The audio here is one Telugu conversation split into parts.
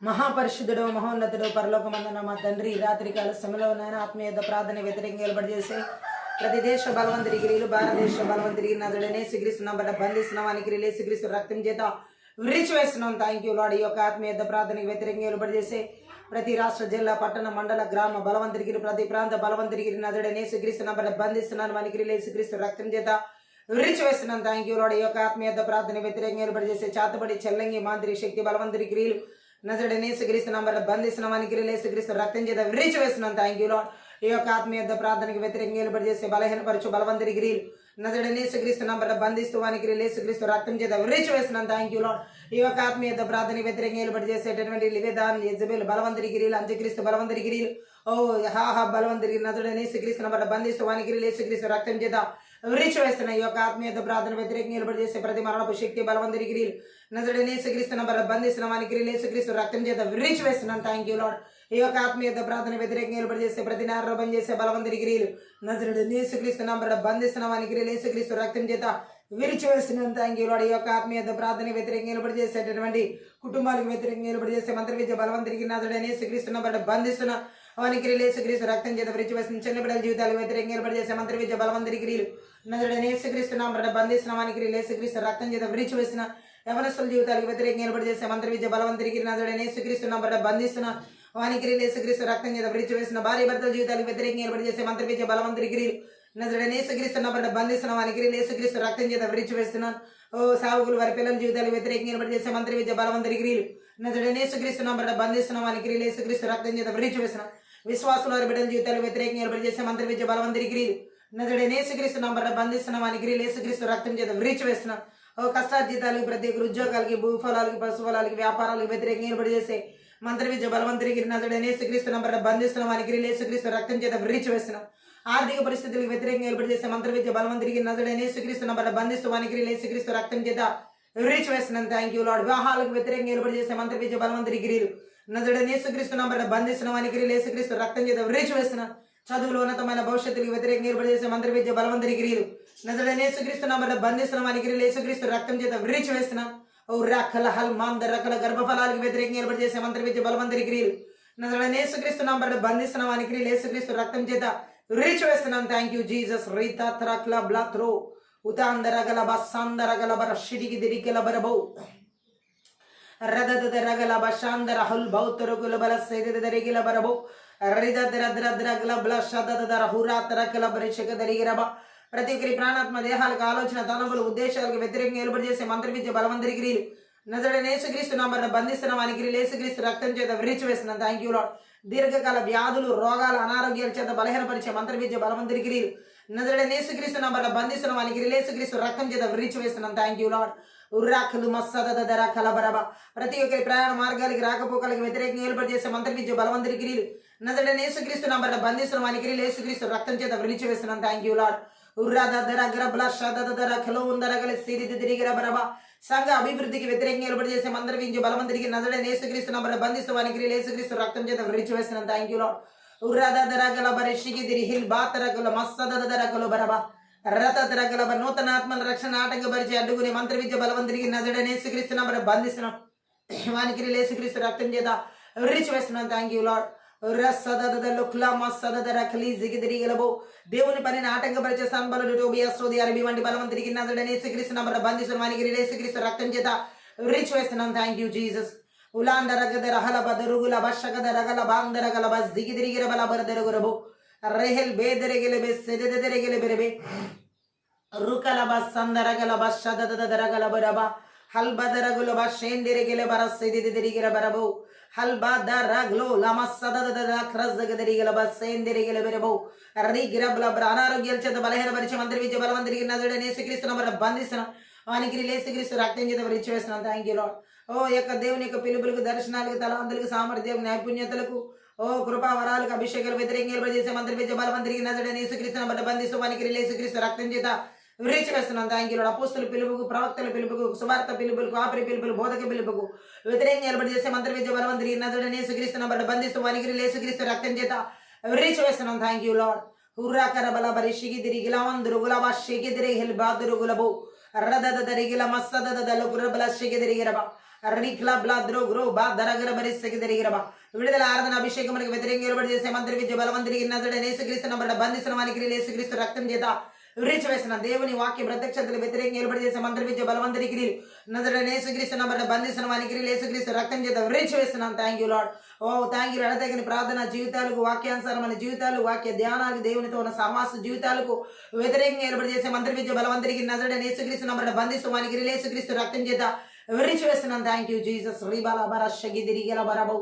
మహాపరిశుద్ధుడు మహోన్నతుడు పరలోకమందున మా తండ్రి రాత్రికాల సమయంలో నాయన ఆత్మీయ ప్రార్థన వ్యతిరేకంగా ఏర్పడిచేసే ప్రతి దేశ బలవంతుడి గిరీలు భారతదేశ బలవంతుడి నజడనే సిగ్రిస్తున్నాం బట్ట బంధిస్తున్నామానికి రిలే సిగ్రిస్తు రక్తం చేత విరిచివేస్తున్నాం. Thank you lord. ఈ యొక్క ఆత్మీయ ప్రార్థనకు వ్యతిరేకంగా ఏర్పడిచేసే ప్రతి రాష్ట్ర జిల్లా పట్టణ మండల గ్రామ బలవంతుడికి ప్రతి ప్రాంత బలవంతుడికి నజడనే సిగ్రిస్తున్నాం బట్ట బంధిస్తున్నాను మనకి రిలే సిగ్రిస్తు రక్తం చేత విరిచివేస్తున్నాం. Thank you lord. ఈ యొక్క ఆత్మీయ ప్రార్థన వ్యతిరేకంగా ఏర్పడిచేసే చాతబడి చెల్లంగి మాంత్రి శక్తి బలవంతుడి క్రియలు నజడనే సిగ్రిస్తున్నాం బట్ట బంధిస్తున్నామానికి రిలే సిగ్రిస్తు రక్తం చేత విరిచివేస్తున్నాం. Thank you lord. ఈ యొక్క ఆత్మీయ ప్రార్థనకు వ్యతిరేకంగా ఏర్పడిచేసే బలహీనపరచు బలవంతుడి క్రియలు నజడనే సిగ్రిస్తున్నాం బట్ట బంధిస్తూ వానికి రిలే సిగ్రిస్తు రక్తం చేత విరిచివేస్తున్నాం. Thank you lord. ఈ యొక్క ఆత్మీయ ప్రార్థనకు వ్యతిరేకంగా ఏర్పాటు చేసేటటువంటి లివేదాన్ యజబేల్ బలవంతుడి గిరీలు అంత్యక్రీస్తు బలవంతుడి గిరీలు హాహా బలవంతుడి నజడనే సిగ్రిస్తున్న బట్ట బంధిస్తూ వానికి రిలే సిగ్రిస్తు రక్తం చేత విరిచివేస్తున్న ఈ యొక్క ఆత్మీయ ప్రార్థన వ్యతిరేకంగా ఏర్పాటు చేసే ప్రతి మరణపు శక్తి బలవంతుడి గిరీలు నజడనే సిగ్రిస్తున్న బట్ట బంధిస్తున్న వానికి రిలే సిగ్రిస్తు రక్తం చేత విరిచివేస్తున్నాం. Thank you lord. ఈ యొక్క ఆత్మీయ ప్రార్థన వ్యతిరేకంగా ఏర్పాటు చేసే ప్రతి నేరం చేసే బలవంతుడి గిరీలు నజడనే సిగ్రిస్తున్న బట్ట బంధిస్తున్న వానికి రిలే సిగ్రిస్తు రక్తం చేత విరిచివేస్తున్నాం. Thank you lord. ఈ యొక్క ఆత్మీయ ప్రార్థన వ్యతిరేకంగా ఏర్పాటు చేసేటటువంటి కుటుంబాలకు వ్యతిరేకంగా ఏర్పాటు చేసే మంత్ర విద్య బలవంతుడికి నజడనే సిగ్రిస్తున్న బట్ట బంధిస్తున్న వానికి రిలే సిగ్రిస్తు రక్తం చేత విరిచివేస్తున్న చిన్న బిడ్డల జీవితాలకు వ్యతిరేకంగా ఏర్పాటు చేసే మంత్ర విద్య బలవంతుడి గిరీలు నజడనే సిగ్రిస్తున్నాం బట్ట బంధిస్తున్న వానికి రిలే సిగ్రిస్తు రక్తం చేత విరిచివేస్తున్న యవనస్తుల జీవితాలకు వ్యతిరేకంగా ఏర్పాటు చేసే మంత్ర విద్య బలవంతుడికి నజడనే సిగ్రిస్తున్నాం బట్ట బంధిస్తున్న వానికి రిలే సిగ్రిస్తు రక్తం చేత విరిచివేస్తున్న భార్య భర్తల జీవితాలకు వ్యతిరేకంగా ఏర్పాటు చేసే మంత్ర విద్య బలవంతుడి గిరీలు నజడనే సిగ్రిస్తున్న బట్ట బంధిస్తున్న వానికి రిలే సిగ్రిస్తు రక్తం చేత విరిచివేస్తున్నాను. సావుకులు వారి పిల్లల జీవితాలకు వ్యతిరేకంగా ఏర్పాటు చేసే మంత్ర విద్య బలవంతుడి గిరీలు నజడనే సిగ్రిస్తున్న బట్ట బంధిస్తున్న వానికి రిలే సిగ్రిస్తు రక్తం చేత విరిచివేస్తున్నాను. విశ్వాసుల వారి బిడ్డల జీవితాలకు వ్యతిరేకంగా ఏర్పాటు చేసే మంత్ర విద్య బలవంతుడి గిరీలు నజడనే సిగ్రిస్తున్న బట్ట బంధిస్తున్న వానికి రిలే సిగ్రిస్తు రక్తం చేత విరిచివేస్తున్నాను. కష్టార్జితాలకు ప్రతి ఒక్కరు ఉద్యోగాలకి భూఫలాలకి పశుఫలాలకి వ్యాపారాలకు వ్యతిరేకంగా ఏర్పాటు చేసే మంత్ర విద్య బలవంతుడికి నజడనే సిగ్రిస్తున్న బట్ట బంధిస్తున్న వానికి రిలే సిగ్రిస్తు రక్తం చేత విరిచివేస్తున్నాం. ఆర్థిక పరిస్థితులకు వ్యతిరేకంగా ఏర్పాటు చేసే మంత్ర విద్య బలవంతుడికి నజడనే సిగ్రిస్తున్న బట్ట బంధిస్తూ వానికి రిలే సిగ్రిస్తు రక్తం చేత విరిచివేస్తున్నాం. Thank you lord. వివాహాలకు వ్యతిరేకంగా ఏర్పాటు చేసే మంత్ర విద్య బలవంతుడి గిరీలు నజడనే సిగ్రిస్తున్న బట్ట బంధిస్తున్న వానికి రిలే సిగ్రిస్తు రక్తం చేత విరిచివేస్తున్నాం. చదువులో ఉన్నతమైన భవిష్యత్తులకు వ్యతిరేకంగా ఏర్పాటు చేసే మంత్ర విద్య బలవంతుడి గిరీలు నజడనే సిగ్రిస్తున్న బట్ట బంధిస్తున్న వానికి రిలే సిగ్రిస్తు రక్తం చేత విరిచివేస్తున్నాం. రకల హల్ మాంద రకల గర్భఫలాలకు వ్యతిరేకంగా ఏర్పాటు చేసే మంత్ర విద్య బలవంతుడి గిరీలు నజడనే సిగ్రిస్తున్న బట్ట బంధిస్తున్న వానికి రిలే సిగ్రిస్తు రక్తం చేత విరిచివేస్తున్నాం. Thank you Jesus. రీతా త్రక్ల బ్లాత్రో ఉతాందరగల బస్సాందరగల బర షిడికి దిరిగల బరబౌ రదద రగల బషాందర హుల్ బౌతరుకుల బల సేద దరిగిల బరబౌ రిదద్రద్రద్రగల బ్ల షదదర హురాతరకల బరిషక దరిగిరబ. ప్రతి ఒక్కరి ప్రాణాత్మ దేహాలకు ఆలోచన తలములు ఉద్దేశాలకు వ్యతిరేకంగా ఏర్పాటు చేసే మంత్ర విద్య బలవంతుడి గిరీలు నజడనే సిగ్రిస్తున్నాం బట్ట బంధిస్తున్న వానికి రిలే సిగ్రిస్తు రక్తం చేత విరిచివేస్తున్నాం. Thank you lord. దీర్ఘకాల వ్యాధులు రోగాలు అనారోగ్యాల చేత బలహీనపరిచే మంత్ర విద్య బలవంతుడి గిరీలు నజడనే సిగ్రిస్తున్న బట్ట బంధిస్తున్న వానికి రిలే సిగ్రిస్తు రక్తం చేత విరిచివేస్తున్నాం. Thank you lord. ఉర్రాఖలు మస్సదర కలబరబ. ప్రతి ఒక్కరి ప్రయాణ మార్గాలకి రాకపోకలకి వ్యతిరేకంగా ఏర్పాటు చేసే మంత్ర విద్య బలవంతుడి గిరీలు నజడనే సిగ్రిస్తున్న బట్ట బంధిస్తున్న వానికి రిలే సిగ్రిస్తు రక్తం చేత విరిచివేస్తున్నాం. Thank you lord. సంఘ అభివృద్ధికి వ్యతిరేకంగా ఏర్పాటు చేసే మంత్ర విద్య బలవంతుడికి నజడనే సిగ్రిస్తున్న బట్ట బంధిస్తూ వానికి రిలే సిగ్రిస్తు రక్తం చేత విరిచివేస్తున్నాం. Thank you lord. ఉర్రాదరగల బరిషికి దిరిహిల్ బాతరగల మస్సదరగలు బరబ రతరగల నూతన ఆత్మల రక్షణ ఆటంకపరిచి అడ్డుకునే మంత్ర విద్య బలవంతుడికి నజడనే సిగ్రిస్తున్న బట్ట బంధిస్తున్నాం వానికి రిలే సిగ్రిస్తు రక్తం చేత విరిచివేస్తున్నాం. Thank you lord. దేవుని పనిని ఆటంకపరిచే సంబలు టోబియాస్ట్రోది అరబి వంటి బలవంతుడికి నజడనే సిగ్రిస్తున్న బట్ట బంధిస్తున్న వానికి రిలే సిగ్రిస్తు రక్తం చేత విరిచివేస్తున్నాం. Thank you Jesus. ఉలాందరగద రహల బదరుగుల బషగద రగల బాందరగల బస్ దిగిదిరిగిర బల బరదరుగురబు రెహెల్ బేదరెగెల బెస్ సెదెదరెగెల బెరబే రుకల బస్ సందరగల బస్ షదదరగల బరబ హల్ బదరగుల బస్ షేందిరెగెల బరస్ సెదెదరిగిర బరబు హల్ బదరగ్లో లమస్సదదర క్రజ్దగదరిగల బస్ సేందిరెగెల బెరబు రిగిరబల అనారోగ్యాల చేత బలహీనపరిచే మంత్ర విద్య బలవంతుడికి నజడనే సిగ్రిస్తున్న బట్ట బంధిస్తున్న వానికి రిలే సిగ్రిస్తు రక్తం చేత విరిచివేస్తున్నాం. Thank you lord. యొక్క దేవుని యొక్క పిలుపులకు దర్శనాలకు తలవంతులకు సామర్థ్యం నైపుణ్యతలకు కృపా వరాలకు అభిషేకాలు వ్యతిరేకంగా ఏర్పాటు చేసే మంత్ర విద్య బలవంతుడికి నజడనే సిగ్రిస్తున్న బట్ట బంధిస్తూ వానికి రిలే సిగ్రిస్తు రక్తం చేత విరిచివేస్తున్నాం. Thank you lord. అపోస్తుల పిలుపుకు ప్రవక్తల పిలుపుకు సువార్త పిలుపులకు ఆపరి పిలుపులు బోధక పిలుపుకు వ్యతిరేకంగా ఏర్పాటు చేసే మంత్ర విద్య బలవంతుడికి నజడనే సిగ్రిస్తున్న బట్ట బంధిస్తూ వానికి రిలే సిగ్రిస్తు రక్తం చేత విరిచివేస్తున్నాం. Thank you lord. హుర్రాకర బల బరిషికి దిరిగిలవందురు గులబ షికి దిరిగిల్ బాదురు గులబు రదద దరిగిల మస్సద దల గురబల షికి దిరిగిరబ రిక్లా బ్లాద్రో గ్రో బా దరగల బరిసకి దరిగిరబా విడుదల ఆరాధన అభిషేకములకు వ్యతిరేకంగా ఏర్పడి చేసే మంత్రి విద్య బలవంతుడికి నజరుడైన యేసుక్రీస్తు నంబడ బంధిస్తున్న వానికి యేసుక్రీస్తు రక్తం చేత విరిచివేసిన దేవుని వాక్య ప్రత్యక్షతలు వ్యతిరేకంగా ఏర్పడి చేసే మంత్రి విద్య బలవంతుడికి నజరుడైన యేసుక్రీస్తు నంబడ బంధిస్తున్న వానికి యేసుక్రీస్తు రక్తం చేత విరిచివేస్తున్నాను. Thank you lord. ఓ థ్యాంక్ యూ. ఎడతగిన ప్రార్థన జీవితాలకు, వాక్యానుసారమైన జీవితాలు, వాక్య ధ్యానాలకు, దేవునితో ఉన్న సహవాస జీవితాలకు వ్యతిరేకంగా ఏర్పడి చేసే మంత్రి విద్య బలవంతుడికి నజరుడైన యేసుక్రీస్తు నంబడ బంధిస్తూ వానికి యేసుక్రీస్తు రక్తం చేత విరిచివేస్తున్నాను. Thank you Jesus. రీబాల బరషగి దిరిగల బరబౌ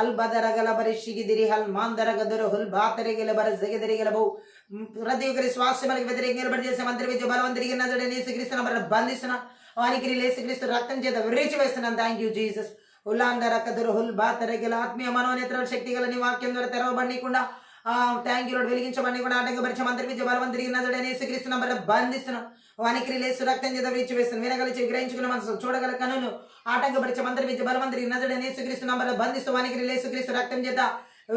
అల్బదరగల బరిషిగి దిరిహల్ మాందరగదరు హుల్ బాతరిగల బర జగదరిగలబౌ ప్రతి ఒక్కరి స్వాస్థ్యములకు వ్యతిరేకంగా ఏర్పడి చేసే మంత్రి విద్య బలవంతుడికి నజరుడైన యేసుక్రీస్తు నంబడ బంధిస్తున్న వానికి యేసుక్రీస్తు రక్తం చేత విరిచివేస్తున్నాను. Thank you Jesus. ఉల్లాండరకదురు హుల్ బాతరిగల ఆత్మీయ మనోనేత్ర శక్తి గల నీ వాక్యం ద్వారా తెరవబడికుండా థ్యాంక్ యూ వెలిగించబడి కూడా ఆటంకపరిచే మంత్రి విద్య బలవంతుడికి నజరుడైన యేసుక్రీస్తు నంబడ బంధిస్తున్న వానికి యేసు రక్తం చేత విరిచివేస్తున్నాను. వినగలిచి గ్రహించుకున్న మనసు, చూడగల కనును ఆటంకపరిచే మంత్రి విద్య బలవంతుడికి నజరుడైన యేసుక్రీస్తు నంబడ బంధిస్తూ వానికి యేసుక్రీస్తు రక్తం చేత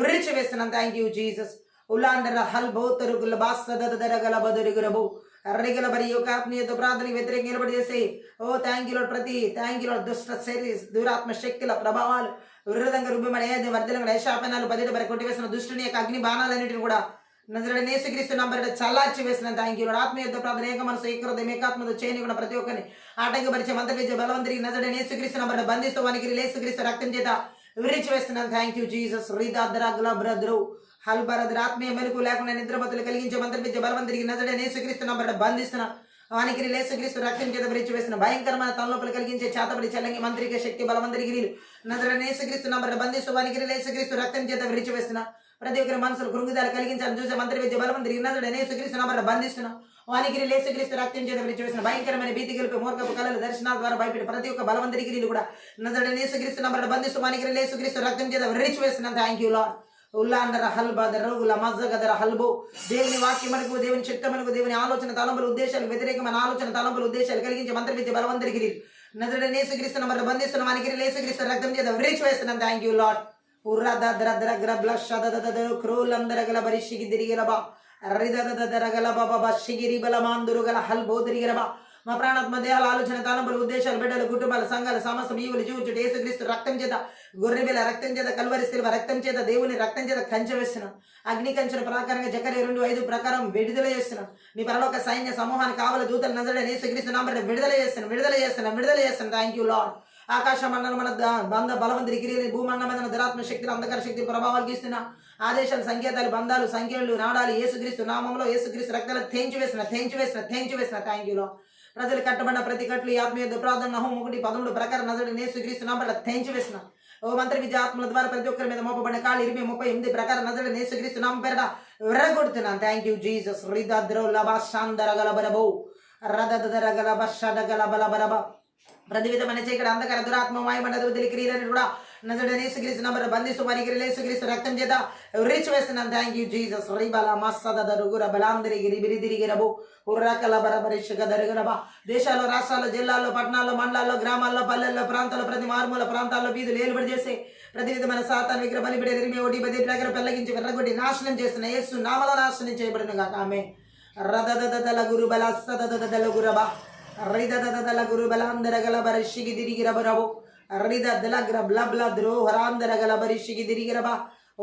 విరిచివేస్తున్నాను. Thank you Jesus. ఉల్లాండర హల్ బౌతరుగుల బాసదరగల బదురుగురబు అర్రిగల బరి యొక్క ఆత్మీయత ప్రార్థనకి వ్యతిరేకంగా నిలబడి చేసి థ్యాంక్ యూ ప్రతి థ్యాంక్ యూ దుష్ట శరీర దురాత్మ శక్తుల ప్రభావాలు విరుద్ధంగా రుబ్బమని వర్ధలంగా శాపనాలు బదిలి బరి కొట్టివేసిన దుష్టుని యొక్క అగ్ని బాణాలన్నింటిని కూడా నజరుడైన యేసుక్రీస్తు నంబర్ చల్లార్చి వేసిన థ్యాంక్ యూ ఆత్మీయత ప్రార్థన ఏక మనసు ఏకృతం ఏకాత్మతో చేయని కూడా ప్రతి ఒక్కరిని ఆటంకపరిచే మంత్ర విద్య బలవంతుడికి నజరుడైన యేసుక్రీస్తు నంబర్ బంధిస్తూ వానికి యేసుక్రీస్తు రక్తం చేత విరిచి వేస్తున్నాను. Thank you Jesus. రీదాద్రాగ్ల బ్రద్రు హల్బరద్ర ఆత్మీయ మెలకు లేకుండా నిద్రమతులు కలిగించే మంత్ర విద్య బలవంతుడికి నజరుడైన యేసుక్రీస్తు నంబర్ బంధిస్తున్నా వానికి యేసుక్రీస్తు రక్తం చేత విరిచి వేసిన భయంకరమైన తలనొప్పులు కలిగించే చేతబడి చల్లంగి మంత్రిక శక్తి బలవంతుడికి నజరుడైన యేసుక్రీస్తు నంబర్ బంధిస్తూ వానికి యేసుక్రీస్తు రక్తం చేత విరిచి వేస్తున్నా ప్రతి ఒక్కరి మనసులు కృంగుదాలు కలిగించాలని చూసే మంత్రి విద్య బలవంతుడికి నజరుడైన యేసుక్రీస్తు నంబర్ బంధిస్తున్నా వానికి యేసుక్రీస్తు రక్తం చేత విరిచి వేసిన భయంకరమైన భీతి గెలిపి మూర్ఖపు కళలు దర్శనాల ద్వారా భయపెట్టి ప్రతి ఒక్క బలవంతుడికి కూడా నజరుడైన యేసుక్రీస్తు నంబర్ బంధిస్తూ వానికి యేసుక్రీస్తు రక్తం చేత విరిచి వేసిన థ్యాంక్ యూ లార్డ్. ఉల్లాండర హల్బదర రఘుల మజ్జగదర హల్బో దేవుని వాక్యములకు, దేవుని చిత్తములకు, దేవుని ఆలోచన తలంపుల ఉద్దేశాలకు వ్యతిరేకమైన ఆలోచన తలంపుల ఉద్దేశాలు కలిగించే మంత్ర విద్య బలవంతుడికి నజరుడైన యేసుక్రీస్తు నంబర్ బంధిస్తున్న వానికి యేసుక్రీస్తు రక్తం చేత విరిచి వేస్తున్నాను. Thank you lord. ఉర్రదద్రద్రగ్రబ్ల షదదదరు క్రోలందరగల బరిషిగి దిరిగలబా రిదదదరగల బాబా షిగిరి బలమాందురుగల హల్బో దిరిగలబా మా ప్రాణాత్మ దేహాల ఆలోచన తలంపులు ఉద్దేశాలు బిడ్డలు కుటుంబాల సంఘాల సమస్త ఈవులు జీవించుట యేసుక్రీస్తు రక్తం చేత గొర్రెబిల రక్తం చేత కల్వరి శిలువ రక్తం చేత దేవుని రక్తం చేత కంచె వేస్తున్నాం. అగ్ని కంచెల ప్రకారంగా జకర్యా 2:5 ప్రకారం విడుదల చేస్తున్నాం. నీ పరలోక సైన్య సమూహానికి కావల దూతలు నజరుడైన యేసుక్రీస్తు నామమున విడుదల చేస్తున్నాం. Thank you lord. ఆకాశ మండలం మన బంధ బలవంతుడి కిరీని భూమండమైన దురాత్మ శక్తులు అంధకార శక్తి ప్రభావాలు గీస్తున్నా ఆదేశాలు సంకేతాలు బంధాలు సంఖ్యలు నాడాలు యేసుక్రీస్తు నామంలో యేసుక్రీస్తు రక్తాలు తెంచి వేసిన థ్యాంక్ యూ లార్డ్. ప్రజలు కట్టబడిన ప్రతి కట్లు ఆత్మీయ ప్రార్థన నహం 1:13 ప్రకారం నజరుడైన యేసుక్రీస్తు నామమున తెంచి వేసిన ఓ మంత్రి విద్య ఆత్మల ద్వారా ప్రతి ఒక్కరి మీద మోపబడిన కాళ్ళు 38 ప్రకారం నజరుడైన యేసుక్రీస్తు నామం పేరట విరగొడుతున్నాను. Thank you Jesus. రిదద్రో లబాషాందరగలబరబో రదదరగలబషడగలబలబరబ ప్రతి విధమైన చీకటి అంధకార దురాత్మ మాయమండల వదిలి క్రియలను కూడా నజరుడైన యేసుక్రీస్తు నంబర్ బంధిస్తూ వారికి యేసుక్రీస్తు రక్తం చేత విరిచి వేస్తున్నాను. Thank you Jesus. రిబల మస్సదరుగుర బలాందరిగిరి బిరిదిరిగిరబు ఉర్రకల బరబరిషక దరుగురబ దేశాల్లో, రాష్ట్రాల్లో, జిల్లాల్లో, పట్టణాల్లో, మండలాల్లో, గ్రామాల్లో, పల్లెల్లో, ప్రాంతాల్లో, ప్రతి మారుమూల ప్రాంతాల్లో వీధులు ఏలుబడి చేసి ప్రతి విధమైన సాతాను విగ్రహ బలిబడి ఎదిరిమి ఒకటి 10 ప్రకారం పెళ్లగించి విర్రగొట్టి నాశనం చేస్తున్న యేసు నామలో నాశనం చేయబడిన గాక ఆమె. రదదదల గురు బల సదదల గురబ రిదదల గురు బలాందరగల బరిషికి దిరిగిరబరబు రిదల గ్రబ్ల ద్రో హరాందరగల బరిషికి దిరిగిరబ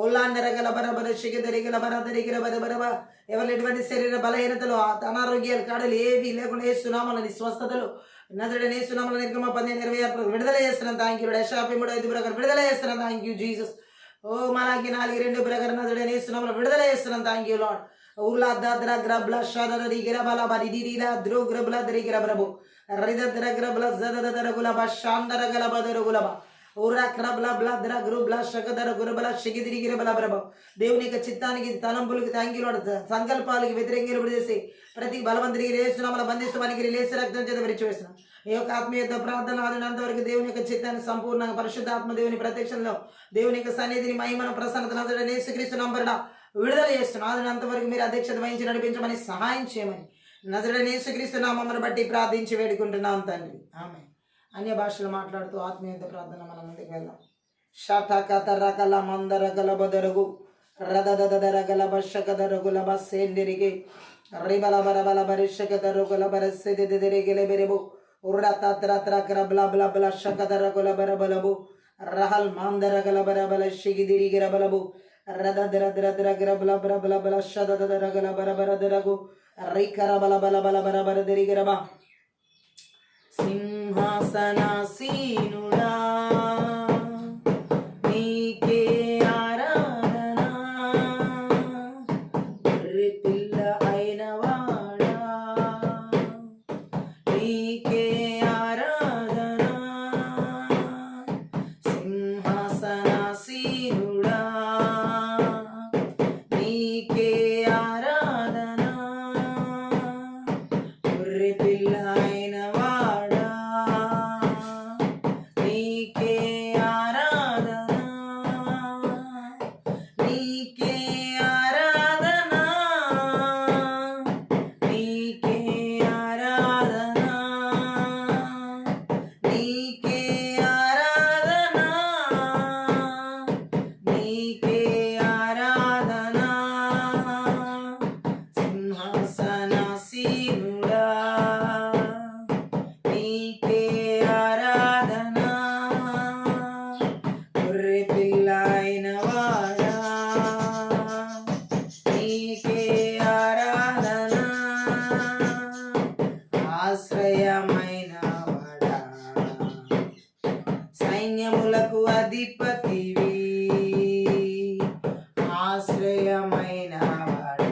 ఓలాండరగల బరబరిషికి దరిగల బరదరిగిర బరబరబ ఎవరు ఎటువంటి శరీర బలహీనతలు, అనారోగ్యాలు, కాడలు ఏవి లేకుండా యేసునామలని స్వస్థతలు నజరుడైన యేసునామల నిర్గమ 15:26 విడుదల చేస్తున్నాను. Thank you. యెషయా 3:5 ప్రకారం విడుదల చేస్తున్నాను. Thank you Jesus. ఓ మలాకి 4:2 ప్రకారం నజరుడైన యేసునామల విడుదల చేస్తున్నాను. Thank you lord. ఊర్లా దాద్ర గ్రబ్ల షదరి గిరబల బరిడిరిలా ద్రో గ్రబ్ల దరిగిర బ్రబు రిదద్ర గ్రబ్ల జదదర గులబ షాందర గలబ దర గులబ ఊరా క్రబ్ల బ్లద్ర గ్రుబ్ల షగదర గురబల షిగిదిరి గిరబల బ్రబు దేవుని యొక్క చిత్తానికి, తలంపులకి, థ్యాంక్ యూ లార్డ్, సంకల్పాలకి వ్యతిరేకంగా చేసి ప్రతి బలవంతుడికి యేసునామమున బంధిస్తూ వానికి యేసు రక్తం చేత విరిచి వేస్తున్నాం. ఈ యొక్క ఆత్మీయ ప్రార్థన ఆదినంత వరకు దేవుని యొక్క చిత్తాన్ని సంపూర్ణంగా పరిశుద్ధాత్మ దేవుని ప్రత్యక్షంలో దేవుని యొక్క సన్నిధిని మహిమను ప్రసన్నత నజరుడైన యేసుక్రీస్తు నంబరున విడుదల చేస్తున్నాం. ఆదినంత వరకు మీరు అధ్యక్షత వహించి నడిపించమని సహాయం చేయమని నజరుడైన యేసుక్రీస్తు నామమును బట్టి ప్రార్థించి వేడుకుంటున్నాం తండ్రి. ఆమె అన్య భాషలు మాట్లాడుతూ ఆత్మీయ ప్రార్థన మన ముందుకు వెళ్దాం. షటకతరకల మందరగల బదరుగు రదదదరగల బషకదరుగుల బస్సేండిరికి రిబల బరబల బరిషకదరుగుల బరస్సెదిరిగెల బెరెబు ఉర్ర తత్ర బల బల బల షకదర కుల బర బలబు రహల్ మాందర గల బర బల షిగిదిరి గిర బలబు రద దర దర దర గిర బల బర బల బల షద దర గల బర బర దరగు రైకర బల బల బల బర బర దరి గిర బ సింహాసనాసీనుడా నీకే ఆరాధన గొర్రె పిల్ల అయినవాడా నీకే ఆరాధన సింహాసనాసీనుడా నీకే ఆరాధన గొర్రె పిల్ల అయినవాడా నీకే ఆరాధన నీకే ఆరాధన నీకే ఆరాధన నీకే ఆరాధన నీకే ఆరాధన సింహాసనాసీనుడా నీకే ఆరాధన గొర్రె పిల్ల అయినవాడా నీకే ఆరాధన ఆశ్రయమైనవాడా సైన్యములకు అధిపతివి ఆశ్రయమైనవాడా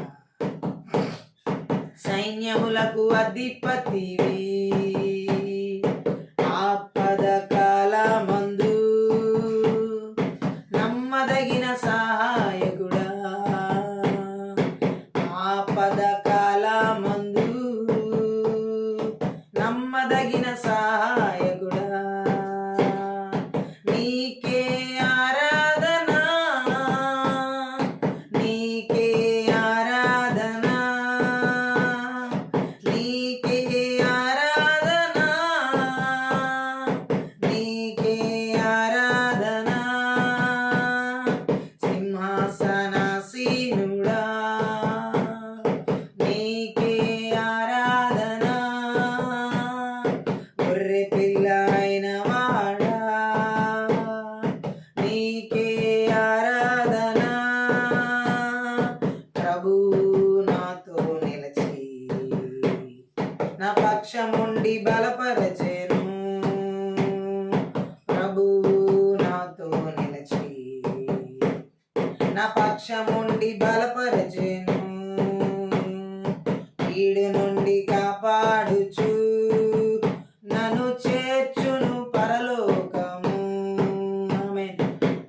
సైన్యములకు అధిపతివి ఆపద కాలమందు నమ్మదగిన సహాయకుడా ఆపద కాలమందు నమ్మదగిన సహాయకుడా నీకే ఆరాధన నీకే ఆరాధన నీకే ఆరాధన నీకే ఆరాధన సింహాసనాసీనుడా నీకే ఆరాధన గొర్రె పిల్ల అయినవాడా నీకే ఆరాధన ప్రభు నాతో నిలిచి నా పక్షముండి బలపరచెను ప్రభు నాతో నిలిచి నా పక్షముండి బలపరచెను కీడు నుండి కాపాడుచు నన్ను చేర్చును పరలోకము ఆమేన్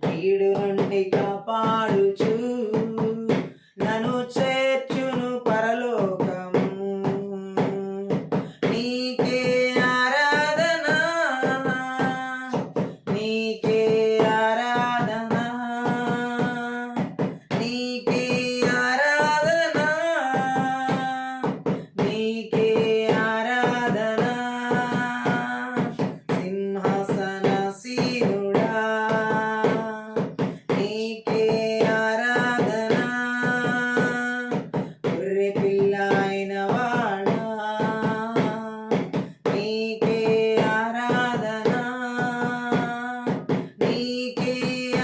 కీడు నుండి కాపాడుచు నన్ను చేర్చును పరలోకము నీకే ఆరాధన నీకే ఆరాధన నీకే ఆరాధన నీకే ఆరాధన సింహాసనాసీనుడా నీకే ఆరాధన గొర్రె పిల్ల అయినవాడా నీకే ఆరాధన నీకే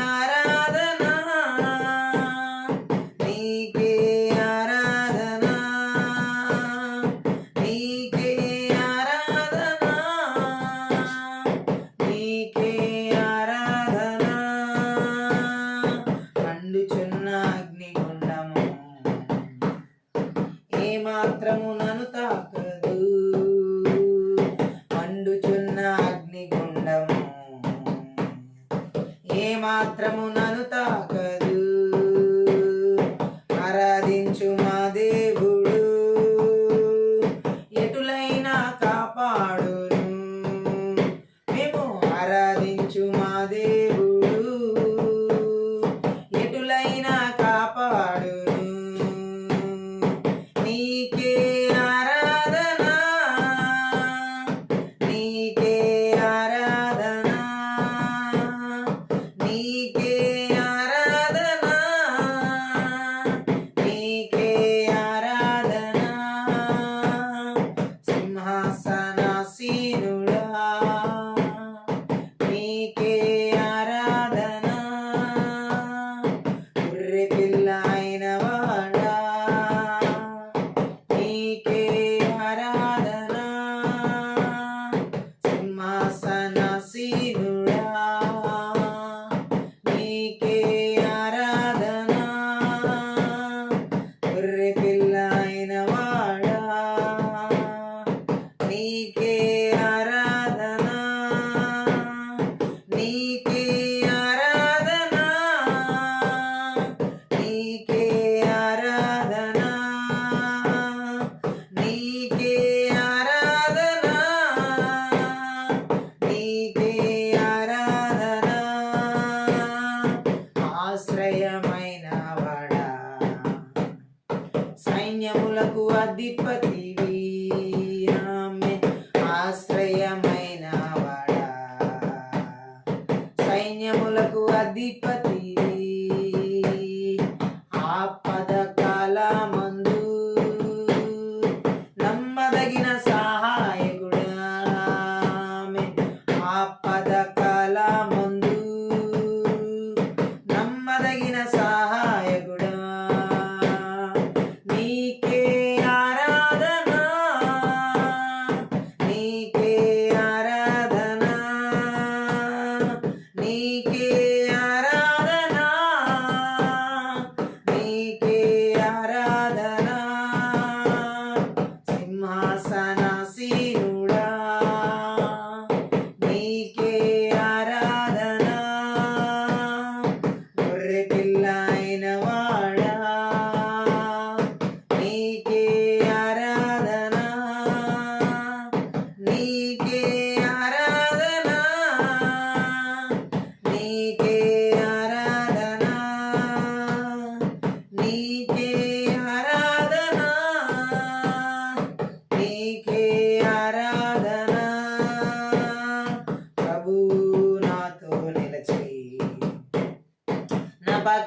ఆరాధన నీకే ఆరాధన నీకే ఆరాధన నీకే ఆరాధన మండుచున్న అగ్నిగుండము ఏమాత్రము నన్ను తాకదు మండుచున్న అగ్నిగుండము ఏమాత్రము నన్ను తాకదు ఆరాధించు మా దేవుడు ఎటులైనా కాపాడును మేము ఆరాధించు మా దేవుడు ఎటులైనా కాపాడును నీకే ఆరాధన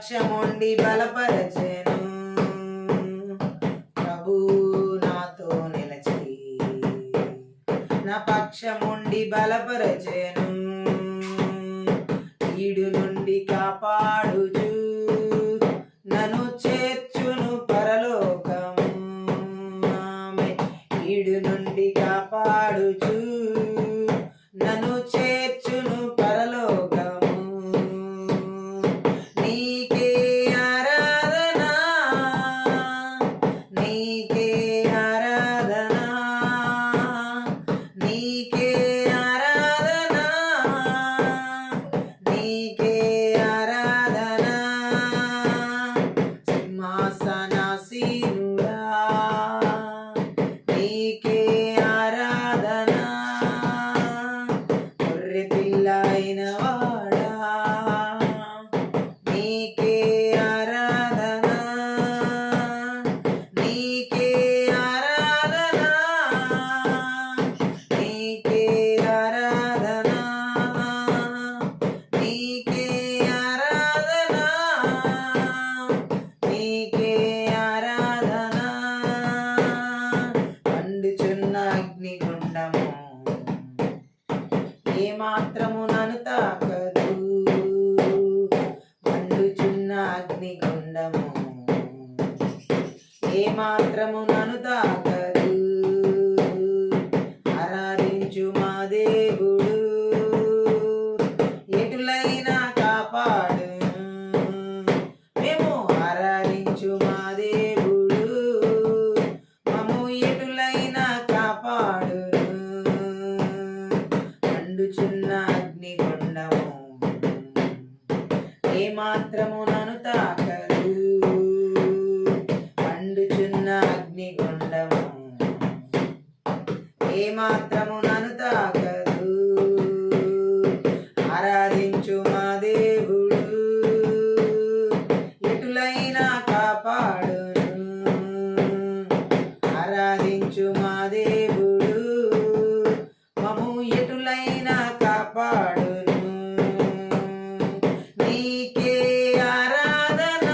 పక్షముండి బలపరచెను, ప్రభు నాతో నిలచి నా పక్షముండి బలపరచెను, కీడు నుండి కాపాడుచు నన్ను చేర్చును పరలోకము. ఆమేన్. కీడు నుండి కాపాడుచు నన్ను చేర్చును పరలోకము. నీకే ఆరాధన, నీకే ఆరాధన, నీకే ఆరాధన, నీకే ఆరాధన, సింహాసనాసీనుడా నీకే ఆరాధన, గొర్రె పిల్ల అయిన వాడా నీకే ఆరాధన, నీకే ఆరాధన, నీకే ఆరాధన, నీకే ఆరాధన, నీకే ఆరాధన. మండుచున్న అగ్నిగుండము ఏమాత్రము నన్ను తాకదు, మండుచున్న అగ్నిగుండము ఏమాత్రము నన్ను తాకదు. ఆరాధించు మా దేవుడు ఎటులైనా కాపాడు, మేము ఆరాధించు మా దేవుడు మమ్ము ఎటులైనా కాపాడు. మండుచున్న అగ్నిగుండము ఏమాత్రము నన్ను తాకదు, మండుచున్న అగ్నిగుండము ఏమాత్రము నన్ను తాకదు. ఆరాధించు మా దేవుడు ఎటులైనా కాపాడును, ఆరాధించు మా దేవుడు మమ్ము ఎటులైనా కాపాడును. నీకే ఆరాధన,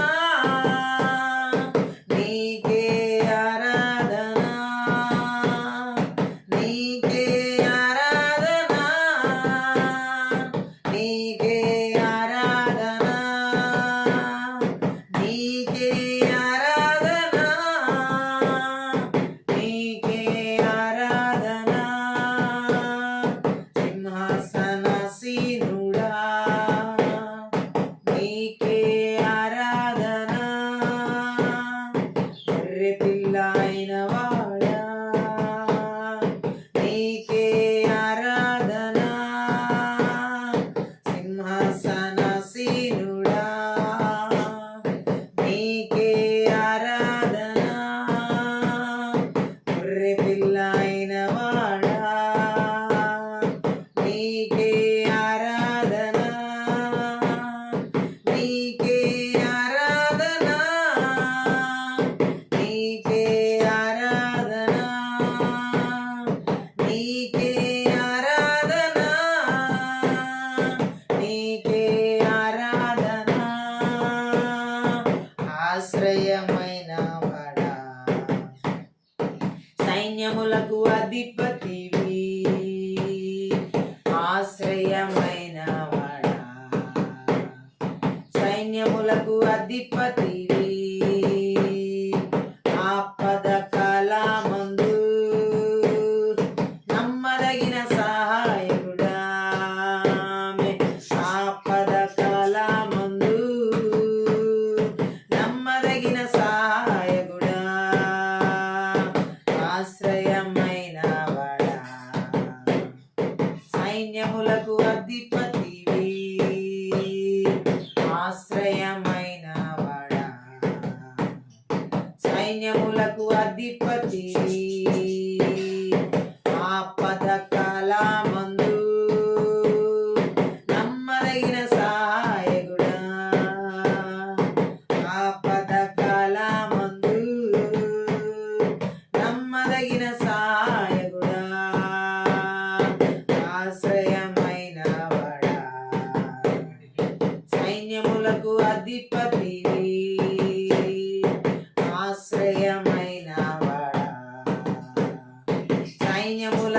నీకే ఆరాధన, నీకే ఆరాధన, నీకే ఆరాధన, నీకే ఆరాధన, నీకే ఆరాధన, సింహాసనాసీనుడా నీకే ఆరాధన, గొర్రె పిల్ల అయిన వాడా నీకే ఆరాధన, సింహాసనాసీనుడా నీకే ఆరాధన, గొర్రె పిల్ల అయిన వాడా నీకే ఆరాధన, నీకే ఆరాధన, నీకే ఆరాధన, నీకే ఆరాధన, నీకే ఆరాధన. ఆశ్రయమైన వాడా సైన్యములకు అధిపతివి, ఆశ్రయమైన వాడా సైన్యములకు అధిపతివి, ఆపద కాలమందు నమ్మదగిన సహాయకుడా, ఆపద కాలమందు నమ్మదగిన సహాయకుడా, ఆశ్రయమైన వాడా సైన్యములకు అధిపతివి, ఆశ్రయమైన వాడా సైన్యములకు అధిపతివి, ఆపద కాలమందు నమ్మదగిన సహాయకుడా, ఆపద కాలమందు నమ్మదగిన సహాయకుడా,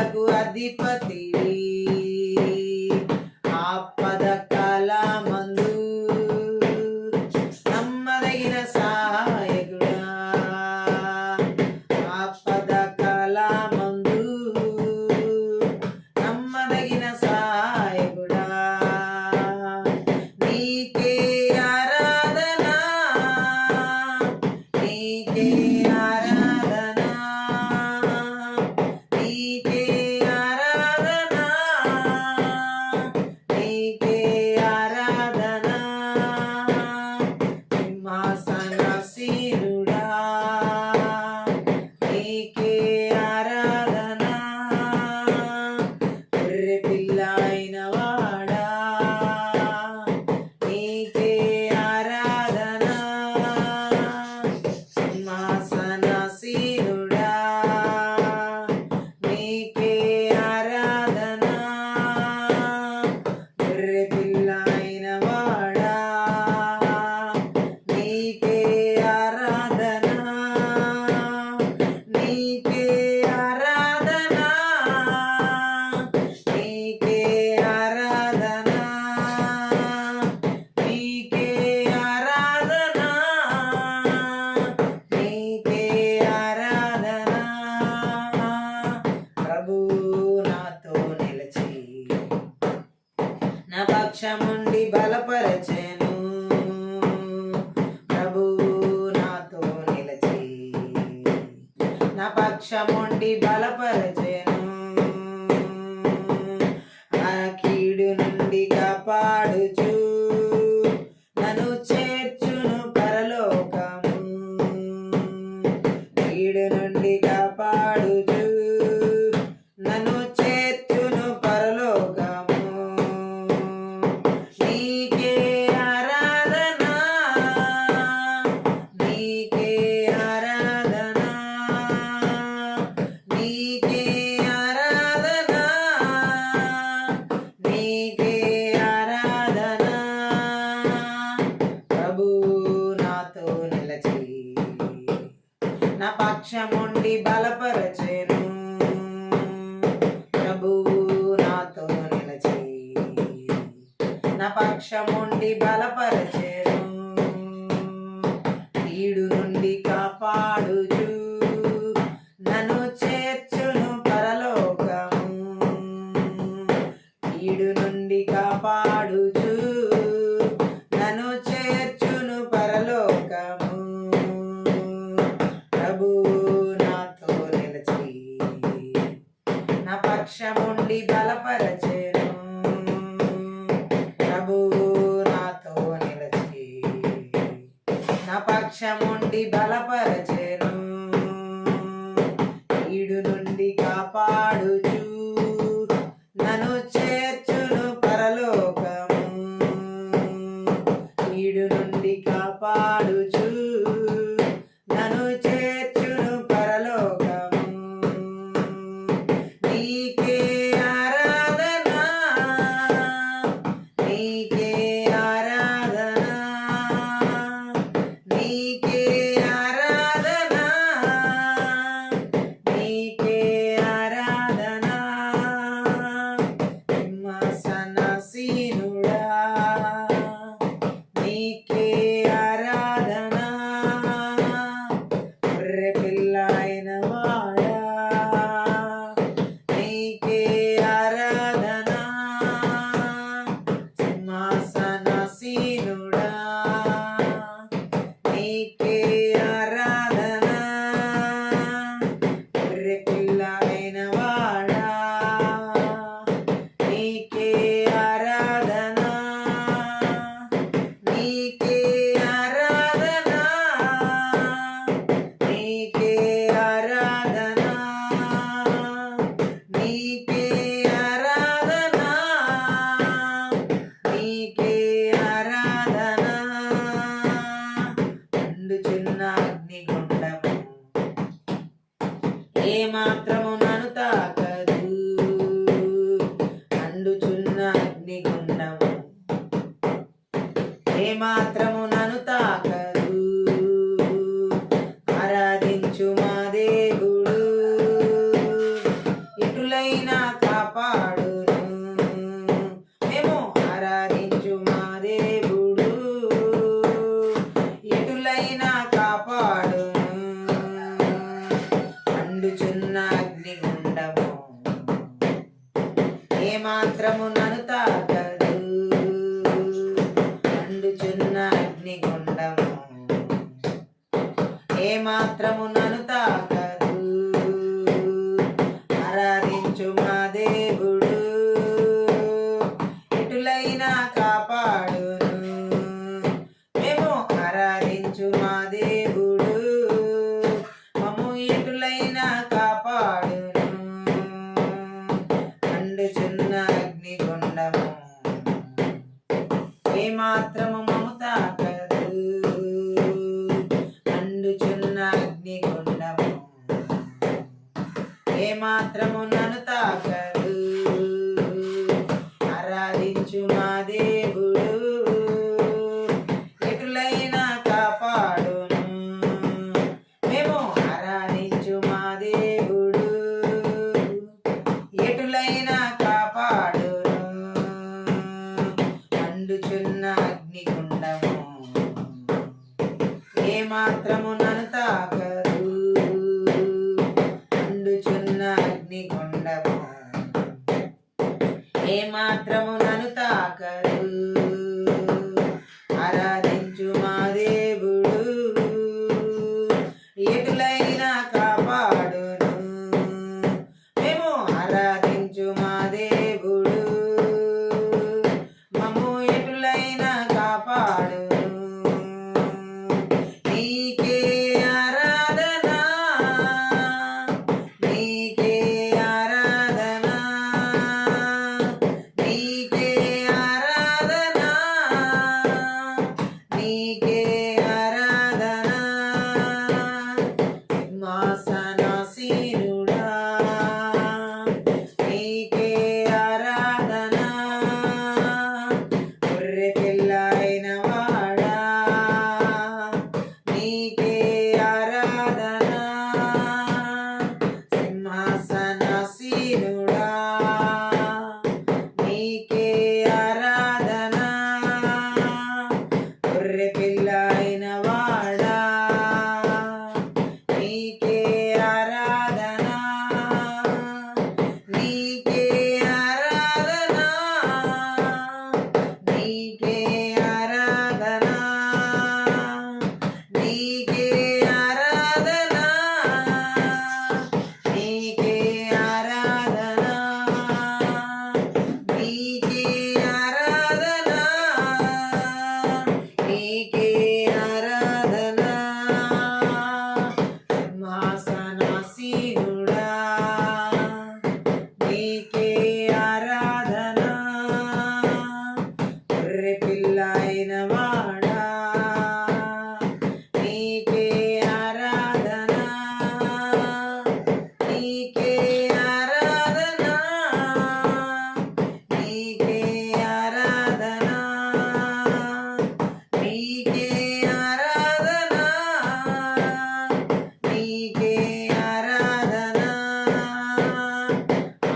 ఆపదలకు అధిపతివి, ఆపద కాలమందు నమ్మదగిన సహాయకుడా, ఆపద కాలమందు నమ్మదగిన సహాయకుడా, నీకే ఆరాధన, నీకే ఆరాధన, నీకే ఆరాధన, నీకే ఆరాధన, సింహాసనాసీనుడా, నీకే ఆరాధన, గొర్రెపిల్ల అయిన వాడా, నీకే ఆరాధన, సింహాసనాసీనుడా, నీకే ఆరాధన, గొర్రెపిల్ల అయిన వాడా, నీకే ఆరాధన, నీకే ఆరాధన, నీకే ఆరాధన, నీకే ఆరాధన, నీకే ఆరాధన. ప్రభువు నాతో నిలిచి నా పక్షముండి బలపరచెను, ప్రభువు నాతో నిలిచి నా పక్షముండి బలపరచెను, ఆ కీడు నుండి కాపాడుచు నన్ను చేర్చును పరలోకము, కీడు నుండి కాపాడుచు నన్ను చేర్చును పరలోకము, నీకే ఆరాధన, నీకే ఆరాధన, నీకే ఆరాధన, నీకే ఆరాధన. ప్రభువు నాతో నిలిచి నా పక్షముండి బలపరచెను, ప్రభువు నాతో నిలిచి నా పక్షముండి బలపరచెను, కీడు నుండి కాపాడుచు నన్ను చేర్చును పరలోకము, కీడు నుండి కాపాడుచు నన్ను చేర్చును పరలోకము, ప్రభువు నాతో నిలిచి నా పక్షముండి బలపరచెను, ప్రభువు నాతో నిలిచి నా పక్షముండి బలపరచెను, కీడు నుండి కాపాడుచు నన్ను చేర్చును పరలోకము, కీడు నుండి కాపాడుచు నన్ను చేర్చును పరలోకము, నీకే ఆరాధన, నీకే ఆరాధన, నీకే ఆరాధన, నీకే ఆరాధన, సింహాసనాసీనుడా, నీకే ఆరాధన, గొర్రెపిల్ల అయిన వాడా, నీకే ఆరాధన, సింహాసనాసీనుడా, నీకే ఆరాధన, గొర్రెపిల్ల అయిన వాడా, నీకే ఆరాధన, నీకే ఆరాధన, నీకే ఆరాధన, నీకే ఆరాధన, నీకే ఆరాధన. మండుచున్న అగ్నిగుండము ఏ మాత్రము నన్ను తాకదు, మండుచున్న అగ్నిగుండము ఏ మాత్రము నన్ను తాకదు, ఆరాధించు మా దేవుడు, ఇటులైన అగ్నిగుండము ఏమాత్రము నన్ను తాకదు మండుచున్న అగ్నిగుండము ఏమాత్రము నన్ను తాకదు ఆరాధించు మా దేవుడు ఎటులైనా కాపాడును మేము ఆరాధించు మా దేవుడు మమ్ము ఎటులైనా కాపాడును మండుచున్న అగ్నిగుండము ఏమాత్రము మమ్ము తాకదు మండుచున్న అగ్నిగుండము ఏమాత్రము నన్ను తాకదు ఆరాధించు మా దేవుడు ఎటులైనా కాపాడును మేము ఆరాధించు మా దేవుడు ఎటులైనా కాపాడును మండుచున్న అగ్నిగుండము ఏమాత్రము నన్ను తాకదు మండుచున్న అగ్నిగుండము ఏమాత్రము నన్ను తాకదు ఆరాధించు మా దేవుడు ఎటులైనా కాపాడును మేము ఆరాధించు మా దేవుడు మమ్ము ఎటులైనా కాపాడును నీకే ఆరాధన నీకే ఆరాధన నీకే ఆరాధన నీకే ఆరాధన సింహాసనాసీనుడా నీకే ఆరాధన గొర్రెపిల్ల అయిన వాడా నీకే ఆరాధన సింహాసనాసీనుడా నీకే ఆరాధన గొర్రెపిల్ల అయిన వాడా నీకే ఆరాధన నీకే ఆరాధన నీకే ఆరాధన నీకే ఆరాధన నీకే ఆరాధన నీకే ఆరాధన నీకే ఆరాధన సింహాసనాసీనుడా నీకే ఆరాధన గొర్రెపిల్ల అయిన వాడా నీకే ఆరాధన నీకే ఆరాధన నీకే ఆరాధన నీకే ఆరాధన నీకే ఆరాధన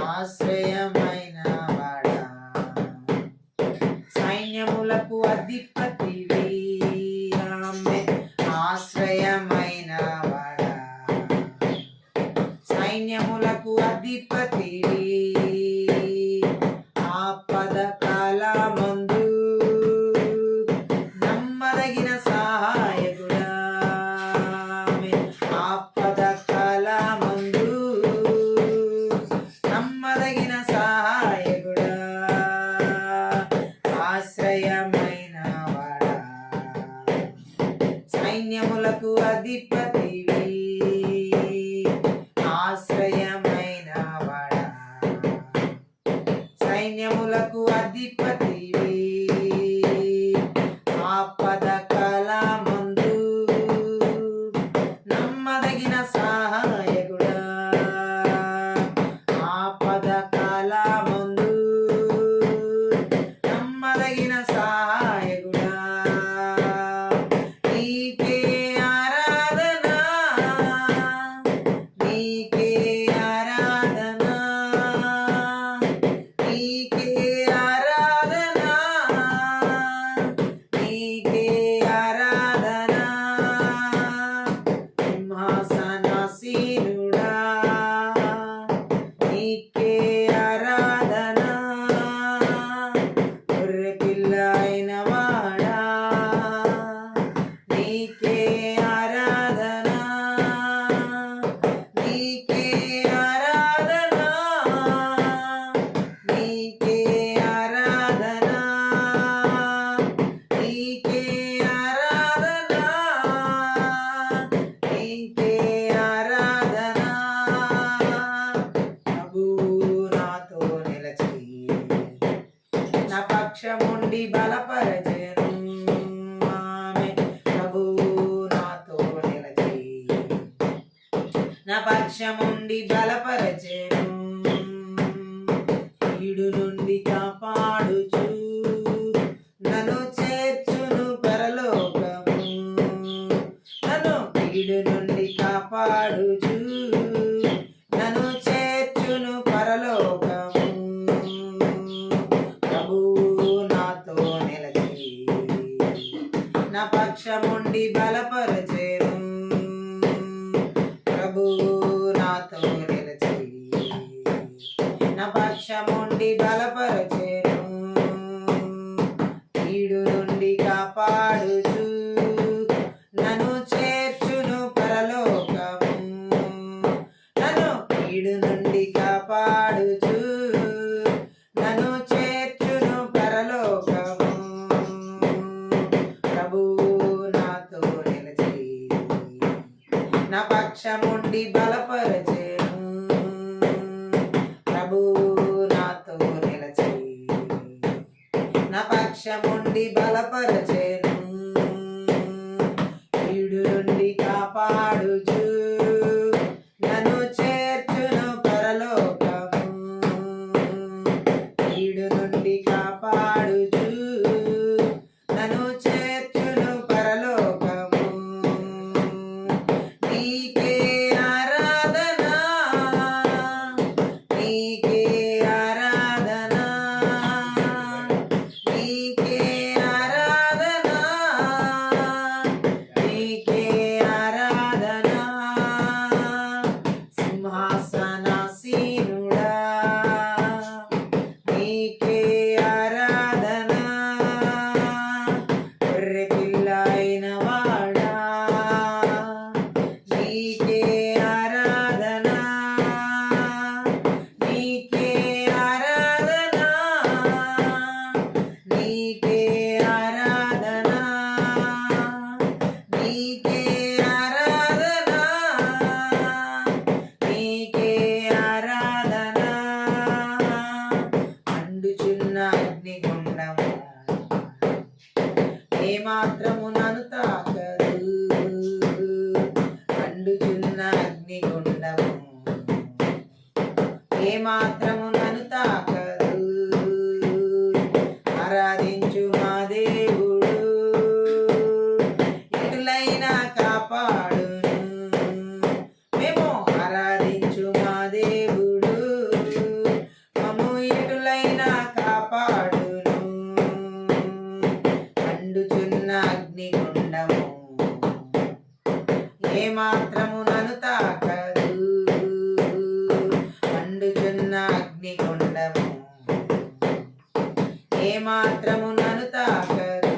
ఆశ్రయమైన వాడా సైన్యములకు అధిపతివి ఆమేన్ ఆశ్రయమైన వాడా సైన్యములకు అధిపతివి ఆపద కాలమందు నమ్మదగిన సహాయకుడా ఆమేన్ ఆపద కాలమందు నమ్మదగిన సహాయకుడా ఆశ్రయమైన వాడా సైన్యములకు అధిపతివి ఆశ్రయమైన వాడా బలపరచెను కీడు నుండి కాపాడుచు నన్ను చేర్చును పరలోకము నన్ను కీడు నుండి కాపాడుచు నన్ను చేర్చును పరలోకము ప్రభువు నాతో నిలిచి నా పక్షముండి బలపరచెను ప్రభువు నాతో నిలిచి నా పక్షముండి బలపరచెను కీడు నుండి కాపాడుచు నన్ను చేర్చును పరలోకము నన్ను కీడు నుండి కాపాడుచు నన్ను చేర్చును పరలోకము ప్రభువు నాతో నిలిచి నా పక్షముండి బలపరచెను ప్రభువు నాతో నిలిచి నా పక్షముండి బలపరచెను కీడు నుండి కాపాడుచు నన్ను చేర్చును పరలోకము కీడు నుండి కాపాడుచు నన్ను చేర్చును పరలోకము నీకే ఆరాధన నీకే ఆరాధన నీకే ఆరాధన నీకే ఆరాధన సింహాసనాసీనుడా నీకే ఆరాధన గొర్రె పిల్ల అయిన వాడా నీకే ఆరాధన నీకే ఆరాధన నీకే ఆరాధన నీకే ఆరాధన నీకే ఆరాధన మండుచున్న అగ్నిగుండము ఏమాత్రము నన్ను తాకదు మండుచున్న అగ్నిగుండము ఏమాత్రము నన్ను తాకదు ఆరాధించు మా దేవుడు ఎటులైనా కాపాడును మేము ఆరాధించు మా దేవుడు మమ్ము ఎటులైనా కాపాడును మండుచున్న అగ్నిగుండము ఏమాత్రము నన్ను తాకదు మండుచున్న అగ్నిగుండము ఏమాత్రము నన్ను తాకదు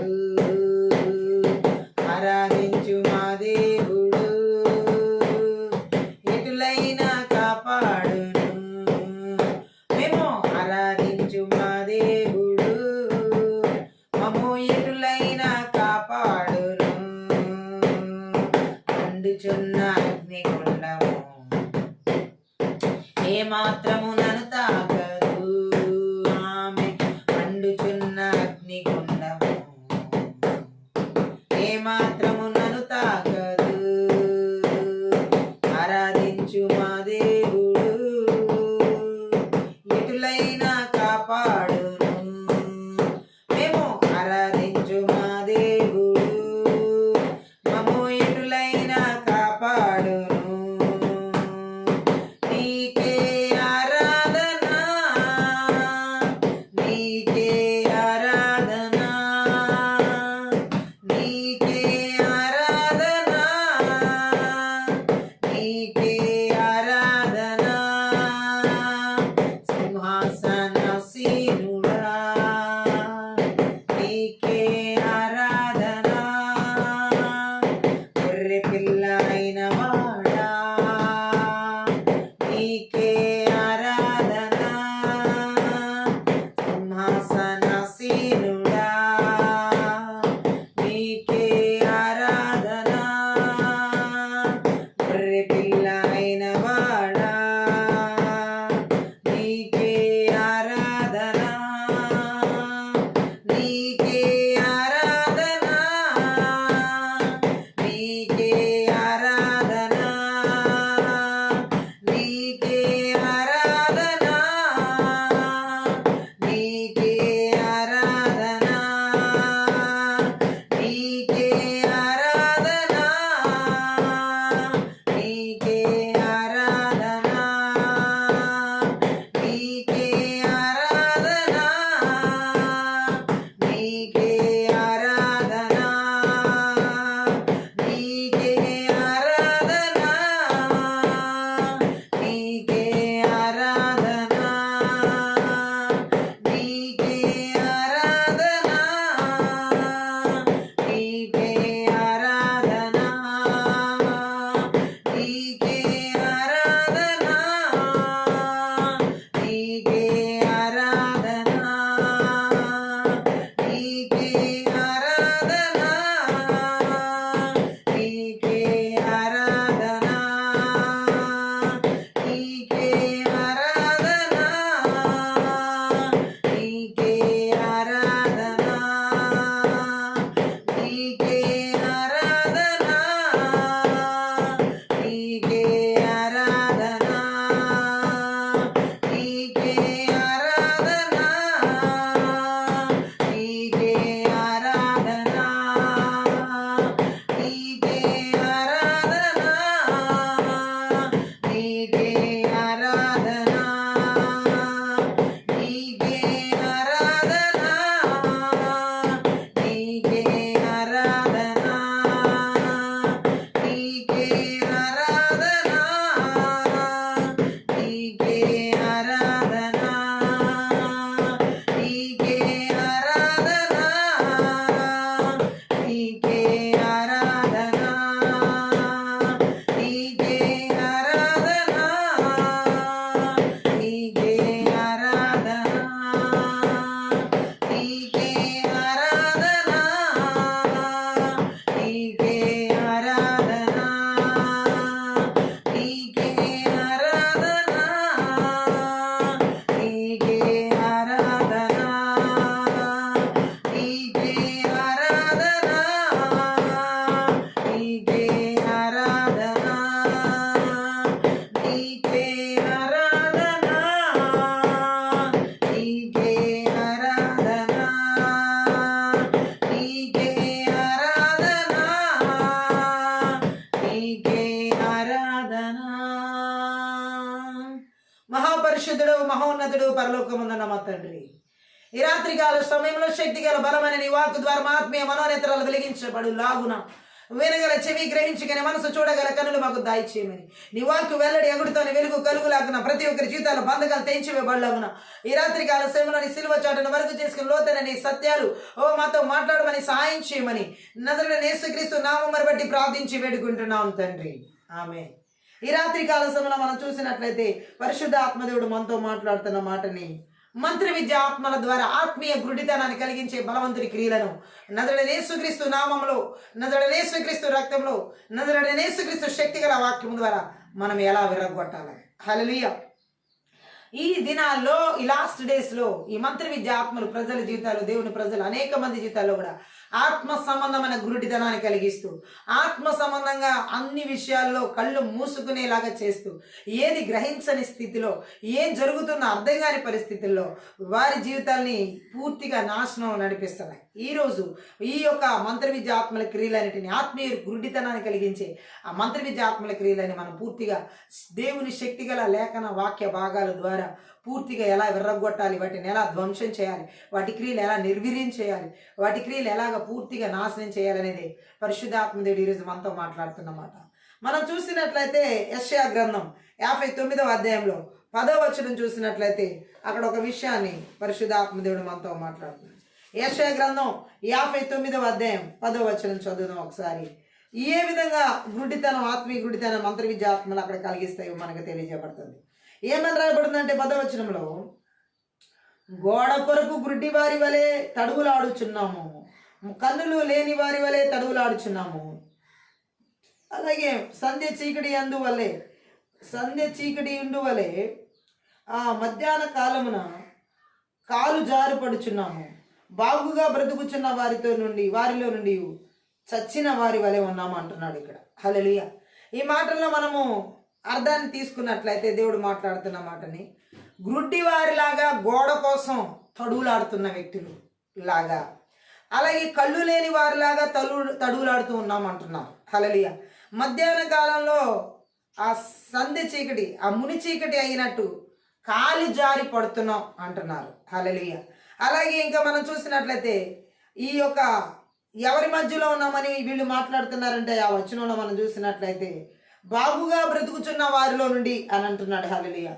ఆరాధించు మా దేవుడు ఎటులైనా కాపాడును మేము ఆరాధించు మా దేవుడు మమ్ము ఎటులైనా కాపాడును మండుచున్న అగ్నిగుండము ఏమాత్రము నన్ను తాకదు ఆమె మండుచున్న అగ్నిగుండము ఏమాత్రము నన్ను తాకదు ఆరాధించు మా దేవుడు ఎటులైనా కాపాడును మేము ఆరాధించు మా దేవుడు మమ్ము ఎటులైనా కాపాడును నీకే ఆరాధన పరిశుద్ధుడు మహోన్నతుడు పరలోకముందున్న మా తండ్రి, ఈ రాత్రికాల సమయంలో శక్తి గల బలమైన నీ వాక్కు ద్వారా ఆత్మీయ మనోనేత్రాలు వెలిగించబడు లాగున వినగల చెవి గ్రహించగల మనసు చూడగల కనులు మాకు దాయిచేయమని, నీ వాక్కు వెల్లడి ఎగుడుతోని వెలుగు కలుగులాగున ప్రతి ఒక్కరి జీవితాల బంధకాలు తెంచివేయబడలాగున ఈ రాత్రికాల సమయంలో నీ సిలువ చాటును వరకు చేసుకుని లోతైన నీ సత్యాలు మాతో మాట్లాడమని సహాయం చేయమని నజరేయుడైన యేసుక్రీస్తు నామమును బట్టి ప్రార్థించి వేడుకుంటున్నాం తండ్రి, ఆమేన్. ఈ రాత్రికాల సమయంలో మనం చూసినట్లయితే పరిశుద్ధ ఆత్మదేవుడు మనతో మాట్లాడుతున్న మాటని, మంత్ర విద్య ఆత్మల ద్వారా ఆత్మీయ గుడ్డితనాన్ని కలిగించే బలవంతుడి క్రియలను నజరేయుడైన యేసుక్రీస్తు నామములో, నజరేయుడైన యేసుక్రీస్తు రక్తంలో, నజరేయుడైన యేసుక్రీస్తు శక్తి గల వాక్యం ద్వారా మనం ఎలా విరగొట్టాలి. హల్లెలూయా. ఈ దినాల్లో, ఈ లాస్ట్ డేస్లో ఈ మంత్ర విద్య ఆత్మలు ప్రజల జీవితాలు, దేవుని ప్రజలు అనేక మంది జీవితాల్లో కూడా ఆత్మ సంబంధమైన గురుడితనాన్ని కలిగిస్తూ, ఆత్మ సంబంధంగా అన్ని విషయాల్లో కళ్ళు మూసుకునేలాగా చేస్తూ, ఏది గ్రహించని స్థితిలో, ఏం జరుగుతున్న అర్థం కాని పరిస్థితుల్లో వారి జీవితాల్ని పూర్తిగా నాశనం నడిపిస్తున్నాయి. ఈరోజు ఈ యొక్క మంత్ర విద్య ఆత్మల క్రియలన్నిటిని, ఆత్మీయ గురుడితనాన్ని కలిగించే ఆ మంత్ర విద్య ఆత్మల క్రియలని మనం పూర్తిగా దేవుని శక్తిగల లేఖన వాక్య భాగాల ద్వారా పూర్తిగా ఎలా విర్రగొట్టాలి, వాటిని ఎలా ధ్వంసం చేయాలి, వాటి క్రియలు ఎలా నిర్వీర్యం చేయాలి, వాటి క్రియలు ఎలాగ పూర్తిగా నాశనం చేయాలనేది పరిశుద్ధాత్మదేవుడు ఈరోజు మనతో మాట్లాడుతున్నమాట. మనం చూసినట్లయితే యెషయా గ్రంథం 59వ అధ్యాయంలో 10వ వచనం చూసినట్లయితే అక్కడ ఒక విషయాన్ని పరిశుద్ధాత్మదేవుడు మనతో మాట్లాడుతున్నాడు. యెషయా గ్రంథం 59వ అధ్యాయం 10వ వచనం చదువుదాం ఒకసారి. ఏ విధంగా గుడ్డితనం, ఆత్మీయ గుడ్డితనం మంత్ర విద్య ఆత్మలు అక్కడ కలిగిస్తాయో మనకు తెలియజేయబడుతుంది. ఏమని రాయబడుతుందంటే 10వ వచనంలో, గోడ కొరకు గుడ్డి వారి వలె తడువులాడుచున్నాము, కన్నులు లేని వారి వలె తడువులాడుచున్నాము. అలాగే సంధ్య చీకటి ఉండు వలె ఆ మధ్యాహ్న కాలమున కాలు జారుపడుచున్నాము, బాగుగా బ్రతుకుచున్న వారిలో నుండి చచ్చిన వారి వలె ఉన్నాము అంటున్నాడు ఇక్కడ. హల్లెలూయా. ఈ మాటల్లో మనము అర్థాన్ని తీసుకున్నట్లయితే దేవుడు మాట్లాడుతున్న మాటని, గ్రుడ్డి వారిలాగా గోడ కోసం తడువులాడుతున్న వ్యక్తులు లాగా, అలాగే కళ్ళు లేని వారిలాగా తడువులాడుతూ ఉన్నాం అంటున్నారు. హల్లెలూయా. మధ్యాహ్న కాలంలో ఆ సంధ్య చీకటి, ఆ ముని చీకటి అయినట్టు కాలి జారి పడుతున్నాం అంటున్నారు. హల్లెలూయా. అలాగే ఇంకా మనం చూసినట్లయితే ఈ యొక్క ఎవరి మధ్యలో ఉన్నామని వీళ్ళు మాట్లాడుతున్నారంటే ఆ వచనంలో మనం చూసినట్లయితే బాగుగా బ్రతుకుచున్న వారిలో నుండి అని అంటున్నాడు. హల్లెలూయా.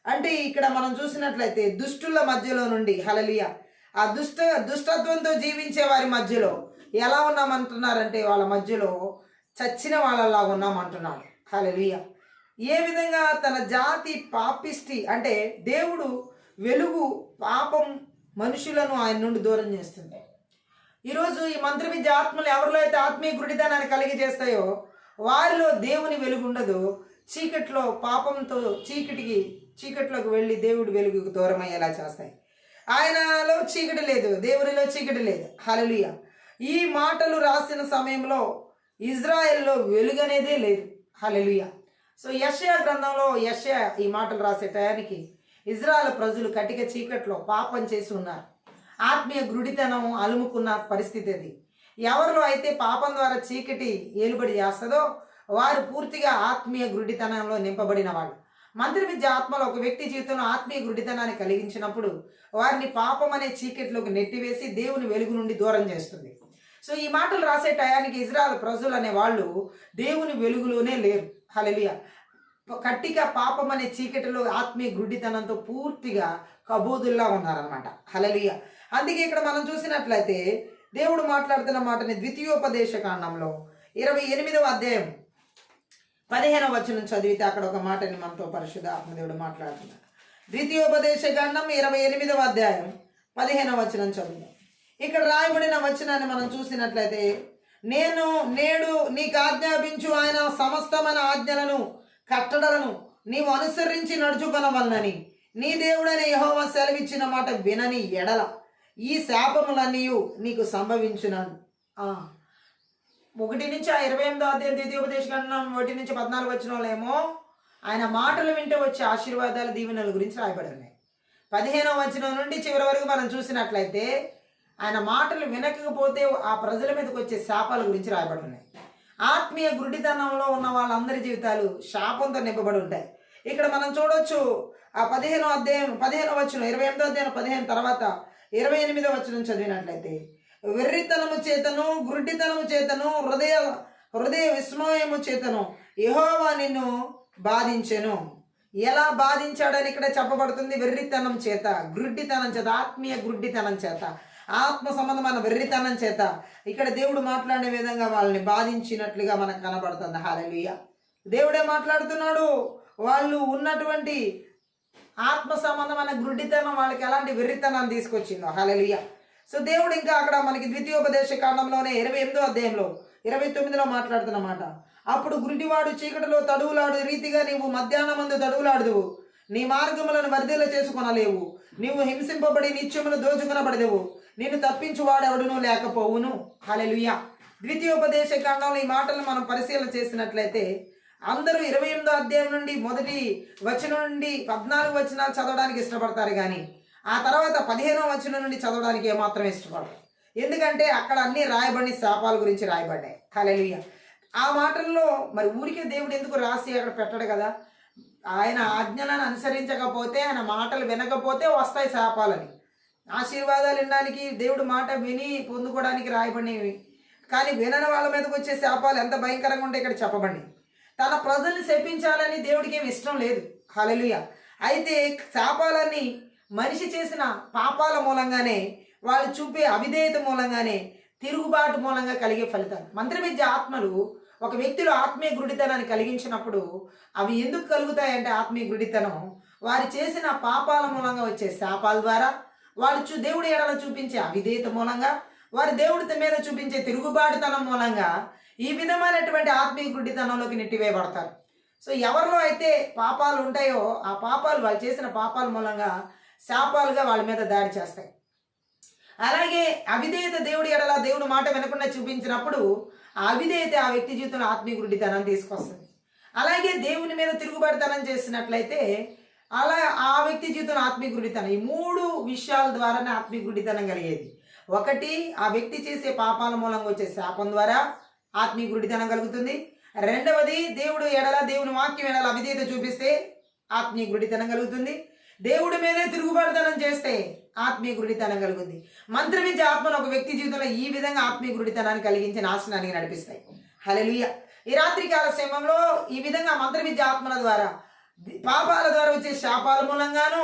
అంటే ఇక్కడ మనం చూసినట్లయితే దుష్టుల మధ్యలో నుండి, హల్లెలూయా, ఆ దుష్టత్వంతో జీవించే వారి మధ్యలో ఎలా ఉన్నామంటున్నారంటే వాళ్ళ మధ్యలో చచ్చిన వాళ్ళలా ఉన్నామంటున్నాడు. హల్లెలూయా. ఏ విధంగా తన జాతి పాపిష్టి, అంటే దేవుడు వెలుగు, పాపం మనుషులను ఆయన నుండి దూరం చేస్తుంది. ఈరోజు ఈ మంత్ర విద్య ఆత్మలు ఎవరిలో అయితే ఆత్మీయ గుడితనాన్ని కలిగి చేస్తాయో వారిలో దేవుని వెలుగు ఉండదు. చీకట్లో పాపంతో చీకట్లోకి వెళ్ళి దేవుడు వెలుగుకు దూరం అయ్యేలా చేస్తాయి. ఆయనలో చీకటి లేదు, దేవునిలో చీకటి లేదు. హల్లెలూయా. ఈ మాటలు రాసిన సమయంలో ఇజ్రాయెల్లో వెలుగు అనేదే లేదు. హల్లెలూయా. సో యెషయా గ్రంథంలో యెషయా ఈ మాటలు రాసే టయానికి ఇజ్రాయెల్ ప్రజలు కటిక చీకట్లో పాపం చేసి ఉన్నారు. ఆత్మీయ గుడితనం అలుముకున్న పరిస్థితి అది. ఎవరిలో అయితే పాపం ద్వారా చీకటి ఏలుబడి చేస్తుందో వారు పూర్తిగా ఆత్మీయ గుడితనంలో నింపబడిన వాళ్ళు. మంత్ర విద్య ఆత్మలో ఒక వ్యక్తి జీవితంలో ఆత్మీయ గుడితనాన్ని కలిగించినప్పుడు వారిని పాపం అనే చీకటిలోకి నెట్టివేసి దేవుని వెలుగు నుండి దూరం చేస్తుంది. సో ఈ మాటలు రాసే టయానికి ఇజ్రాయెల్ ప్రజలు అనే వాళ్ళు దేవుని వెలుగులోనే లేరు. హల్లెలూయా. కట్టిగా పాపం అనే చీకటిలో ఆత్మీయ గుడ్డితనంతో పూర్తిగా కబోదుల్లా ఉన్నారనమాట. హల్లెలూయా. అందుకే ఇక్కడ మనం చూసినట్లయితే దేవుడు మాట్లాడుతున్న మాటని ద్వితీయోపదేశ కాండంలో 28వ అధ్యాయం 15వ వచనం చదివితే అక్కడ ఒక మాటని మనతో పరిశుద్ధ ఆత్మదేవుడు మాట్లాడుతున్నారు. ద్వితీయోపదేశ కాండం 28వ అధ్యాయం 15వ వచనం చదువు. ఇక్కడ రాయబడిన వచనాన్ని మనం చూసినట్లయితే, నేడు నీకు ఆజ్ఞాపించు ఆయన సమస్తమైన ఆజ్ఞలను కట్టడలను నీవు అనుసరించి నడుచుకొనవలనని నీ దేవుడైన యెహోవా సెలవిచ్చిన మాట వినని ఎడల ఈ శాపములన్నీ నీకు సంభవించునని. 1 నుంచి 28వ అధ్యాయం ద్వితీయోపదేశ కాండం 1 నుంచి 14 వచనంలో ఆయన మాటలు వింటే వచ్చే ఆశీర్వాదాల దీవెనల గురించి రాయబడి ఉన్నాయి. 15వ వచనం నుండి చివరి వరకు మనం చూసినట్లయితే ఆయన మాటలు వినకపోతే ఆ ప్రజల మీదకి వచ్చే శాపాల గురించి రాయబడి ఉన్నాయి. ఆత్మీయ గుడ్డితనంలో ఉన్న వాళ్ళందరి జీవితాలు శాపంతో నింపబడి ఉంటాయి. ఇక్కడ మనం చూడొచ్చు ఆ 15వ అధ్యాయం 15వ వచనం 28వ అధ్యాయం 15 తర్వాత 28వ వచనం చదివినట్లయితే, వెర్రితనము చేతను గుడ్డితనము చేతను హృదయ విస్మయము చేతను యెహోవా నిన్ను బాధించెను. ఎలా బాధించాడని ఇక్కడ చెప్పబడుతుంది. వెర్రితనం చేత, గుడ్డితనం చేత, ఆత్మీయ గుడ్డితనం చేత, ఆత్మ సంబంధమైన వెర్రితనం చేత ఇక్కడ దేవుడు మాట్లాడే విధంగా వాళ్ళని బాధించినట్లుగా మనకు కనబడుతుంది. హల్లెలూయా. దేవుడే మాట్లాడుతున్నాడు. వాళ్ళు ఉన్నటువంటి ఆత్మ సంబంధమైన గుడ్డితనం వాళ్ళకి ఎలాంటి వెర్రితనాన్ని తీసుకొచ్చిందో. హల్లెలూయా. సో దేవుడు ఇంకా అక్కడ మనకి ద్వితీయోపదేశ కాండంలోనే 28వ అధ్యాయంలో 29లో మాట్లాడుతున్నమాట. అప్పుడు గుడ్డివాడు చీకటిలో తడువులాడు రీతిగా నీవు మధ్యాహ్నమందు తడువులాడుదువు, నీ మార్గములను వర్ధిల్ల చేసుకొనలేవు, నీవు హింసింపబడి నిత్యమును దోచుకొనబడదువు, నిన్ను తప్పించువాడెవడునూ లేకపోవును. హల్లెలూయా. ద్వితీయోపదేశ కాండంలో ఈ మాటలను మనం పరిశీలన చేసినట్లయితే అందరూ 28వ అధ్యాయం నుండి మొదటి వచనం నుండి 14 వచనాలు చదవడానికి ఇష్టపడతారు, కానీ ఆ తర్వాత 15వ వచనం నుండి చదవడానికి ఏమాత్రం ఇష్టపడరు. ఎందుకంటే అక్కడ అన్ని రాయబడి శాపాల గురించి రాయబడ్డాయి. హల్లెలూయా. ఆ మాటల్లో మరి ఊరికే దేవుడు ఎందుకు రాసి అక్కడ పెట్టడు కదా. ఆయన ఆజ్ఞలను అనుసరించకపోతే, ఆయన మాటలు వినకపోతే వస్తాయి శాపాలని. ఆశీర్వాదాలు వినడానికి దేవుడు మాట విని పొందుకోవడానికి రాయబడినవి, కానీ వినని వాళ్ళ మీదకి వచ్చే శాపాలు ఎంత భయంకరంగా ఉంటాయి ఇక్కడ చెప్పబడి. తన ప్రజల్ని శపించాలని దేవుడికి ఏమి ఇష్టం లేదు. హల్లెలూయా. అయితే శాపాలన్నీ మనిషి చేసిన పాపాల మూలంగానే, వాళ్ళు చూపే అవిధేయత మూలంగానే, తిరుగుబాటు మూలంగా కలిగే ఫలితాలు. మంత్రవిద్య ఆత్మలు ఒక వ్యక్తిలో ఆత్మీయ గుడితనాన్ని కలిగించినప్పుడు అవి ఎందుకు కలుగుతాయంటే, ఆత్మీయ గుడితనం వారు చేసిన పాపాల మూలంగా వచ్చే శాపాల ద్వారా, వాళ్ళు దేవుడి ఎడల చూపించే అవిధేయత మూలంగా, వారి దేవుడి మీద చూపించే తిరుగుబాటుతనం మూలంగా ఈ విధమైనటువంటి ఆత్మీయ గుడ్డితనంలోకి నెట్టివేయబడతారు. సో ఎవరిలో అయితే పాపాలు ఉంటాయో ఆ పాపాలు, వాళ్ళు చేసిన పాపాల మూలంగా శాపాలుగా వాళ్ళ మీద దాడి చేస్తాయి. అలాగే అవిధేయత దేవుడి ఎడల దేవుడు మాట వినకుండా చూపించినప్పుడు ఆ అవిధేయత ఆ వ్యక్తి జీవితంలో ఆత్మీయ గుడ్డితనాన్ని తీసుకొస్తుంది. అలాగే దేవుని మీద తిరుగుబాటుతనం చేసినట్లయితే అలా ఆ వ్యక్తి జీవితంలో ఆత్మీయ గుడ్డితనం. ఈ 3 విషయాల ద్వారానే ఆత్మీయ గుడ్డితనం కలిగేది. ఒకటి, ఆ వ్యక్తి చేసే పాపాల మూలంగా వచ్చే శాపం ద్వారా ఆత్మీయ గుడ్డితనం కలుగుతుంది. రెండవది, దేవుని వాక్యం ఎడల అవిధేయత చూపిస్తే ఆత్మీయ గుడ్డితనం కలుగుతుంది. దేవుడి మీదే తిరుగుబాటుతనం చేస్తే ఆత్మీయ గుడ్డితనం కలుగుతుంది. మంత్ర విద్య ఆత్మను ఒక వ్యక్తి జీవితంలో ఈ విధంగా ఆత్మీయ గుడ్డితనాన్ని కలిగించి నాశనానికి నడిపిస్తాయి. హల్లెలూయా. ఈ రాత్రికాల సమయంలో ఈ విధంగా మంత్ర విద్య ఆత్మల ద్వారా, పాపాల ద్వారా వచ్చే శాపాల మూలంగాను,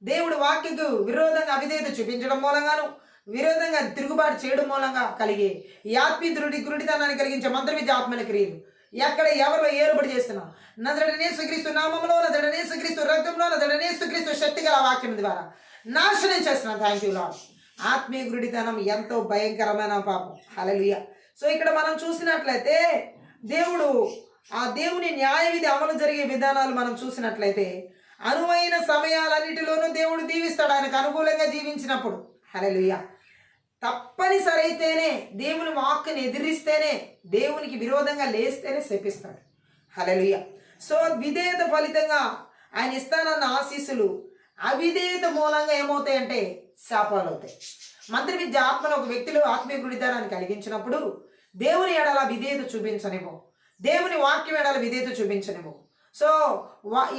దేవుడి వాక్యకు విరోధంగా అవిధేయత చూపించడం మూలంగాను, విరోధంగా తిరుగుబాటు చేయడం మూలంగా కలిగే ఈ ఆత్మీయ గురుడితనాన్ని కలిగించే మంత్ర విద్య ఆత్మల క్రియలు ఎక్కడ ఎవరిలో ఏర్పడి చేస్తున్నాం. నజరేయుడైన యేసుక్రీస్తు నామములో, నజరేయుడైన యేసుక్రీస్తు రక్తంలో, నజరేయుడైన యేసుక్రీస్తు శక్తి గల వాక్యం ద్వారా నాశనం చేస్తున్నాం. Thank you lord. ఆత్మీయ గురుడితనం ఎంతో భయంకరమైన పాపం. హల్లెలూయా. సో ఇక్కడ మనం చూసినట్లయితే దేవుని న్యాయ విధి అమలు జరిగే విధానాలు మనం చూసినట్లయితే అనువైన సమయాలన్నిటిలోనూ దేవుడు దీవిస్తాడు ఆయనకు అనుకూలంగా జీవించినప్పుడు. హల్లెలూయా. తప్పనిసరి అయితేనే, దేవుని వాక్కుని ఎదిరిస్తేనే, దేవునికి విరోధంగా లేస్తేనే శపిస్తాడు. హల్లెలూయా. సో విధేయత ఫలితంగా ఆయన ఇస్తానన్న ఆశీస్సులు అవిధేయత మూలంగా ఏమవుతాయంటే శాపాలు అవుతాయి. మంత్ర విద్య ఆత్మలో ఒక వ్యక్తిలో ఆత్మీయ గుడితనాన్ని కలిగించినప్పుడు దేవుని ఎడల విధేయత చూపించనివ్వు, దేవుని వాక్యం ఎడల విధేయత చూపించనివ్వు. సో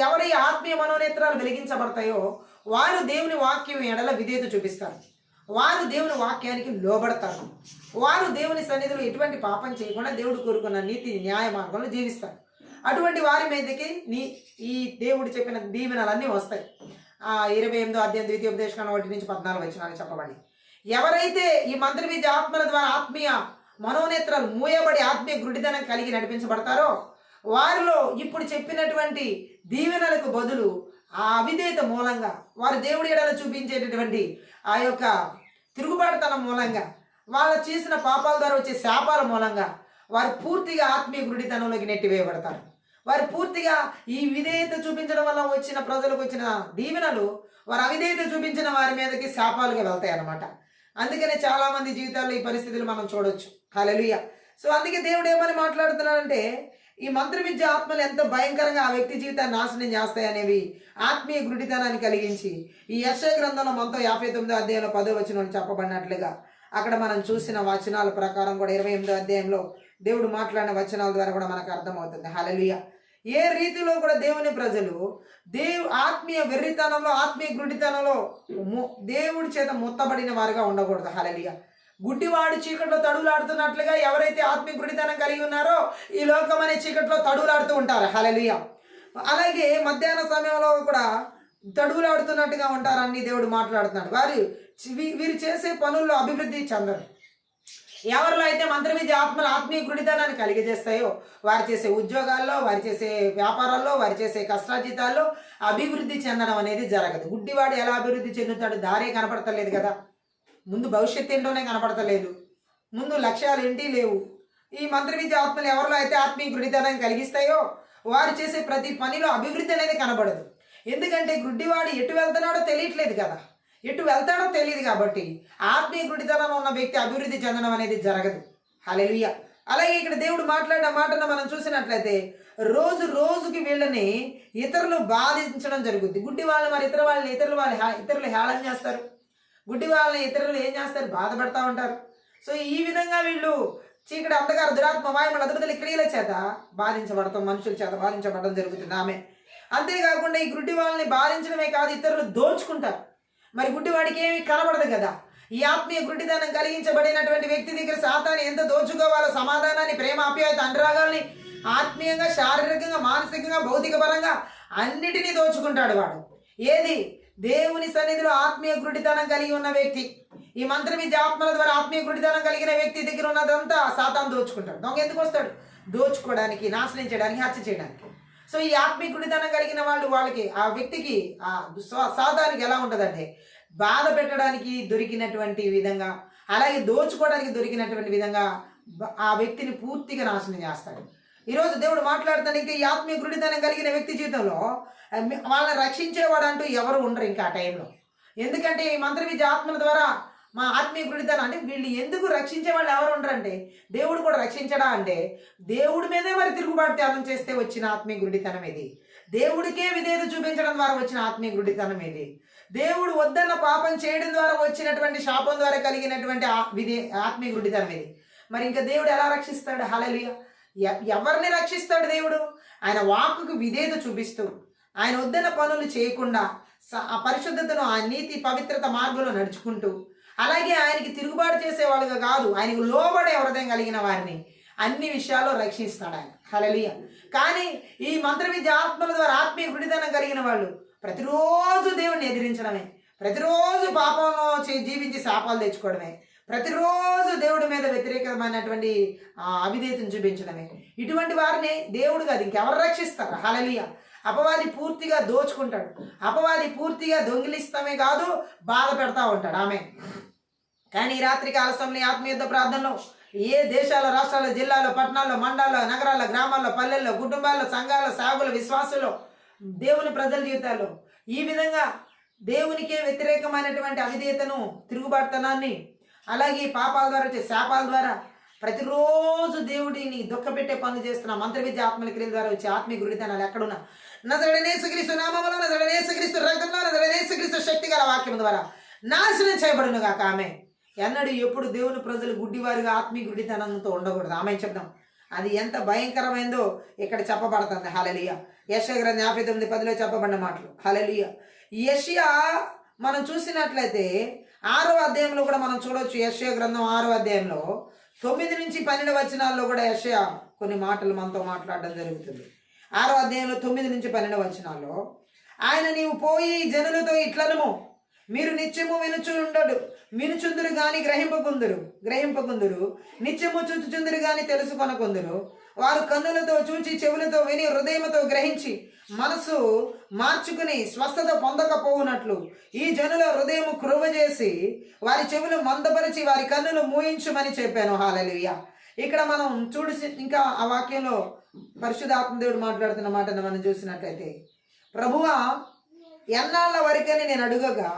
ఎవరి ఆత్మీయ మనోనేత్రాలు వెలిగించబడతాయో వారు దేవుని వాక్యం ఎడల విధేయత చూపిస్తారు, వారు దేవుని వాక్యానికి లోబడతారు, వారు దేవుని సన్నిధిలో ఎటువంటి పాపం చేయకుండా దేవుడు కోరుకున్న నీతి న్యాయ మార్గంలో జీవిస్తారు. అటువంటి వారి మీదకి ఈ దేవుడు చెప్పిన దీవెనలన్నీ వస్తాయి. 28వ అధ్యాయం ద్వితీయోపదేశకాండం 1-14 వచనాలు చెప్పబడి, ఎవరైతే ఈ మంత్ర విద్య ఆత్మల ద్వారా ఆత్మీయ మనోనేత్రాలు మూయబడి ఆత్మీయ గుడ్డితనం కలిగి నడిపించబడతారో వారిలో ఇప్పుడు చెప్పినటువంటి దీవెనలకు బదులు ఆ అవిధేయత మూలంగా, వారు దేవుడి ఎడల చూపించేటటువంటి ఆ యొక్క తిరుగుబాటుతనం మూలంగా, వాళ్ళు చేసిన పాపాల ద్వారా వచ్చే శాపాల మూలంగా వారు పూర్తిగా ఆత్మీయ గుడితనంలోకి నెట్టివేయబడతారు. వారు పూర్తిగా ఈ విధేయత చూపించడం వల్ల వచ్చిన ప్రజలకు వచ్చిన దీవెనలు వారు అవిధేయత చూపించిన వారి మీదకి శాపాలుగా వెళ్తాయి అన్నమాట. అందుకనే చాలా మంది జీవితాల్లో ఈ పరిస్థితులు మనం చూడొచ్చు. హల్లెలూయా. సో అందుకే దేవుడు ఏమని మాట్లాడుతున్నాడంటే, ఈ మంత్ర విద్య ఆత్మలు ఎంత భయంకరంగా ఆ వ్యక్తి జీవితాన్ని నాశనం చేస్తాయి అనేవి ఆత్మీయ గుడితనాన్ని కలిగించి ఈ యెషయా గ్రంథంలో మనతో 59వ అధ్యాయంలో 10వ వచనం చెప్పబడినట్లుగా అక్కడ మనం చూసిన వచనాల ప్రకారం కూడా 28వ అధ్యాయంలో దేవుడు మాట్లాడిన వచనాల ద్వారా కూడా మనకు అర్థమవుతుంది. హల్లెలూయా. ఏ రీతిలో కూడా దేవుని ప్రజలు ఆత్మీయ వెర్రితనంలో, ఆత్మీయ గుడ్డితనంలో దేవుడి చేత మొత్తబడిన వారుగా ఉండకూడదు. హల్లెలూయా. గుడ్డివాడు చీకట్లో తడులాడుతున్నట్లుగా ఎవరైతే ఆత్మీయ గుడ్డితనం కలిగి ఉన్నారో ఈ లోకం అనే చీకట్లో తడులాడుతూ ఉంటారు. హల్లెలూయా. అలాగే మధ్యాహ్న సమయంలో కూడా తడులాడుతున్నట్టుగా ఉంటారని దేవుడు మాట్లాడుతున్నాడు. వీరు చేసే పనుల్లో అభివృద్ధి చెందరు. ఎవరిలో అయితే మంత్రవిద్య ఆత్మీయ గుడితనాన్ని కలిగజేస్తాయో వారు చేసే ఉద్యోగాల్లో, వారు చేసే వ్యాపారాల్లో, వారు చేసే కష్టార్జితాల్లో అభివృద్ధి చెందడం అనేది జరగదు. గుడ్డివాడు ఎలా అభివృద్ధి చెందుతాడు? దారే కనపడతలేదు కదా, ముందు భవిష్యత్తు ఏంటోనే కనపడతలేదు, ముందు లక్ష్యాలు ఏంటి లేవు. ఈ మంత్రవిద్య ఆత్మలు ఎవరిలో అయితే ఆత్మీయ గుడితనాన్ని కలిగిస్తాయో వారు చేసే ప్రతి పనిలో అభివృద్ధి అనేది కనబడదు. ఎందుకంటే గుడ్డివాడు ఎటు వెళ్తున్నాడో తెలియట్లేదు కదా, ఎటు వెళ్తాడో తెలియదు. కాబట్టి ఆత్మీయ గుడితనంలో ఉన్న వ్యక్తి అభివృద్ధి చెందడం అనేది జరగదు. హల్లెలూయా. అలాగే ఇక్కడ దేవుడు మాట్లాడిన మాటను మనం చూసినట్లయితే రోజు రోజుకి వీళ్ళని ఇతరులు బాధించడం జరుగుద్ది. గుడ్డి వాళ్ళని మరి ఇతరులు హేళన చేస్తారు. గుడ్డి వాళ్ళని ఇతరులు ఏం చేస్తారు? బాధపడతా ఉంటారు. సో ఈ విధంగా వీళ్ళు చీకటి, అంధకార, దురాత్మ, మాయముల అధిపతుల క్రియల చేత బాధించబడతాం, మనుషుల చేత బాధించబడడం జరుగుతుంది. ఆమె అంతేకాకుండా ఈ గుడ్డి వాళ్ళని బాధించడమే కాదు, ఇతరులు దోచుకుంటారు. మరి గుడ్డివాడికి ఏమి కనబడదు కదా. ఈ ఆత్మీయ గుడ్డితనం కలిగించబడినటువంటి వ్యక్తి దగ్గర సాతాను ఎంత దోచుకోవాలో సమాధానాన్ని, ప్రేమ, ఆప్యాయత, అనురాగాల్ని ఆత్మీయంగా, శారీరకంగా, మానసికంగా, భౌతిక పరంగా అన్నిటినీ దోచుకుంటాడు వాడు. ఏది? దేవుని సన్నిధిలో ఆత్మీయ గుడ్డితనం కలిగి ఉన్న వ్యక్తి, ఈ మంత్ర విద్య ఆత్మల ద్వారా ఆత్మీయ గుడ్డితనం కలిగిన వ్యక్తి దగ్గర ఉన్నదంతా సాతాను దోచుకుంటాడు. దొంగ ఎందుకు వస్తాడు? దోచుకోవడానికి, నాశనం చేయడానికి, హత్య చేయడానికి. సో ఈ ఆత్మీయ గుడితనం కలిగిన వాళ్ళకి ఆ వ్యక్తికి ఆ సాతానికి ఎలా ఉంటుందంటే బాధ పెట్టడానికి దొరికినటువంటి విధంగా, అలాగే దోచుకోవడానికి దొరికినటువంటి విధంగా ఆ వ్యక్తిని పూర్తిగా నాశనం చేస్తాడు. ఈరోజు దేవుడు మాట్లాడుతాడు, ఇంకా ఈ ఆత్మీయ గుడితనం కలిగిన వ్యక్తి జీవితంలో వాళ్ళని రక్షించేవాడు అంటూ ఎవరు ఉండరు ఇంకా ఆ టైంలో. ఎందుకంటే ఈ మంత్ర విద్య ఆత్మల ద్వారా మా ఆత్మీయ గుడితనం అంటే వీళ్ళు ఎందుకు రక్షించే వాళ్ళు ఎవరు ఉండరంటే దేవుడు కూడా రక్షించడా అంటే దేవుడి మీదే మరి తిరుగుబాటు త్యాగం చేస్తే వచ్చిన ఆత్మీయ గుడితనం ఇది. దేవుడికే విధేయత చూపించడం ద్వారా వచ్చిన ఆత్మీయ గుడితనం ఇది. దేవుడు వద్దన్న పాపం చేయడం ద్వారా వచ్చినటువంటి శాపం ద్వారా కలిగినటువంటి ఆత్మీయ గుడితనం ఇది. మరి ఇంకా దేవుడు ఎలా రక్షిస్తాడు? హల్లెలూయా. ఎవరిని రక్షిస్తాడు దేవుడు? ఆయన వాక్కుకు విధేయత చూపిస్తూ, ఆయన వద్దన్న పనులు చేయకుండా, ఆ పరిశుద్ధతను, ఆ నీతి పవిత్రత మార్గంలో నడుచుకుంటూ, అలాగే ఆయనకి తిరుగుబాటు చేసేవాళ్ళుగా కాదు, ఆయనకు లోబడే హృదయం కలిగిన వారిని అన్ని విషయాల్లో రక్షిస్తాడు ఆయన. హల్లెలూయా. కానీ ఈ మంత్ర విద్య ఆత్మల ద్వారా ఆత్మీయ గుడితనం కలిగిన వాళ్ళు ప్రతిరోజు దేవుణ్ణి ఎదిరించడమే, ప్రతిరోజు పాపంలో జీవించి శాపాలు తెచ్చుకోవడమే, ప్రతిరోజు దేవుడి మీద వ్యతిరేకమైనటువంటి అవిధేయతను చూపించడమే. ఇటువంటి వారిని దేవుడు కాదు ఇంకెవరు రక్షిస్తారు? హల్లెలూయా. అపవాది పూర్తిగా దోచుకుంటాడు, అపవాది పూర్తిగా దొంగిలిస్తామే కాదు బాధ పెడతా ఉంటాడు. ఆమె కానీ ఈ రాత్రి కాల సమయంలో ఆత్మీయ ప్రార్థనలో ఏ దేశాల, రాష్ట్రాల, జిల్లాలో, పట్టణాల్లో, మండలాల్లో, నగరాల్లో, గ్రామాల్లో, పల్లెల్లో, కుటుంబాల్లో, సంఘాల్లో, సాగుల, విశ్వాసుల్లో, దేవుని ప్రజల జీవితాల్లో ఈ విధంగా దేవునికే వ్యతిరేకమైనటువంటి అవిధేయతను, తిరుగుబాటుతనాన్ని, అలాగే పాపాల ద్వారా వచ్చే శాపాల ద్వారా ప్రతిరోజు దేవుడిని దుఃఖపెట్టే పనులు చేస్తున్న మంత్ర విద్య ఆత్మల క్రియల ద్వారా వచ్చే ఆత్మీయ గుడితనాలు ఎక్కడున్నా నజరేయుడైన యేసుక్రీస్తు నామములో, నజరేయుడైన యేసుక్రీస్తు రక్తంలో, నజరేయుడైన యేసుక్రీస్తు శక్తి గల వాక్యం ద్వారా నాశనం చేయబడును గాక. ఆమె ఎన్నడూ ఎప్పుడు దేవుని ప్రజలు గుడ్డివారిగా ఆత్మీయ గుడితనంతో ఉండకూడదు. ఆమె చెప్దాం. అది ఎంత భయంకరమైందో ఇక్కడ చెప్పబడుతుంది. హల్లెలూయా. యెషయా గ్రంథం 59:10 చెప్పబడిన మాటలు. హల్లెలూయా. యెషయా మనం చూసినట్లయితే 6వ అధ్యాయంలో కూడా మనం చూడవచ్చు. యెషయా గ్రంథం 6వ అధ్యాయంలో 9 నుంచి 12 వచనాల్లో కూడా యెషయా కొన్ని మాటలు మనతో మాట్లాడడం జరుగుతుంది. 6వ అధ్యాయంలో 9 నుంచి 12 వచనాల్లో ఆయన నీవు పోయి జనులతో ఇట్లనము, మీరు నిత్యము వినుచుందురు గాని గ్రహింపకుందురు, నిత్యము చూచుచుందురు గాని తెలుసుకొనకుందురు. వారు కన్నులతో చూచి, చెవులతో విని, హృదయముతో గ్రహించి, మనసు మార్చుకుని స్వస్థత పొందకపోవునట్లు ఈ జనుల హృదయము కృపచేసి వారి చెవులు మందపరిచి వారి కన్నులు మూయించుమని చెప్పాను. హల్లెలూయా. ఇక్కడ మనం ఇంకా ఆ వాక్యంలో పరిశుద్ధాత్మ దేవుడు మాట్లాడుతున్న మాటను మనం చూసినట్లయితే, ప్రభువా ఎన్నాళ్ళ వరకని నేను అడుగగా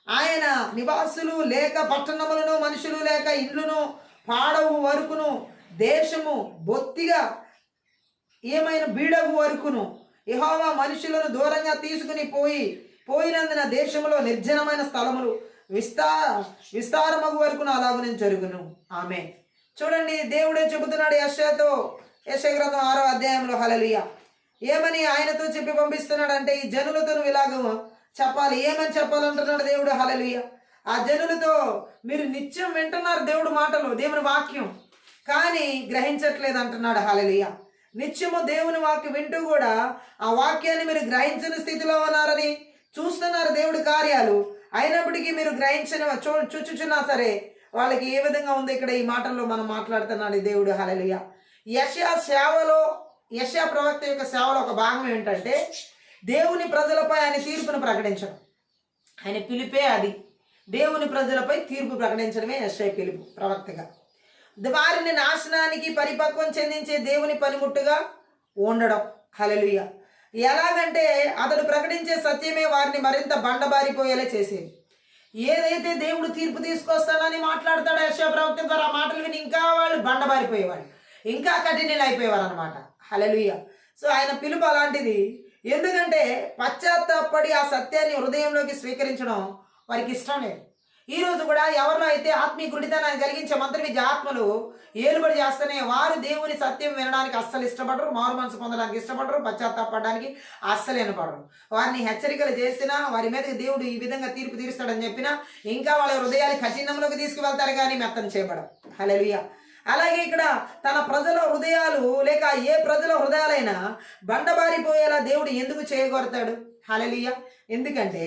ఆయన నివాసులు లేక పట్టణములను, మనుషులు లేక ఇల్లును పాడవు వరకును, దేశము బొత్తిగా ఏమైనా బీడవు వరకును యెహోవా మనుషులను దూరంగా తీసుకుని పోయినందున దేశంలో నిర్జనమైన స్థలములు విస్తారమగు వరకును అలాగనే జరుగును. ఆమె చూడండి, దేవుడే చెబుతున్నాడు యెషయా గ్రంథం 6వ అధ్యాయంలో. హల్లెలూయా. ఏమని ఆయనతో చెప్పి పంపిస్తున్నాడు అంటే, ఈ జనులతో నువ్వు ఇలాగ చెప్పాలి. ఏమని చెప్పాలంటున్నాడు దేవుడు. హల్లెలూయా. ఆ జనులతో మీరు నిత్యం వింటున్నారు దేవుడు మాటలు, దేవుని వాక్యం, కానీ గ్రహించట్లేదు అంటున్నాడు. హల్లెలూయా. నిత్యము దేవుని వాక్యం వింటూ కూడా ఆ వాక్యాన్ని మీరు గ్రహించని స్థితిలో ఉన్నారని చూస్తున్నారు దేవుడి కార్యాలు, అయినప్పటికీ మీరు చూచుచున్నా సరే వాళ్ళకి ఏ విధంగా ఉంది ఇక్కడ ఈ మాటల్లో మనం మాట్లాడుతున్నాడు దేవుడు. హల్లెలూయా. యెషయా ప్రవక్త యొక్క సేవలో ఒక భాగం ఏంటంటే దేవుని ప్రజలపై ఆయన తీర్పును ప్రకటించడం. ఆయన పిలిపే అది, దేవుని ప్రజలపై తీర్పు ప్రకటించడమే యెషయా పిలుపు ప్రవక్తగా. వారిని నాశనానికి పరిపక్వం చెందించే దేవుని పనిముట్టుగా ఉండడం. హల్లెలూయా. ఎలాగంటే అతడు ప్రకటించే సత్యమే వారిని మరింత బండబారిపోయేలా చేసేది. ఏదైతే దేవుడు తీర్పు తీసుకొస్తానని మాట్లాడతాడో యెషయా ప్రవక్త ద్వారా, ఆ మాటలు విని ఇంకా వాళ్ళు బండబారిపోయేవాళ్ళు, ఇంకా కఠినలు అయిపోయేవారు అనమాట. హల్లెలూయా. సో ఆయన పిలుపు అలాంటిది. ఎందుకంటే పశ్చాత్తాపడి ఆ సత్యాన్ని హృదయంలోకి స్వీకరించడం వారికి ఇష్టం లేదు. ఈరోజు కూడా ఎవరిలో అయితే ఆత్మీయ గుడితనాన్ని కలిగించే మంత్రవిద్య ఆత్మలు ఏలుబడి చేస్తేనే వారు దేవుని సత్యం వినడానికి అస్సలు ఇష్టపడరు, మారు మనసు పొందడానికి ఇష్టపడరు, పశ్చాత్తాపడడానికి అస్సలు వినపడరు. వారిని హెచ్చరికలు చేసినా, వారి మీదకి దేవుడు ఈ విధంగా తీర్పు తీరుస్తాడని చెప్పినా ఇంకా వాళ్ళ హృదయాలు కఠినంలోకి తీసుకువెళ్తారు కానీ మెత్తని చేయబడం. హల్లెలూయా. అలాగే ఇక్కడ తన ప్రజల హృదయాలు లేక ఏ ప్రజల హృదయాలైనా బండబారిపోయేలా దేవుడు ఎందుకు చేయగొడతాడు? హల్లెలూయా. ఎందుకంటే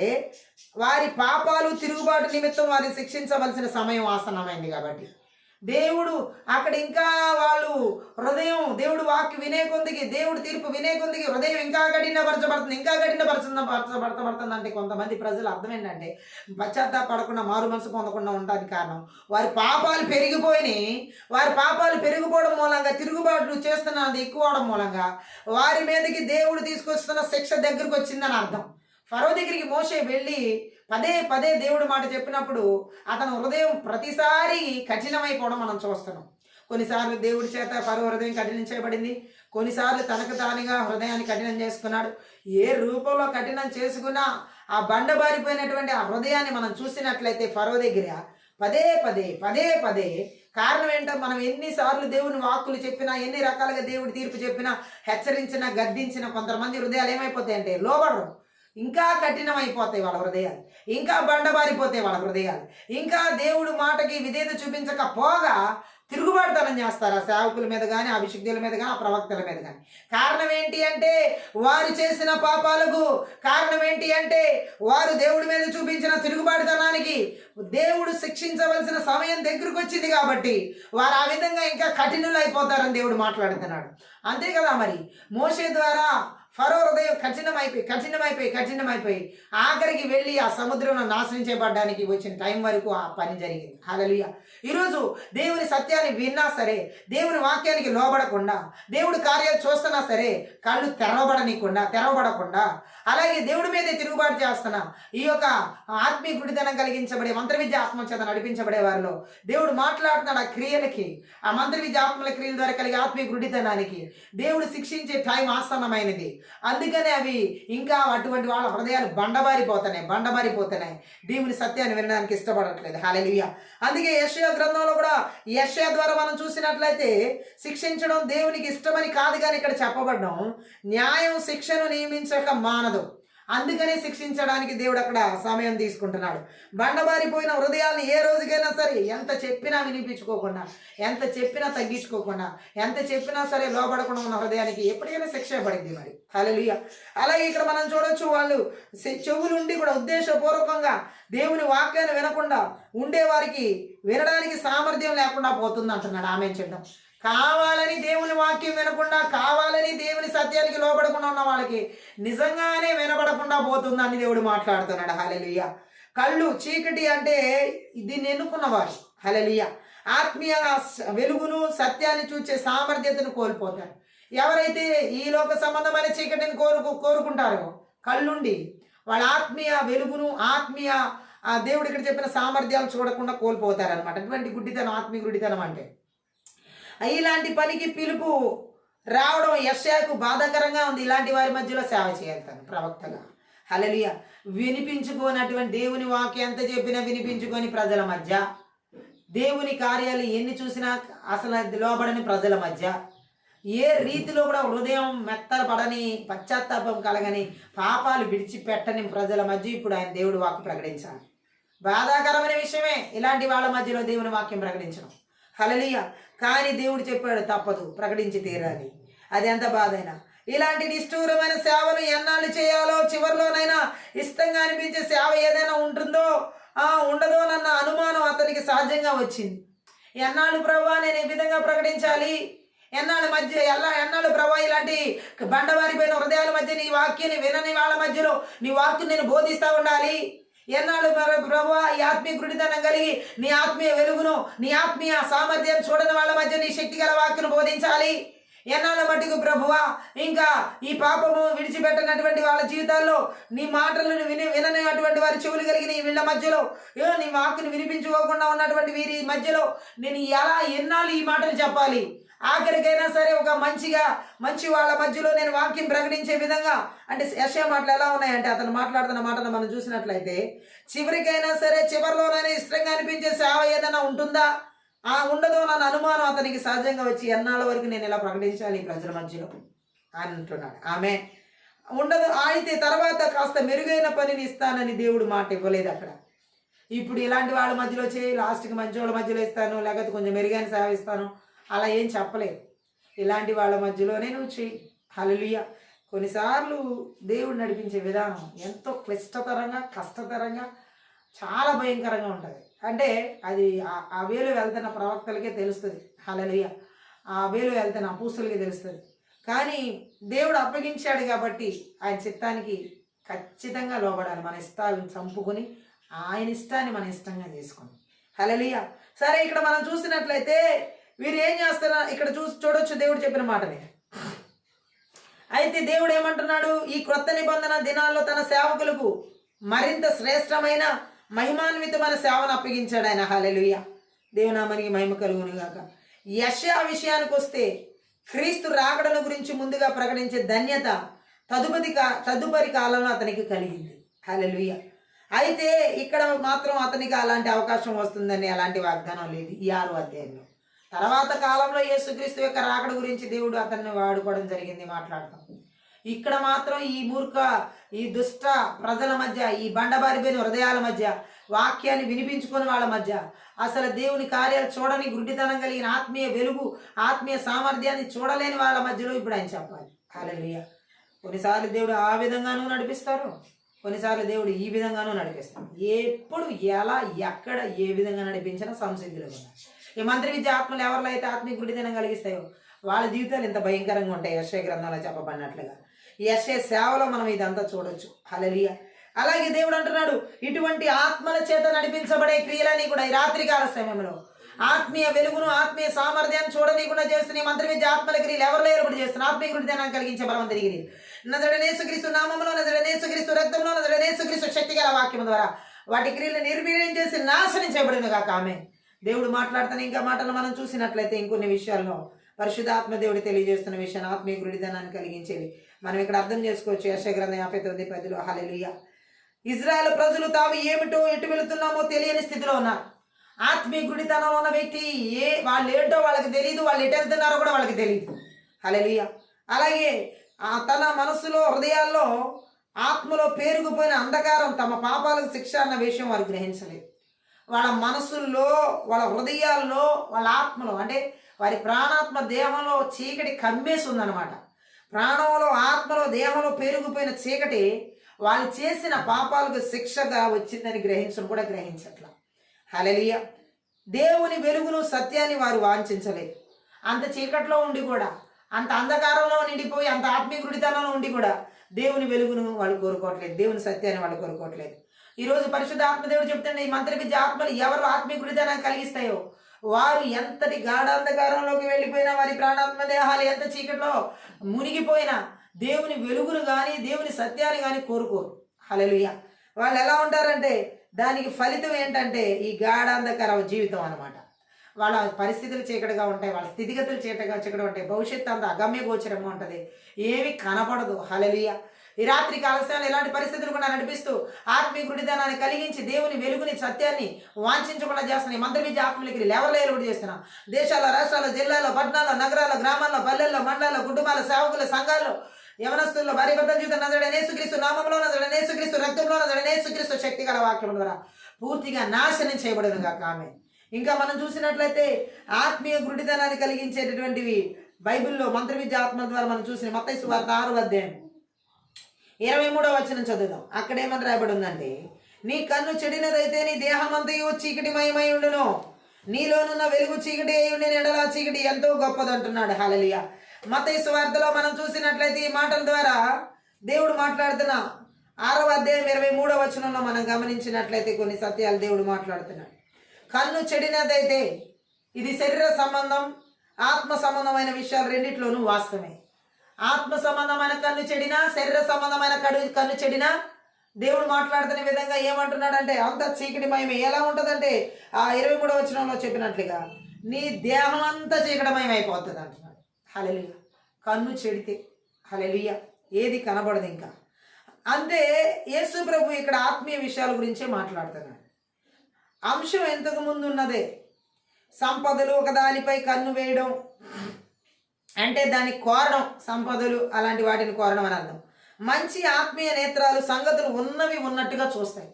వారి పాపాలు తిరుగుబాటు నిమిత్తం వారిని శిక్షించవలసిన సమయం ఆసన్నమైంది కాబట్టి దేవుడు అక్కడ ఇంకా వాళ్ళు హృదయం దేవుడు వాక్య వినే కొద్దికి, దేవుడు తీర్పు వినే కొద్దికి హృదయం ఇంకా కఠినపరచబడుతుంది, ఇంకా కఠినపరచబడుతుంది. అంటే కొంతమంది ప్రజలు అర్థం ఏంటంటే పశ్చాత్తాపడకుండా మారు మనసు పొందకుండా ఉండడానికి కారణం వారి పాపాలు పెరిగిపోయినాయి. వారి పాపాలు పెరిగిపోవడం మూలంగా, తిరుగుబాటు చేస్తున్నది ఎక్కువ అవడం మూలంగా వారి మీదకి దేవుడు తీసుకొస్తున్న శిక్ష దగ్గరకు వచ్చిందని అర్థం. ఫరో దగ్గరికి మోషే వెళ్ళి పదే పదే దేవుడు మాట చెప్పినప్పుడు అతను హృదయం ప్రతిసారి కఠినమైపోవడం మనం చూస్తున్నాం. కొన్నిసార్లు దేవుడి చేత ఫరో హృదయం కఠినం చేయబడింది, కొన్నిసార్లు తనకు తానుగా హృదయాన్ని కఠినం చేసుకున్నాడు. ఏ రూపంలో కఠినం చేసుకున్నా ఆ బండబారిపోయినటువంటి ఆ హృదయాన్ని మనం చూసినట్లయితే ఫరో దగ్గర పదే పదే పదే పదే కారణం ఏంటో, మనం ఎన్నిసార్లు దేవుని వాక్కులు చెప్పినా, ఎన్ని రకాలుగా దేవుడి తీర్పు చెప్పినా, హెచ్చరించినా, గద్దించిన కొంతమంది హృదయాలు ఏమైపోతాయంటే లోబడరు, ఇంకా కఠినమైపోతాయి వాళ్ళ హృదయాలు, ఇంకా బండబారిపోతాయి వాళ్ళ హృదయాలు, ఇంకా దేవుడు మాటకి విధేయత చూపించకపోగా తిరుగుబాటుతనం చేస్తారు ఆ సేవకుల మీద కానీ, ఆ అభిషిక్తుల మీద కానీ, ఆ ప్రవక్తల మీద కానీ. కారణం ఏంటి అంటే వారు చేసిన పాపాలకు, కారణం ఏంటి అంటే వారు దేవుడి మీద చూపించిన తిరుగుబాటుతనానికి దేవుడు శిక్షించవలసిన సమయం దగ్గరకు వచ్చింది కాబట్టి వారు ఆ విధంగా ఇంకా కఠినులు అయిపోతారని దేవుడు మాట్లాడుతున్నాడు. అంతే కదా. మరి మోషే ద్వారా ఫరో హృదయం కఠినమైపోయి ఆఖరికి వెళ్ళి ఆ సముద్రంలో నాశనం చేయబడ్డానికి వచ్చిన టైం వరకు ఆ పని జరిగింది. హల్లెలూయా. ఈరోజు దేవుని సత్యాన్ని విన్నా సరే, దేవుని వాక్యానికి లోబడకుండా, దేవుడి కార్యాలు చూస్తున్నా సరే కళ్ళు తెరవబడకుండా అలాగే దేవుడి మీదే తిరుగుబాటు చేస్తున్నా ఈ యొక్క ఆత్మీయ గుడితనం కలిగించబడే మంత్రవిద్య ఆత్మ చేత నడిపించబడే వారిలో దేవుడు మాట్లాడుతున్నాడు. ఆ క్రియలకి, ఆ మంత్రవిద్య ఆత్మల క్రియల ద్వారా కలిగే ఆత్మీయ గుడితనానికి దేవుడు శిక్షించే టైం ఆసన్నమైనది. అందుకనే అవి ఇంకా అటువంటి వాళ్ళ హృదయాలు బండబారిపోతున్నాయి, దేవుని సత్యాన్ని వినడానికి ఇష్టపడట్లేదు. హల్లెలూయా. అందుకే యెషయా గ్రంథంలో కూడా యెషయా ద్వారా మనం చూసినట్లయితే శిక్షించడం దేవునికి ఇష్టమని కాదు, కానీ ఇక్కడ చెప్పబడడం న్యాయం శిక్షను నియమించక మానదు, అందుకనే శిక్షించడానికి దేవుడు అక్కడ సమయం తీసుకుంటున్నాడు. బండబారిపోయిన హృదయాలను ఏ రోజుకైనా సరే ఎంత చెప్పినా వినిపించుకోకుండా, ఎంత చెప్పినా తగ్గించుకోకుండా, ఎంత చెప్పినా సరే లోబడకుండా ఉన్న హృదయానికి ఎప్పటికైనా శిక్ష పడింది. మరి హల్లెలూయా. అలాగే ఇక్కడ మనం చూడొచ్చు, వాళ్ళు చెవులుండి కూడా ఉద్దేశపూర్వకంగా దేవుని వాక్యాన్ని వినకుండా ఉండేవారికి వినడానికి సామర్థ్యం లేకుండా పోతుంది అంటున్నాడు. ఆమె చెప్తాం కావాలని దేవుని వాక్యం వినకుండా, కావాలని దేవుని సత్యానికి లోబడకుండా ఉన్న వాళ్ళకి నిజంగానే వినబడకుండా పోతుందని దేవుడు మాట్లాడుతున్నాడు. హల్లెలూయా. కళ్ళు చీకటి అంటే దీన్ని ఎన్నుకున్నవారు. హల్లెలూయా. ఆత్మీయ వెలుగును సత్యాన్ని చూచే సామర్థ్యతను కోల్పోతారు. ఎవరైతే ఈ లోక సంబంధమైన చీకటిని కోరుకుంటారో కళ్ళుండి వాళ్ళ ఆత్మీయ వెలుగును, ఆత్మీయ దేవుడు ఇక్కడ చెప్పిన సామర్థ్యాలు చూడకుండా కోల్పోతారనమాట. అటువంటి గుడ్డితనం ఆత్మీయ గుడ్డితనం అంటే. ఇలాంటి పనికి పిలుపు రావడం యెషయాకు బాధాకరంగా ఉంది. ఇలాంటి వారి మధ్యలో సేవ చేయాలి ప్రవక్తగా. హల్లెలూయా. వినిపించుకోనటువంటి దేవుని వాక్యం ఎంత చెప్పినా వినిపించుకొని ప్రజల మధ్య, దేవుని కార్యాలు ఎన్ని చూసినా అసలు లోబడని ప్రజల మధ్య, ఏ రీతిలో కూడా హృదయం మెత్తపడని, పశ్చాత్తాపం కలగని, పాపాలు విడిచిపెట్టని ప్రజల మధ్య ఇప్పుడు ఆయన దేవుడు వాక్యం ప్రకటించాలి. బాధాకరమైన విషయమే ఇలాంటి వాళ్ళ మధ్యలో దేవుని వాక్యం ప్రకటించడం. హల్లెలూయా. కానీ దేవుడు చెప్పాడు, తప్పదు, ప్రకటించి తీరాలి. అది ఎంత బాధైనా. ఇలాంటి నిష్ఠూరమైన సేవను ఎన్నాళ్ళు చేయాలో, చివరిలోనైనా ఇష్టంగా అనిపించే సేవ ఏదైనా ఉంటుందో ఉండదో అన్న అనుమానం అతనికి సహజంగా వచ్చింది. ఎన్నాళ్ళు ప్రభా నేను ఈ విధంగా ప్రకటించాలి, ఎన్నాళ్ళు ప్రభా ఇలాంటి బండవారిపోయిన హృదయాల మధ్య నీ వాక్యాన్ని వినని వాళ్ళ మధ్యలో నీ వాక్యం నేను బోధిస్తూ ఉండాలి. ఎన్నాళ్ళు ప్రభా ఈ ఆత్మీయ గుడితనం కలిగి నీ ఆత్మీయ వెలుగును, నీ ఆత్మీయ సామర్థ్యం చూడని వాళ్ళ మధ్య నీ శక్తి గల వాక్యను బోధించాలి. ఎన్నాళ్ళ మట్టుకు ప్రభువా ఇంకా ఈ పాపము విడిచిపెట్టనటువంటి వాళ్ళ జీవితాల్లో నీ మాటలను విననటువంటి వారి చెవులు కలిగిన వీళ్ళ మధ్యలో నీ వాక్కును వినిపించుకోకుండా ఉన్నటువంటి వీరి మధ్యలో నేను ఎన్నాళ్ళు ఈ మాటలు చెప్పాలి. ఆఖరికైనా సరే ఒక మంచి వాళ్ళ మధ్యలో నేను వాక్యం ప్రకటించే విధంగా, అంటే యెషయా మాటలు ఎలా ఉన్నాయంటే అతను మాట్లాడుతున్న మాటను మనం చూసినట్లయితే చివరికైనా సరే చివరిలోనైనా ఇష్టంగా అనిపించే సేవ ఏదైనా ఉంటుందా, ఉండదో నన్ను అనుమానం అతనికి సహజంగా వచ్చి ఎన్నాళ్ళ వరకు నేను ఇలా ప్రకటించాలి ఈ ప్రజల మధ్యలో అని అంటున్నాడు. ఆమె ఉండదు. అయితే తర్వాత కాస్త మెరుగైన పనిని ఇస్తానని దేవుడు మాట ఇవ్వలేదు అక్కడ. ఇప్పుడు ఇలాంటి వాళ్ళ మధ్యలో చేయి, లాస్ట్కి మంచి వాళ్ళ మధ్యలో ఇస్తాను, లేకపోతే కొంచెం మెరుగైన సేవ ఇస్తాను, అలా ఏం చెప్పలేదు. ఇలాంటి వాళ్ళ మధ్యలోనే నువ్వు చెయ్యి. హల్లెలూయా. కొన్నిసార్లు దేవుడు నడిపించే విధానం ఎంతో క్లిష్టతరంగా, కష్టతరంగా, చాలా భయంకరంగా ఉంటుంది. అంటే అది ఆ వేలు వెళ్తున్న ప్రవక్తలకే తెలుస్తుంది. హల్లెలూయా. ఆ వేలు వెళ్తున్న అపోస్తలుకే తెలుస్తుంది. కానీ దేవుడు అప్పగించాడు కాబట్టి ఆయన చిత్తానికి ఖచ్చితంగా లోబడాలి. మన ఇష్టాలను చంపుకొని ఆయన ఇష్టాన్ని మన ఇష్టంగా చేసుకొని. హల్లెలూయా. సరే, ఇక్కడ మనం చూసినట్లయితే వీరు ఏం చేస్తారా ఇక్కడ చూడొచ్చు దేవుడు చెప్పిన మాటని. అయితే దేవుడు ఏమంటున్నాడు, ఈ క్రొత్త నిబంధన దినాల్లో తన సేవకులకు మరింత శ్రేష్టమైన మహిమాన్వితమైన సేవను అప్పగించాడు ఆయన. హల్లెలూయా. దేవునామానికి మహిమ కలుగును గాక. యెషయా విషయానికి వస్తే క్రీస్తు రాకడను గురించి ముందుగా ప్రకటించే ధన్యత తదుపరి కాలంలో అతనికి కలిగింది. హల్లెలూయా. అయితే ఇక్కడ మాత్రం అతనికి అలాంటి అవకాశం వస్తుందని అలాంటి వాగ్దానం లేదు ఈ 6వ అధ్యాయంలో. తర్వాత కాలంలో యేసుక్రీస్తు యొక్క రాకడ గురించి దేవుడు అతన్ని వాడుకోవడం జరిగింది మాట్లాడతాం. ఇక్కడ మాత్రం ఈ దుష్ట ప్రజల మధ్య, ఈ బండబారిపోయిన హృదయాల మధ్య, వాక్యాన్ని వినిపించుకుని వాళ్ళ మధ్య, అసలు దేవుని కార్యాలు చూడని గుడ్డితనం కలిగిన ఆత్మీయ వెలుగు, ఆత్మీయ సామర్థ్యాన్ని చూడలేని వాళ్ళ మధ్యలో ఇప్పుడు ఆయన చెప్పాలి. హల్లెలూయా. కొన్నిసార్లు దేవుడు ఆ విధంగానూ నడిపిస్తారు, కొన్నిసార్లు దేవుడు ఈ విధంగానూ నడిపిస్తారు. ఎప్పుడు ఎలా ఎక్కడ ఏ విధంగా నడిపించినా సంసిద్ధిలో ఉన్నారు. ఈ మంత్రి విద్య ఆత్మలు ఎవరిలో అయితే ఆత్మీయ గుడితనం కలిగిస్తాయో వాళ్ళ జీవితాలు ఇంత భయంకరంగా ఉంటాయి. యెషయా గ్రంథంలో చెప్పబడినట్లుగా యెషయా సేవలో మనం ఇదంతా చూడొచ్చు. హల్లెలూయా. అలాగే దేవుడు అంటున్నాడు, ఇటువంటి ఆత్మల చేత నడిపించబడే క్రియలని కూడా ఈ రాత్రికాల సమయంలో ఆత్మీయ వెలుగును, ఆత్మీయ సామర్థ్యాన్ని చూడనీయకుండా చేస్తున్న ఈ మంత్రి విద్య ఆత్మల క్రియలు ఎవరిలో ఏర్పడి చేస్తున్న ఆత్మీయ గుడితనాన్ని కలిగించే బలవంతుడి క్రియలు నజరేయుడైన యేసుక్రీస్తు నామములో, నజరేయుడైన యేసుక్రీస్తు రక్తంలో, నజరేయుడైన యేసుక్రీస్తు శక్తి గల వాక్యం ద్వారా వాటి క్రియలను నిర్వీర్యం చేసి నాశనం చేయబడిన కాక. ఆమె దేవుడు మాట్లాడుతున్న ఇంకా మాటలు మనం చూసినట్లయితే ఇంకొన్ని విషయాల్లో పరిశుద్ధాత్మ దేవుడు తెలియజేస్తున్న విషయాన్ని ఆత్మీయ గుడితనాన్ని కలిగించేవి మనం ఇక్కడ అర్థం చేసుకోవచ్చు. యెషయా గ్రంథం 59:10. హల్లెలూయా. ఇజ్రాయెల్ ప్రజలు తాము ఏమిటో ఎటు వెళుతున్నామో తెలియని స్థితిలో ఉన్నారు. ఆత్మీయ గుడితనంలో ఉన్న వ్యక్తి వాళ్ళు ఏంటో వాళ్ళకి తెలియదు, వాళ్ళు ఎటు వెళ్తున్నారో కూడా వాళ్ళకి తెలియదు. హల్లెలూయా. అలాగే తన మనసులో, హృదయాల్లో, ఆత్మలో పేరుకుపోయిన అంధకారం, తమ పాపాలకు శిక్ష అన్న విషయం వారు గ్రహించలేదు. వాళ్ళ మనసుల్లో, వాళ్ళ హృదయాల్లో, వాళ్ళ ఆత్మలో, అంటే వారి ప్రాణాత్మ దేహంలో చీకటి కమ్మేసి ఉందన్నమాట. ప్రాణంలో, ఆత్మలో, దేహంలో పేరుకుపోయిన చీకటి వాళ్ళు చేసిన పాపాలకు శిక్షగా వచ్చిందని గ్రహించడం కూడా గ్రహించట్ల. హల్లెలూయా. దేవుని వెలుగును, సత్యాన్ని వారు వాంఛించలేదు. అంత చీకట్లో ఉండి కూడా, అంత అంధకారంలో నిండిపోయి, అంత ఆత్మీయ గుడితనంలో ఉండి కూడా దేవుని వెలుగును వాళ్ళు కోరుకోవట్లేదు, దేవుని సత్యాన్ని వాళ్ళు కోరుకోవట్లేదు. ఈరోజు పరిశుద్ధ ఆత్మదేవుడు చెప్తుండే ఈ మంత్రి విద్య ఆత్మలు ఎవరు ఆత్మీయ గుడితనాన్ని కలిగిస్తాయో వారు ఎంతటి గాఢాంధకారంలోకి వెళ్ళిపోయినా, వారి ప్రాణాత్మ దేహాలు ఎంత చీకట్లో మునిగిపోయినా దేవుని వెలుగును కానీ, దేవుని సత్యాన్ని కానీ కోరుకోరు. హల్లెలూయా. వాళ్ళు ఎలా ఉంటారంటే దానికి ఫలితం ఏంటంటే ఈ గాఢాంధకార జీవితం అన్నమాట. వాళ్ళ పరిస్థితులు చీకటిగా ఉంటాయి, వాళ్ళ స్థితిగతులు చీకటిగా ఉంటాయి, భవిష్యత్తు అంతా అగమ్య గోచరంగా ఉంటుంది, ఏమి కనపడదు. హల్లెలూయా. ఈ రాత్రి కాలశాలను ఎలాంటి పరిస్థితులు కూడా నడిపిస్తూ ఆత్మీయ గుడితనాన్ని కలిగించి దేవుని వెలుగుని సత్యాన్ని వాంఛించకుండా చేస్తున్నాయి. మంత్ర విద్య ఆత్మలకి లెవెల్ చేస్తున్నాం. దేశాల, రాష్ట్రాల, జిల్లాల్లో, పట్టణాల్లో, నగరాల్లో, గ్రామాల్లో, పల్లెల్లో, మండలాల్లో, కుటుంబాల, సేవకుల, సంఘాల్లో, యవనస్తుల్లో, భార్య భర్తల జీవితం నజరేయుడైన యేసుక్రీస్తు నామములో, నజరేయుడైన యేసుక్రీస్తు రక్తంలో, నజరేయుడైన యేసుక్రీస్తు శక్తి గల వాక్యం ద్వారా పూర్తిగా నాశనం చేయబడను గాక. ఆమె ఇంకా మనం చూసినట్లయితే ఆత్మీయ గుడితనాన్ని కలిగించేటటువంటివి బైబిల్లో మంత్ర విద్య ఆత్మ ద్వారా మనం చూసిన మత్తయి సువార్త 6వ అధ్యాయం 23వ వచనం చదువుదాం. అక్కడేమని రాయబడి ఉందంటే, నీ కన్ను చెడినదైతే నీ దేహమంతయు చీకటిమయమై ఉండును, నీలోనున్న వెలుగు చీకటి అయి ఉండి ఎడల చీకటి ఎంతో గొప్పది అంటున్నాడు. హల్లెలూయా. మత్తయి సువార్తలో మనం చూసినట్లయితే ఈ మాటల ద్వారా దేవుడు మాట్లాడుతున్న 6వ అధ్యాయం 23వ వచనంలో మనం గమనించినట్లయితే కొన్ని సత్యాలు దేవుడు మాట్లాడుతున్నాడు. కన్ను చెడినదైతే ఇది శరీర సంబంధం, ఆత్మ సంబంధమైన విషయాలు రెండిట్లోనూ వాస్తవమే. ఆత్మ సంబంధమైన కన్ను చెడినా, శరీర సంబంధమైన కన్ను చెడినా దేవుడు మాట్లాడుతున్న విధంగా ఏమంటున్నాడంటే అంత చీకటిమయమే. ఎలా ఉంటుందంటే ఆ 23వ వచనంలో చెప్పినట్లుగా నీ దేహం అంతా చీకటిమయం అయిపోతుంది అంటున్నాడు. హల్లెలూయా. కన్ను చెడితే హల్లెలూయా ఏది కనబడదు ఇంకా. అంతే యేసు ప్రభు ఇక్కడ ఆత్మీయ విషయాల గురించే మాట్లాడుతున్నాడు. అంశం ఎంతకు ముందు ఉన్నదే. సంపదలు ఒక దానిపై కన్ను వేయడం అంటే దాన్ని కోరడం, సంపదలు అలాంటి వాటిని కోరడం అని అర్థం. మంచి ఆత్మీయ నేత్రాలు సంగతులు ఉన్నవి ఉన్నట్టుగా చూస్తాయి.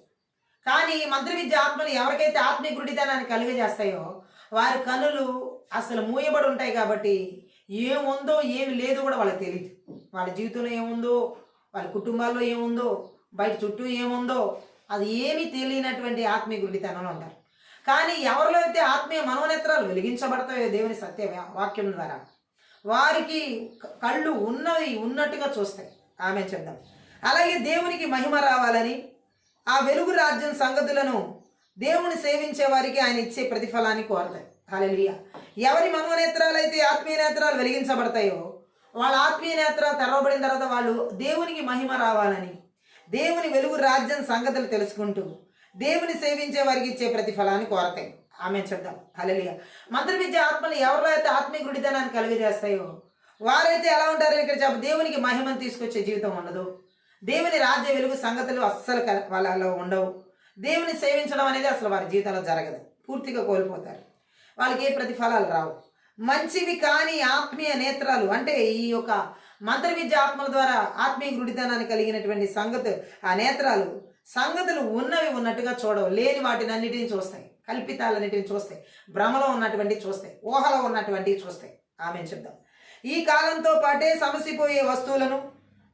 కానీ మంత్ర విద్య ఆత్మలు ఎవరికైతే ఆత్మీయ గుడితనాన్ని కలిగజేస్తాయో వారి కన్నులు అసలు మూయబడి ఉంటాయి. కాబట్టి ఏముందో ఏమి లేదు కూడా వాళ్ళకి తెలియదు. వాళ్ళ జీవితంలో ఏముందో, వాళ్ళ కుటుంబాల్లో ఏముందో, బయట చుట్టూ ఏముందో అది ఏమీ తెలియనటువంటి ఆత్మీయ గుడితనంలో ఉంటారు. కానీ ఎవరిలో అయితే ఆత్మీయ మనోనేత్రాలు వెలిగించబడతాయో దేవుని సత్య వాక్యం ద్వారా వారికి కళ్ళు ఉన్నవి ఉన్నట్టుగా చూస్తాయి. ఆమె చెప్దాం. అలాగే దేవునికి మహిమ రావాలని ఆ వెలుగు రాజ్యం సంగతులను దేవుని సేవించే వారికి ఆయన ఇచ్చే ప్రతిఫలాన్ని కోరతాయి. హల్లెలూయా. ఎవరి మనోనేత్రాలు అయితే ఆత్మీయ నేత్రాలు వెలిగించబడతాయో వాళ్ళ ఆత్మీయ నేత్రాలు తెరవబడిన తర్వాత వాళ్ళు దేవునికి మహిమ రావాలని దేవుని వెలుగు రాజ్యం సంగతులు తెలుసుకుంటూ దేవుని సేవించే వారికి ఇచ్చే ప్రతిఫలాన్ని కోరతాయి. ఆమె చెప్దాం. హల్లెలూయా. మంత్ర విద్య ఆత్మలు ఎవరిలో అయితే ఆత్మీయ గుడితనాన్ని కలుగజేస్తాయో వారైతే ఎలా ఉంటారో ఇక్కడ దేవునికి మహిమను తీసుకొచ్చే జీవితం ఉండదు. దేవుని రాజ్య వెలుగు సంగతులు అస్సలు వాళ్ళలో ఉండవు. దేవుని సేవించడం అనేది అసలు వారి జీవితంలో జరగదు. పూర్తిగా కోల్పోతారు. వాళ్ళకి ఏ ప్రతిఫలాలు రావు. మంచివి కాని ఆత్మీయ నేత్రాలు అంటే ఈ యొక్క మంత్ర విద్య ఆత్మల ద్వారా ఆత్మీయ గుడితనాన్ని కలిగినటువంటి ఆ నేత్రాలు సంగతులు ఉన్నవి ఉన్నట్టుగా చూడవు. లేని వాటిని అన్నిటిని చూస్తాయి. కల్పితాలన్నిటిని చూస్తాయి. భ్రమలో ఉన్నటువంటి చూస్తాయి. ఊహలో ఉన్నటువంటి చూస్తాయి. ఆమె చెప్దాం. ఈ కాలంతో పాటే సమసిపోయే వస్తువులను,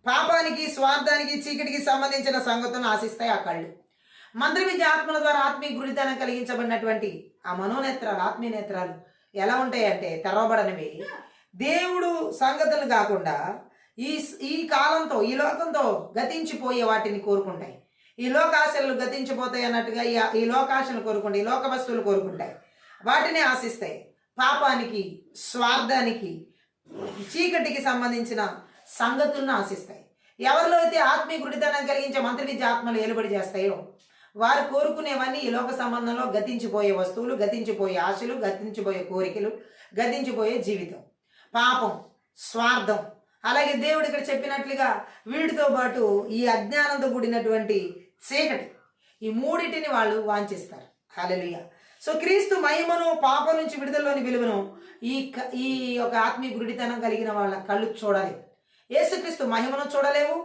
పాపానికి, స్వార్థానికి, చీకటికి సంబంధించిన సంగతులను ఆశిస్తాయి ఆ కళ్ళు. మంత్ర విద్య ఆత్మల ద్వారా ఆత్మీయ గుడితనం కలిగించబడినటువంటి ఆ మనోనేత్రాలు, ఆత్మీయ నేత్రాలు ఎలా ఉంటాయంటే తెరవబడనివి. దేవుడు సంగతులు కాకుండా ఈ కాలంతో, ఈ లోకంతో గతించిపోయే వాటిని కోరుకుంటాయి. ఈ లోకాశలు గతించిపోతాయి అన్నట్టుగా ఈ లోకాశలు కోరుకుంటాయి. ఈ లోక వస్తువులు కోరుకుంటాయి. వాటిని ఆశిస్తాయి. పాపానికి, స్వార్థానికి, చీకటికి సంబంధించిన సంగతులను ఆశిస్తాయి. ఎవరిలో అయితే ఆత్మీయ గుడితనం కలిగించే మంత్ర విద్య ఆత్మలు ఏలుబడి చేస్తాయో వారు కోరుకునేవన్నీ ఈ లోక సంబంధంలో గతించిపోయే వస్తువులు, గతించిపోయే ఆశలు, గతించిపోయే కోరికలు, గతించిపోయే జీవితం, పాపం, స్వార్థం. అలాగే దేవుడు ఇక్కడ చెప్పినట్లుగా వీటితో పాటు ఈ అజ్ఞానంతో కూడినటువంటి చీకటి, ఈ మూడింటిని వాళ్ళు వాంఛిస్తారు. హల్లెలూయా. సో క్రీస్తు మహిమను, పాపం నుంచి విడుదలలోని విలువను ఈ యొక్క ఆత్మీయ గుడితనం కలిగిన వాళ్ళ కళ్ళు చూడాలి. యేసుక్రీస్తు మహిమను చూడలేవు.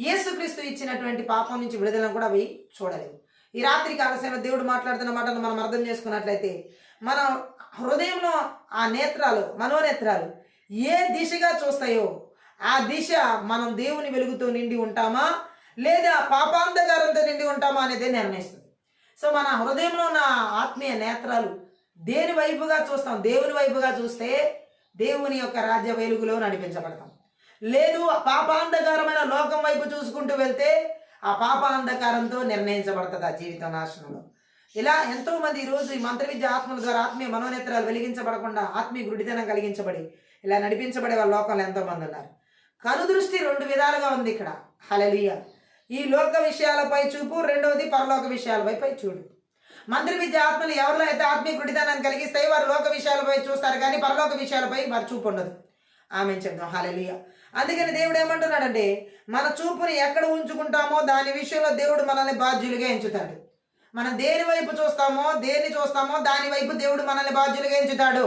యేసుక్రీస్తు ఇచ్చినటువంటి పాపం నుంచి విడుదలను కూడా అవి చూడలేవు. ఈ రాత్రి కాలసేన దేవుడు మాట్లాడుతున్న మాటను మనం అర్థం చేసుకున్నట్లయితే మన హృదయంలో ఆ నేత్రాలు, మనోనేత్రాలు ఏ దిశగా చూస్తాయో ఆ దిశ మనం దేవుని వెలుగుతో నిండి ఉంటామా లేదా పాపాంధకారంతో నిండి ఉంటామా అనేది నిర్ణయిస్తుంది. సో మన హృదయంలో ఉన్న ఆత్మీయ నేత్రాలు దేని వైపుగా చూస్తాం? దేవుని వైపుగా చూస్తే దేవుని యొక్క రాజ్య వెలుగులో నడిపించబడతాం. లేదు పాపాంధకారమైన లోకం వైపు చూసుకుంటూ వెళ్తే ఆ పాపాంధకారంతో నిర్ణయించబడుతుంది ఆ జీవితం నాశనంలో. ఇలా ఎంతోమంది ఈరోజు ఈ మంత్ర విద్య ఆత్మల ద్వారా ఆత్మీయ మనోనేత్రాలు వెలిగించబడకుండా ఆత్మీయ గుడితనం కలిగించబడి ఇలా నడిపించబడే వాళ్ళ లోకంలో ఎంతోమంది ఉన్నారు. కనుదృష్టి రెండు విధాలుగా ఉంది ఇక్కడ. హల్లెలూయా. ఈ లోక విషయాలపై చూపు, రెండవది పరలోక విషయాలపై చూడు. మంత్ర విద్య ఆత్మలు ఎవరిలో అయితే ఆత్మీయ గుడితనాన్ని కలిగిస్తాయో వారు లోక విషయాలపై చూస్తారు, కానీ పరలోక విషయాలపై వారు చూపు ఉండదు. ఆమె చెప్దాం. హల్లెలూయా. అందుకని దేవుడు ఏమంటున్నాడంటే మన చూపుని ఎక్కడ ఉంచుకుంటామో దాని విషయంలో దేవుడు మనల్ని బాధ్యులుగా ఎంచుతాడు. మనం దేని వైపు చూస్తామో దాని వైపు దేవుడు మనల్ని బాధ్యులుగా ఎంచుతాడు.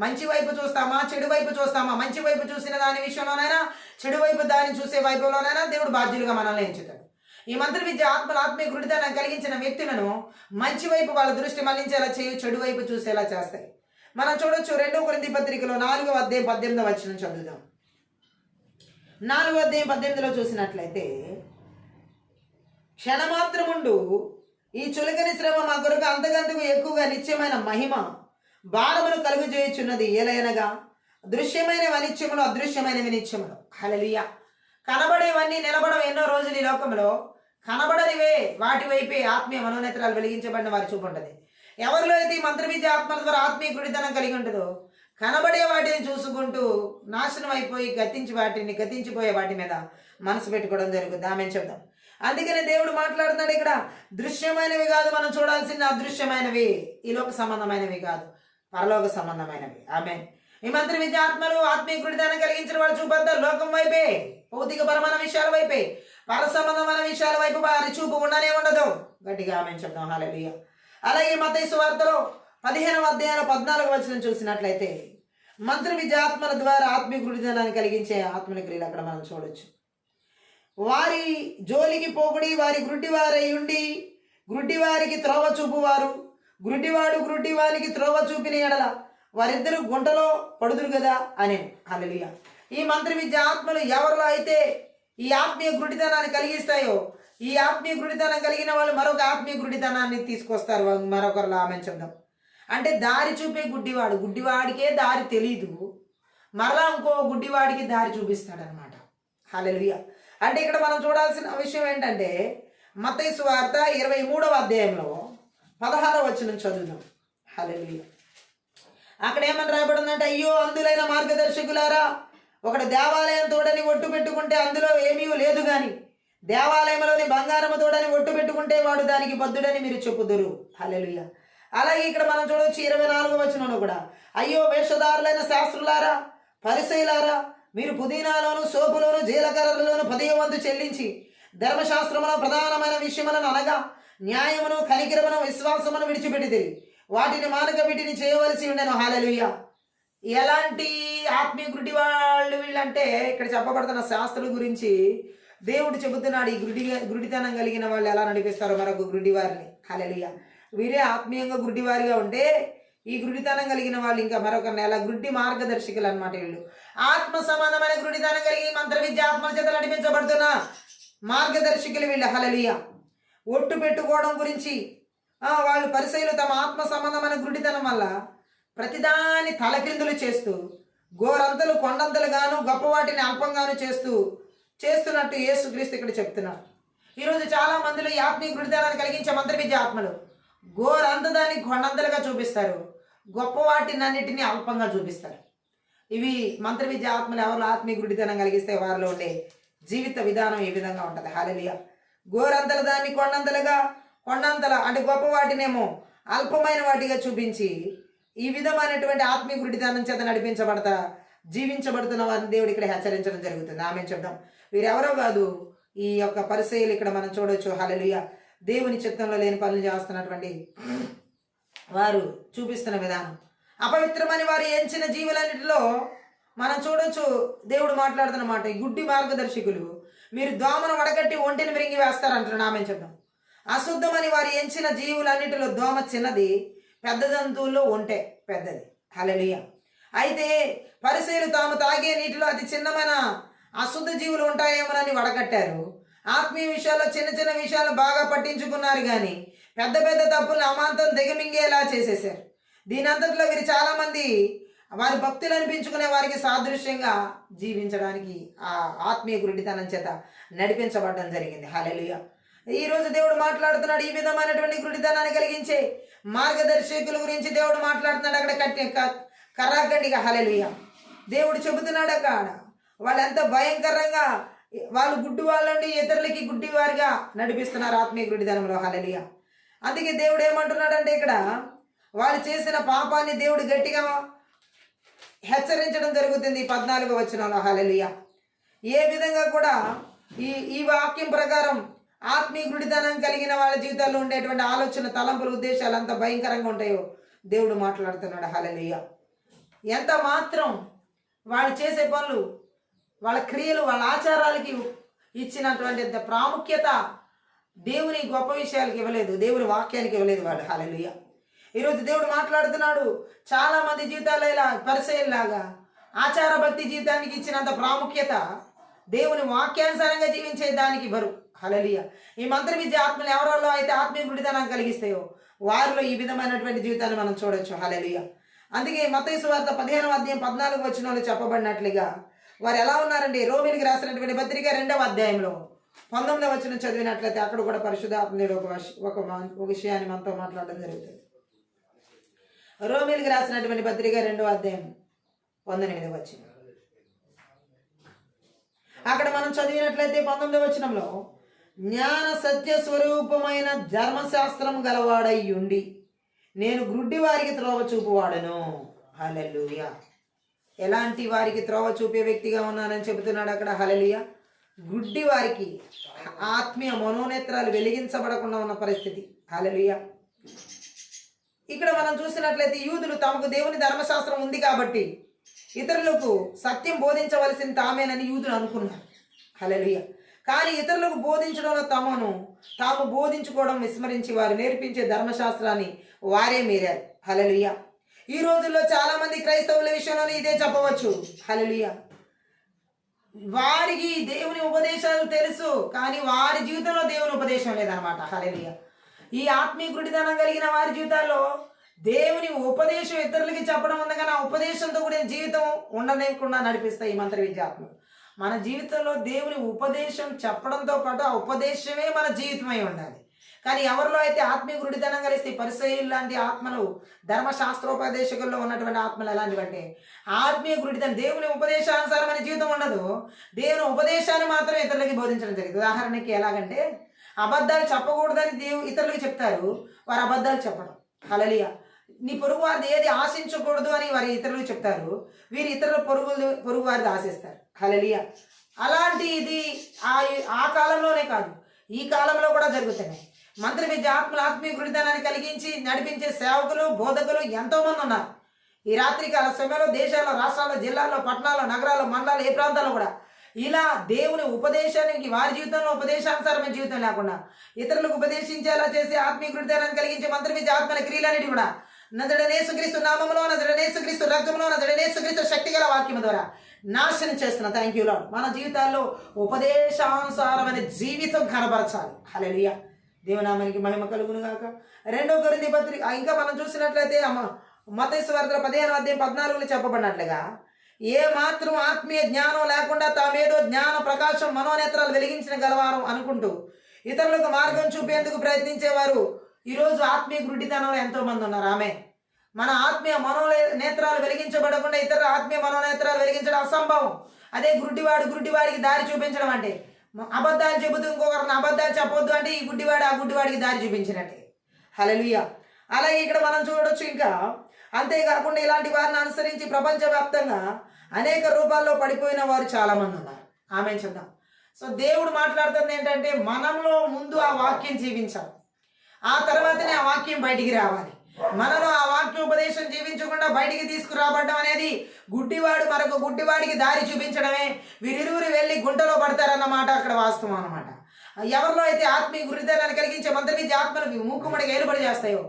మంచి వైపు చూస్తామా, చెడు వైపు చూస్తామా? మంచి వైపు చూసిన దాని విషయంలోనైనా, చెడు వైపు దాన్ని చూసే వైపులోనైనా దేవుడు బాధ్యులుగా మనల్ని ఎంచుతాడు. ఈ మంత్ర విద్య ఆత్మీయ గుడితనం కలిగించిన వ్యక్తులను మంచి వైపు వాళ్ళ దృష్టి మళ్లించేలా చేయు, చెడు వైపు చూసేలా చేస్తాయి. మనం చూడొచ్చు 2 కొరింథీ పత్రికలో 4వ అధ్యాయం 18వ వచనం చదువుదాం. 4వ అధ్యాయం 18లో చూసినట్లయితే, క్షణమాత్రముండు ఈ చులకని శ్రమ మా కొరకు అంతకంతకు ఎక్కువగా నిత్యమైన మహిమ భారమును కలుగు చేయుచున్నది. ఏలైనగా దృశ్యమైనవి అనిత్యములు, అదృశ్యమైనవి నిత్యములు. హల్లెలూయా. కనబడేవన్నీ నిలబడవు ఎన్నో రోజులు ఈ లోకంలో. కనబడనివే వాటి వైపే ఆత్మీయ మనోనేత్రాలు వెలిగించబడిన వారి చూపు ఉంటుంది. ఎవరిలో అయితే ఈ మంత్ర విద్య ఆత్మల ద్వారా ఆత్మీయ గుడితనం కలిగి ఉంటుందో, కనబడే వాటిని చూసుకుంటూ నాశనం అయిపోయి గతించిపోయే వాటి మీద మనసు పెట్టుకోవడం జరుగుతుంది. ఆమె చెప్దాం. అందుకనే దేవుడు మాట్లాడుతున్నాడు ఇక్కడ, దృశ్యమైనవి కాదు మనం చూడాల్సిన, అదృశ్యమైనవి, ఈ లోక సంబంధమైనవి కాదు, పరలోక సంబంధమైనవి. ఆమె ఈ మంత్ర విద్య ఆత్మీయ గుడితనం కలిగించిన వాడు చూపద్దా లోకం వైపే, భౌతిక పరమైన విషయాల వైపే, పర సంబంధమైన విషయాల వైపు వారి చూపు ఉండనే ఉండదు. గట్టిగా ఆమె చెప్దాం. హల్లెలూయా. అలాగే మత్తయి సువార్తలో 15వ అధ్యాయం 14వ వచనం చూసినట్లయితే, మంత్ర విద్య ఆత్మల ద్వారా ఆత్మీయ గుడితనాన్ని కలిగించే ఆత్మల క్రియలు అక్కడ మనం చూడొచ్చు. వారి జోలికి పోకుడి, వారి గ్రుడ్డివారై ఉండి గ్రుడ్డివారికి త్రోవ చూపువారు, గ్రుడ్డివానికి త్రోవ చూపిన ఎడల వారిద్దరు గుంటలో పడుదురు కదా అని. హల్లెలూయా. ఈ మంత్ర విద్య ఆత్మలు ఎవరిలో అయితే ఈ ఆత్మీయ గుడితనాన్ని కలిగిస్తాయో, ఈ ఆత్మీయ గుడితనం కలిగిన వాళ్ళు మరొక ఆత్మీయ గుడితనాన్ని తీసుకొస్తారు మరొకరిలో. ఆమె చెప్దాం. అంటే దారి చూపే గుడ్డివాడికే దారి తెలీదు, మరలా ఇంకో గుడ్డివాడికి దారి చూపిస్తాడనమాట. హల్లెలూయా. అంటే ఇక్కడ మనం చూడాల్సిన విషయం ఏంటంటే, మత్తయి సువార్త 23వ అధ్యాయంలో 16వ వచనం చదువుదాం. హల్లెలూయా. అక్కడ ఏమని రాయబడిందంటే, అయ్యో అందులైన మార్గదర్శకులారా, ఒకడు దేవాలయం తోడని ఒట్టు పెట్టుకుంటే అందులో ఏమీ లేదు గాని దేవాలయంలోని బంగారము తోడని ఒట్టు పెట్టుకుంటే వాడు దానికి బద్దుడని మీరు చెప్పుదురు. హల్లెలూయా. అలాగే ఇక్కడ మనం చూడవచ్చు 24వ వచనంలో కూడా, అయ్యో వేషధారులైన శాస్త్రులారా, పరిసయ్యులారా, మీరు పుదీనాలోను సోపులోను జీలకర్రలోను 10వ వంతు చెల్లించి ధర్మశాస్త్రములో ప్రధానమైన విషయములను అనగా న్యాయమును, కనికరమును, విశ్వాసమును విడిచిపెట్టిదిరి, వాటిని మానక వీటిని చేయవలసి ఉండెను. హల్లెలూయా. ఎలాంటి ఆత్మీయ గుడ్డి వాళ్ళు వీళ్ళంటే, ఇక్కడ చెప్పబడుతున్న శాస్త్రుల గురించి దేవుడు చెబుతున్నాడు. ఈ గుడితనం కలిగిన వాళ్ళు ఎలా నడిపిస్తారో మరొక గుడ్డివారిని. హల్లెలూయా. వీరే ఆత్మీయంగా గుడ్డివారిగా ఉంటే, ఈ గుడితనం కలిగిన వాళ్ళు ఇంకా మరొక నెల గుడ్డి మార్గదర్శకులు అనమాట. వీళ్ళు ఆత్మ సంబంధమైన గుడితనం కలిగి మంత్ర విద్య ఆత్మ చేత నడిపించబడుతున్న మార్గదర్శకులు వీళ్ళు. హల్లెలూయా. ఒట్టు పెట్టుకోవడం గురించి వాళ్ళు పరిసయ్యులు తమ ఆత్మ సంబంధమైన గుడితనం వల్ల ప్రతిదాన్ని తలక్రిందులు చేస్తూ, గోరంతలు కొండంతలుగాను గొప్పవాటిని అల్పంగాను చేస్తున్నట్టు యేసుక్రీస్తు ఇక్కడ చెప్తున్నారు. ఈరోజు చాలా మందిలో ఈ ఆత్మీయ గుడితనాన్ని కలిగించే మంత్ర విద్య ఆత్మలు గోరంత దాన్ని కొండంతలుగా చూపిస్తారు, గొప్ప వాటినన్నిటినీ అల్పంగా చూపిస్తారు. ఇవి మంత్ర విద్య ఆత్మలు ఎవరు ఆత్మీయ గుడితనం కలిగిస్తే వారిలో ఉండే జీవిత విధానం ఈ విధంగా ఉంటుంది. హల్లెలూయా. గోరంతల దాన్ని కొండంతల అంటే గొప్ప వాటినేమో అల్పమైన వాటిగా చూపించి, ఈ విధమైనటువంటి ఆత్మీయ గుడితనం చేత జీవించబడుతున్న వారిని దేవుడు ఇక్కడ హెచ్చరించడం జరుగుతుంది. ఆమె చెప్దాం. వీరెవరో కాదు, ఈ యొక్క పరిసయ్యులు ఇక్కడ మనం చూడవచ్చు. హల్లెలూయా. దేవుని చిత్తంలో లేని పనులు చేస్తున్నటువంటి వారు చూపిస్తున్న విధానం అపవిత్రమని వారు ఎంచిన జీవులన్నిటిలో మనం చూడొచ్చు. దేవుడు మాట్లాడుతున్నమాట, ఈ గుడ్డి మార్గదర్శకులు మీరు దోమను వడగట్టి ఒంటిని మిరింగి వేస్తారంటున్నాడు. ఆమె చెప్దాం. అశుద్ధమని వారు ఎంచిన జీవులన్నిటిలో దోమ చిన్నది, పెద్ద జంతువుల్లో ఒంటె పెద్దది. హల్లెలూయా. అయితే పరిసయ్యులు తాము తాగే నీటిలో అతి చిన్నమైన అశుద్ధ జీవులు ఉంటాయేమోనని వడగట్టారు. ఆత్మీయ విషయాల్లో చిన్న చిన్న విషయాలు బాగా పట్టించుకున్నారు కానీ పెద్ద పెద్ద తప్పులను అమాంతం దిగమింగేలా చేసేసారు. దీని అంతట్లో వీరు చాలామంది వారి భక్తులు అనిపించుకునే వారికి సాదృశ్యంగా జీవించడానికి ఆ ఆత్మీయ గుడ్డితనం చేత నడిపించబడడం జరిగింది. హల్లెలూయా. ఈరోజు దేవుడు మాట్లాడుతున్నాడు. ఈ విధమైనటువంటి గుడ్డితనాన్ని కలిగించే మార్గదర్శకుల గురించి దేవుడు మాట్లాడుతున్నాడు. అక్కడ కర్రాకండిగా. హల్లెలూయా. దేవుడు చెబుతున్నాడు అక్కడ వాళ్ళు ఎంత భయంకరంగా వాళ్ళు గుడ్డి వాళ్ళండి ఇతరులకి గుడ్డివారిగా నడిపిస్తున్నారు ఆత్మీయ గుడ్డితనంలో. హల్లెలూయా. అందుకే దేవుడు ఏమంటున్నాడంటే, ఇక్కడ వాళ్ళు చేసిన పాపాన్ని దేవుడు గట్టిగా హెచ్చరించడం జరుగుతుంది 14వ వచనంలో. హల్లెలూయా. ఏ విధంగా కూడా ఈ వాక్యం ప్రకారం ఆత్మీయ గుడితనం కలిగిన వాళ్ళ జీవితాల్లో ఉండేటువంటి ఆలోచన, తలంపులు, ఉద్దేశాలు ఎంత భయంకరంగా ఉంటాయో దేవుడు మాట్లాడుతున్నాడు. హల్లెలూయా. ఎంత మాత్రం వాళ్ళు చేసే పనులు, వాళ్ళ క్రియలు, వాళ్ళ ఆచారాలకి ఇచ్చినటువంటి ప్రాముఖ్యత దేవుని గొప్ప విషయాలకు ఇవ్వలేదు, దేవుని వాక్యానికి ఇవ్వలేదు వాళ్ళు. హల్లెలూయా. ఈరోజు దేవుడు మాట్లాడుతున్నాడు. చాలా మంది జీవితాల్లో ఇలా పరిచయలాగా ఆచార భక్తి జీవితానికి ఇచ్చినంత ప్రాముఖ్యత దేవుని వాక్యానుసారంగా జీవించే దానికి ఇవ్వరు. హల్లెలూయా. ఈ మంత్ర విద్య ఆత్మలు ఎవరిలో అయితే ఆత్మీయ గుడితనాన్ని కలిగిస్తాయో వారిలో ఈ విధమైనటువంటి జీవితాన్ని మనం చూడొచ్చు. హల్లెలూయా. అందుకే మత్తయి సువార్త 15వ అధ్యాయం 14వ వచనంలో చెప్పబడినట్లుగా వారు ఎలా ఉన్నారండి? రోమిలికి రాసినటువంటి పత్రిక 2వ అధ్యాయంలో 19వ వచనం చదివినట్లయితే అక్కడ కూడా పరిశుద్ధాత్ముడు ఒక విషయాన్ని మనతో మాట్లాడడం జరుగుతుంది. రోమిలికి రాసినటువంటి పత్రిక 2వ అధ్యాయం 19వ వచనం. అక్కడ మనం చదివినట్లయితే 19వ వచనంలో, జ్ఞాన సత్య స్వరూపమైన ధర్మశాస్త్రం గలవాడై ఉండి నేను గ్రుడ్డి వారికి త్రోవ చూపువాడను. హల్లెలూయా. ఎలాంటి వారికి త్రోవ చూపే వ్యక్తిగా ఉన్నానని చెబుతున్నాడు అక్కడ. హల్లెలూయా. గుడ్డి వారికి ఆత్మీయ మనోనేత్రాలు వెలిగించబడకుండా ఉన్న పరిస్థితి. హల్లెలూయా. ఇక్కడ మనం చూసినట్లయితే యూదులు తమకు దేవుని ధర్మశాస్త్రం ఉంది కాబట్టి ఇతరులకు సత్యం బోధించవలసింది తామేనని యూదులు అనుకున్నారు. హల్లెలూయా. కానీ ఇతరులకు బోధించడంలో తాము బోధించుకోవడం విస్మరించి వారు నేర్పించే ధర్మశాస్త్రాన్ని వారే మీరారు. హల్లెలూయా. ఈ రోజుల్లో చాలా మంది క్రైస్తవుల విషయంలో ఇదే చెప్పవచ్చు. హల్లెలూయా. వారికి దేవుని ఉపదేశాలు తెలుసు, కానీ వారి జీవితంలో దేవుని ఉపదేశం లేదనమాట. హల్లెలూయా. ఈ ఆత్మీయ గుడితనం కలిగిన వారి జీవితాల్లో దేవుని ఉపదేశం ఇతరులకి చెప్పడం ఉంది, కానీ ఆ ఉపదేశంతో కూడిన జీవితం ఉండలేకుండా నడిపిస్తాయి ఈ మంత్ర విద్యాత్మలు. మన జీవితంలో దేవుని ఉపదేశం చెప్పడంతో పాటు ఆ ఉపదేశమే మన జీవితమై ఉండాలి. కానీ ఎవరిలో అయితే ఆత్మీయ గుడితనం కలిస్తే పరిసయ్యులు లాంటి ఆత్మలు, ధర్మశాస్త్రోపదేశకుల్లో ఉన్నటువంటి ఆత్మలు ఎలాంటివంటే ఆత్మీయ గుడితనం, దేవుని ఉపదేశానుసారమైన జీవితం ఉండదు. దేవుని ఉపదేశాన్ని మాత్రం ఇతరులకి బోధించడం జరిగింది. ఉదాహరణకి ఎలాగంటే అబద్ధాలు చెప్పకూడదని ఇతరులకి చెప్తారు, వారు అబద్ధాలు చెప్పడం. హల్లెలూయా. నీ పొరుగు వారిది ఏది ఆశించకూడదు అని వారి ఇతరులకు చెప్తారు, వీరి ఇతరుల పొరుగు వారిది ఆశిస్తారు. హల్లెలూయా. అలాంటి ఇది ఆ కాలంలోనే కాదు, ఈ కాలంలో కూడా జరుగుతున్నాయి. మంత్ర విద్య ఆత్మీయ గుడితనాన్ని కలిగించి నడిపించే సేవకులు, బోధకులు ఎంతోమంది ఉన్నారు. ఈ రాత్రికాల సమయంలో దేశాల్లో, రాష్ట్రాల్లో, జిల్లాల్లో, పట్టణాల్లో, నగరాల్లో, మండలాల్లో, ఏ ప్రాంతాల్లో కూడా ఇలా దేవుని ఉపదేశానికి వారి జీవితంలో ఉపదేశానుసారమైన జీవితం లేకుండా ఇతరులకు ఉపదేశించేలా చేసి ఆత్మీయ గుడితనాన్ని కలిగించే మంత్ర విద్య ఆత్మల క్రియలన్నిటి కూడా నజరేసుక్రీస్తు నామములో, నజరేసుక్రీస్తు రక్తములో, నజరేసుక్రీస్తు శక్తిగల వాక్యం ద్వారా నాశనం చేస్తున్నా. Thank you lord. మన జీవితాల్లో ఉపదేశానుసారమైన జీవితం కనబరచాలి. హల్లెలూయా. దేవునామానికి మహిమ కలుగును గాక. 2వ కొరింథీ పత్రిక ఇంకా మనం చూసినట్లయితే మత్తయి సువార్త 15వ అధ్యాయం 14లో చెప్పబడినట్లుగా ఏ మాత్రం ఆత్మీయ జ్ఞానం లేకుండా తామేదో జ్ఞాన ప్రకాశం మనోనేత్రాలు వెలిగించిన గలవారు అనుకుంటూ ఇతరులకు మార్గం చూపేందుకు ప్రయత్నించేవారు ఈరోజు ఆత్మీయ గుడ్డితనంలో ఎంతో మంది ఉన్నారు. ఆమె మన ఆత్మీయ మనోనేత్రాలు వెలిగించబడకుండా ఇతర ఆత్మీయ మనోనేత్రాలు వెలిగించడం అసంభవం. అదే గుడ్డివాడికి దారి చూపించడం అంటే, అబద్ధాలు చెబుతూ ఇంకొకరిని అబద్ధాలు చెప్పొద్దు అంటే ఈ గుడ్డివాడు ఆ గుడ్డివాడికి దారి చూపించినట్టే. హల్లెలూయా. అలాగే ఇక్కడ మనం చూడొచ్చు. ఇంకా అంతేకాకుండా ఇలాంటి వారిని అనుసరించి ప్రపంచవ్యాప్తంగా అనేక రూపాల్లో పడిపోయిన వారు చాలా మంది ఉన్నారు. ఆమె చెప్దాం. సో దేవుడు మాట్లాడుతుంది ఏంటంటే మనలో ముందు ఆ వాక్యం జీవించాలి, ఆ తర్వాతనే ఆ వాక్యం బయటికి రావాలి. మనలో ఆ వాక్యోపదేశం జీవించకుండా బయటికి తీసుకురాబడ్డం అనేది గుడ్డివాడు మరొక గుడ్డివాడికి దారి చూపించడమే. వీరిరువురు వెళ్ళి గుంటలో పడతారన్నమాట అక్కడ వాస్తవం అన్నమాట. ఎవరిలో అయితే ఆత్మీయ గురితనాన్ని కలిగించే మంత్ర విద్య ఆత్మలకు మూకుమ్మడిగా ఏలుబడి చేస్తాయో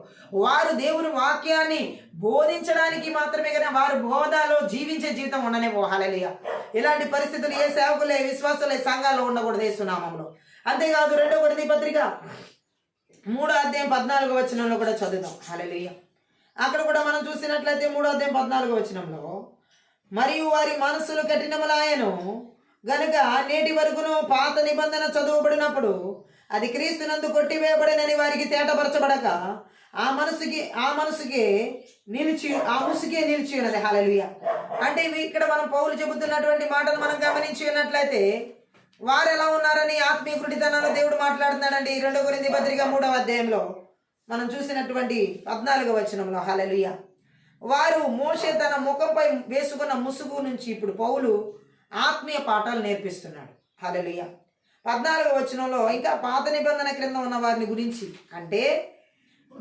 వారు దేవుని వాక్యాన్ని బోధించడానికి మాత్రమే, కానీ వారు బోధలో జీవించే జీవితం ఉండనే. హల్లెలూయా. ఇలాంటి పరిస్థితులు ఏ సేవకులే, విశ్వాసులే, సంఘాల్లో ఉండకూడదు యేసు నామములో. అంతేకాదు 2వ కొరింథీ పత్రిక 3వ అధ్యాయం 14వ వచనంలో కూడా చదువుదాం. హల్లెలూయా. అక్కడ కూడా మనం చూసినట్లయితే 3వ అధ్యాయం 14వ వచనంలో, మరియు వారి మనస్సులు కఠినములాయెను గనుక నేటి వరకును పాత నిబంధన చదువుబడినప్పుడు అది క్రీస్తునందు కొట్టివేయబడినని వారికి తేటపరచబడక ఆ ముసుగే నిలిచి ఉన్నది. హల్లెలూయా. అంటే ఇక్కడ మనం పౌలు చెబుతున్నటువంటి మాటలు మనం గమనించి ఉన్నట్లయితే వారు ఎలా ఉన్నారని ఆత్మీయ గుడితనంలో దేవుడు మాట్లాడుతున్నాడండి. 2వ కొరింథీ పత్రిక 3వ అధ్యాయంలో మనం చూసినటువంటి 14వ వచనంలో. హల్లెలూయా. వారు మోషే తన ముఖంపై వేసుకున్న ముసుగు నుంచి ఇప్పుడు పౌలు ఆత్మీయ పాఠాలు నేర్పిస్తున్నాడు. హల్లెలూయా. 14వ వచనంలో ఇంకా పాత నిబంధన క్రింద ఉన్న వారిని గురించి, అంటే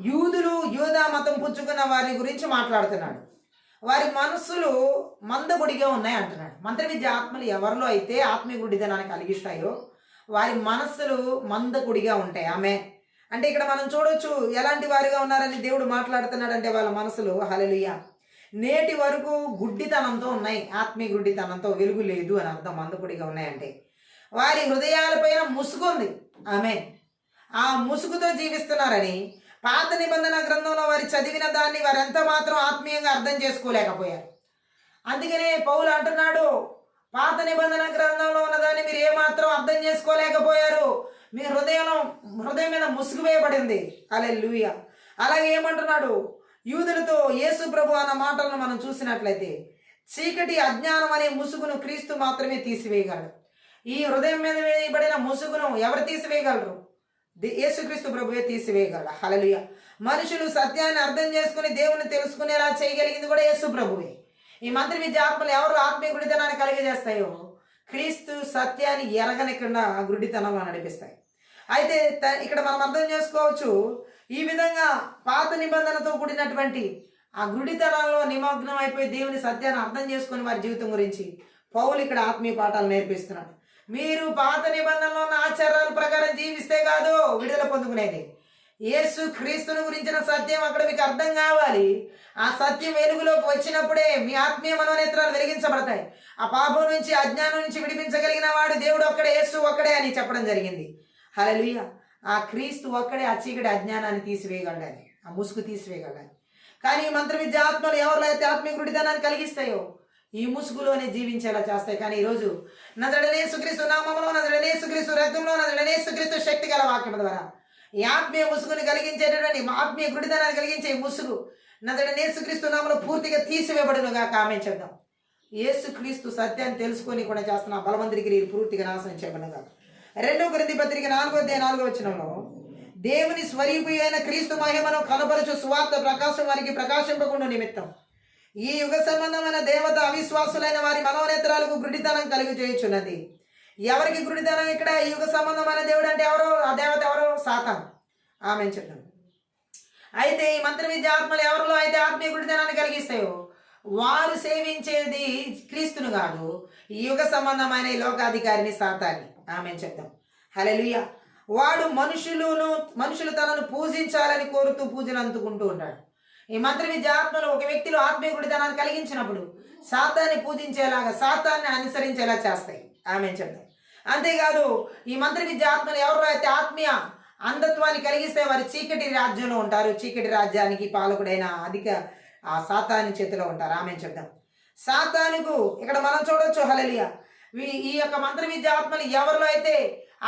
యూదులు యూదా మతం పుచ్చుకున్న వారిని గురించి మాట్లాడుతున్నాడు. వారి మనస్సులు మందగుడిగా ఉన్నాయి అంటున్నాడు. మంత్ర విద్య ఆత్మలు ఎవరిలో అయితే ఆత్మీయ గుడితనాన్ని కలిగిస్తాయో వారి మనస్సులు మందగుడిగా ఉంటాయి. ఆమె అంటే ఇక్కడ మనం చూడొచ్చు ఎలాంటి వారిగా ఉన్నారని దేవుడు మాట్లాడుతున్నాడు. అంటే వాళ్ళ మనసులు హల్లెలూయా నేటి వరకు గుడ్డితనంతో ఉన్నాయి. ఆత్మీయ గుడ్డితనంతో, వెలుగు లేదు అని అర్థం. మందగుడిగా ఉన్నాయంటే వారి హృదయాలపైన ముసుగుంది. ఆమె ఆ ముసుగుతో జీవిస్తున్నారని పాత నిబంధన గ్రంథంలో వారి చదివిన దాన్ని వారు ఎంత మాత్రం ఆత్మీయంగా అర్థం చేసుకోలేకపోయారు. అందుకనే పౌలు అంటున్నాడు, పాత నిబంధన గ్రంథంలో ఉన్నదాన్ని మీరు ఏమాత్రం అర్థం చేసుకోలేకపోయారు. మీ హృదయం మీద ముసుగు వేయబడింది. హల్లెలూయా. అలాగే ఏమంటున్నాడు, యూదులతో యేసు ప్రభు అన్న మాటలను మనం చూసినట్లయితే చీకటి అజ్ఞానం అనే ముసుగును క్రీస్తు మాత్రమే తీసివేయగలడు. ఈ హృదయం మీద వేయబడిన ముసుగును ఎవరు తీసివేయగలరు? యేసుక్రీస్తు ప్రభువే తీసివేయగలడు. హల్లెలూయా. మనుషులు సత్యాన్ని అర్థం చేసుకుని దేవుని తెలుసుకునేలా చేయగలిగింది కూడా యేసు ప్రభువే. ఈ మంత్రి విద్య ఆత్మలు ఎవరు ఆత్మీయ గుడితనాన్ని కలిగజేస్తాయో క్రీస్తు సత్యాన్ని ఎరగనికుండా గుడితనంలో నడిపిస్తాయి. అయితే ఇక్కడ మనం అర్థం చేసుకోవచ్చు, ఈ విధంగా పాత నిబంధనతో కూడినటువంటి ఆ గుడితనంలో నిమగ్నం అయిపోయి దేవుని సత్యాన్ని అర్థం చేసుకుని వారి జీవితం గురించి పౌలు ఇక్కడ ఆత్మీయ పాఠాలు నేర్పిస్తున్నాడు. మీరు పాత నిబంధనలో ఉన్న ఆచారాల ప్రకారం జీవిస్తే కాదు విడుదల పొందుకునేది. యేసు క్రీస్తుని గురించిన సత్యం అక్కడ మీకు అర్థం కావాలి. ఆ సత్యం వెలుగులోకి వచ్చినప్పుడే మీ ఆత్మీయ మనోనేత్రాలు వెలిగించబడతాయి. ఆ పాపం నుంచి, అజ్ఞానం నుంచి విడిపించగలిగిన వాడు దేవుడు ఒక్కడే, యేసు ఒక్కడే అని చెప్పడం జరిగింది. హల్లెలూయా. ఆ క్రీస్తు ఒక్కడే ఆ చీకటి అజ్ఞానాన్ని తీసివేయగలడని, ఆ ముసుగు తీసివేయగలడని. కానీ ఈ మంత్ర విద్య ఆత్మలు ఎవరిలో అయితే ఆత్మీయ గుడితనాన్ని కలిగిస్తాయో ఈ ముసుగులోనే జీవించేలా చేస్తాయి. కానీ ఈరోజు నజరేయుడైన యేసుక్రీస్తు నామములో, నజరేయుడైన యేసుక్రీస్తు రక్తంలో, నజరేయుడైన యేసుక్రీస్తు శక్తి గల వాక్యం ద్వారా ఈ ఆత్మీయ ముసుగుని కలిగించేటటువంటి, ఆత్మీయ గుడితనాన్ని కలిగించే ముసుగు నజరేయుడైన యేసుక్రీస్తు నామములో పూర్తిగా తీసివేయబడునుగా. కామెంట్ చేద్దాం. యేసుక్రీస్తు సత్యాన్ని తెలుసుకొని కూడా చేస్తున్న బలవంతుడికి పూర్తిగా నాశనం చేయబడునుగా. 2 కొరింథీ పత్రిక 4వ వచనంలో దేవుని స్వరూపి అయిన క్రీస్తు మహిమను కనపరచు సువార్త ప్రకాశం వారికి ప్రకాశింపకుండా నిమిత్తం ఈ యుగ సంబంధమైన దేవత అవిశ్వాసులైన వారి మనోనేత్రాలకు గుడితనం కలిగి చేయుచున్నది. ఎవరికి గుడితనం? ఇక్కడ ఈ యుగ సంబంధమైన దేవుడు అంటే ఎవరో, ఆ దేవత ఎవరో? సాతాను. ఆమె చెప్తాం. అయితే ఈ మంత్ర విద్య ఆత్మలు ఎవరిలో అయితే ఆత్మీయ గుడితనాన్ని కలిగిస్తాయో వారు సేవించేది క్రీస్తును కాదు, ఈ యుగ సంబంధమైన ఈ లోకాధికారిని సాతాన్ని. ఆమె చెప్తాం. హల్లెలూయా. వాడు మనుషులు తనను పూజించాలని కోరుతూ పూజలు అందుకుంటూ ఉంటాడు. ఈ మంత్ర విద్య ఆత్మలు ఒక వ్యక్తిలో ఆత్మీయ గుడితనాన్ని కలిగించినప్పుడు సాతాన్ని పూజించేలాగా, సాతాన్ని అనుసరించేలా చేస్తాయి. ఆమె చెప్తాం. అంతేకాదు ఈ మంత్ర విద్య ఆత్మలు ఎవరో అయితే ఆత్మీయ అంధత్వాన్ని కలిగిస్తే వారు చీకటి రాజ్యంలో ఉంటారు. చీకటి రాజ్యానికి పాలకుడైన అధిక ఆ సాతాని చేతిలో ఉంటారు. ఆమె చెప్తాం. సాతానుకు ఇక్కడ మనం చూడొచ్చు. హల్లెలూయా. ఈ యొక్క మంత్ర విద్య ఆత్మలు ఎవరిలో అయితే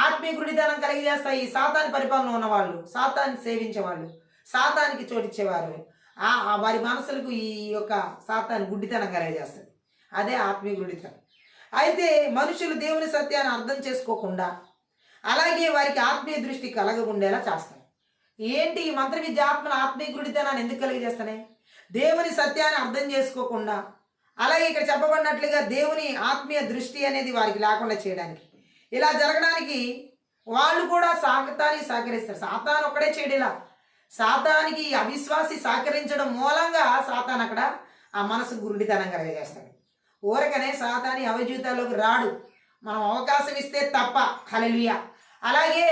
ఆత్మీయ గుడితనం కలిగజేస్తాయి, ఈ సాతాని పరిపాలన ఉన్నవాళ్ళు, సాతాన్ని సేవించేవాళ్ళు, సాతానికి చోటిచ్చేవారు, వారి మనసులకు ఈ యొక్క సాతాన్ని గుడ్డితనం కలిగజేస్తుంది. అదే ఆత్మీయ గుడితనం. అయితే మనుషులు దేవుని సత్యాన్ని అర్థం చేసుకోకుండా, అలాగే వారికి ఆత్మీయ దృష్టి కలగకుండేలా చేస్తారు. ఏంటి ఈ మంత్ర విద్య ఆత్మల ఆత్మీయ గుడితనాన్ని ఎందుకు కలిగజేస్తాయి? దేవుని సత్యాన్ని అర్థం చేసుకోకుండా, అలాగే ఇక్కడ చెప్పబడినట్లుగా దేవుని ఆత్మీయ దృష్టి అనేది వారికి లేకుండా చేయడానికి. ఇలా జరగడానికి వాళ్ళు కూడా సాతాన్ని సహకరిస్తారు. సాతాను ఒక్కడే చేయడేలా, సాతానికి అవిశ్వాసి సహకరించడం మూలంగా సాతాను అక్కడ ఆ మనసు గురుడితనం కలిగజేస్తాడు. ఊరకనే సాతాని అవజీవితాల్లోకి రాడు, మనం అవకాశం ఇస్తే తప్ప. హల్లెలూయా. అలాగే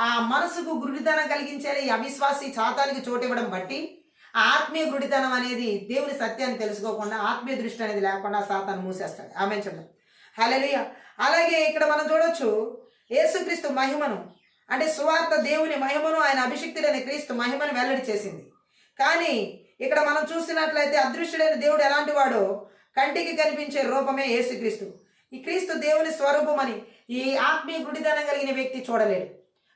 ఆ మనసుకు గురుడితనం కలిగించే ఈ అవిశ్వాసి సాతానికి చోటు ఇవ్వడం బట్టి ఆత్మీయ గుడితనం అనేది దేవుని సత్యాన్ని తెలుసుకోకుండా, ఆత్మీయ దృష్టి అనేది లేకుండా సాతాను మూసేస్తాడు. ఆమె చెప్తాం. హల్లెలూయా. అలాగే ఇక్కడ మనం చూడొచ్చు యేసుక్రీస్తు మహిమను, అంటే సువార్త దేవుని మహిమను, ఆయన అభిషిక్తుడైన క్రీస్తు మహిమను వెల్లడి చేసింది. కానీ ఇక్కడ మనం చూసినట్లయితే అదృశ్యుడైన దేవుడు ఎలాంటి వాడో కంటికి కనిపించే రూపమే యేసుక్రీస్తు. ఈ క్రీస్తు దేవుని స్వరూపమని ఈ ఆత్మీయ గుడితనం కలిగిన వ్యక్తి చూడలేడు.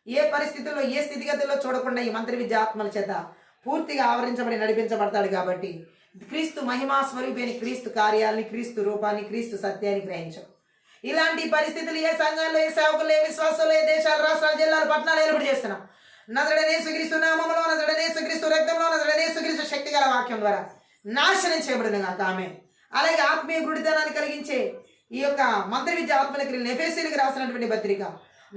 ఏ పరిస్థితుల్లో, ఏ స్థితిగతుల్లో చూడకుండా ఈ మంత్ర విద్య ఆత్మల చేత పూర్తిగా ఆవరించబడి నడిపించబడతాడు. కాబట్టి క్రీస్తు మహిమా స్వరూపైన క్రీస్తు కార్యాలని, క్రీస్తు రూపాన్ని, క్రీస్తు సత్యాన్ని గ్రహించవు. ఇలాంటి పరిస్థితులు ఏ సంఘాల్లో, ఏ సేవకులు, ఏ విశ్వాసాలు, ఏ దేశాలు, రాష్ట్రాలు, జిల్లాలు, పట్టణాలు ఏర్పాటు చేస్తున్నాం. నజరేయుడైన యేసుక్రీస్తు నామములో, నజరేయుడైన యేసుక్రీస్తు రక్తంలో, నజరేయుడైన యేసుక్రీస్తు శక్తి గల వాక్యం ద్వారా నాశనం చేయబడిన కాక. ఆమె అలాగే ఆత్మీయ గుడితనాన్ని కలిగించే ఈ యొక్క మంత్ర విద్య ఆత్మలకి ఎఫెసీయులకు రాసినటువంటి పత్రిక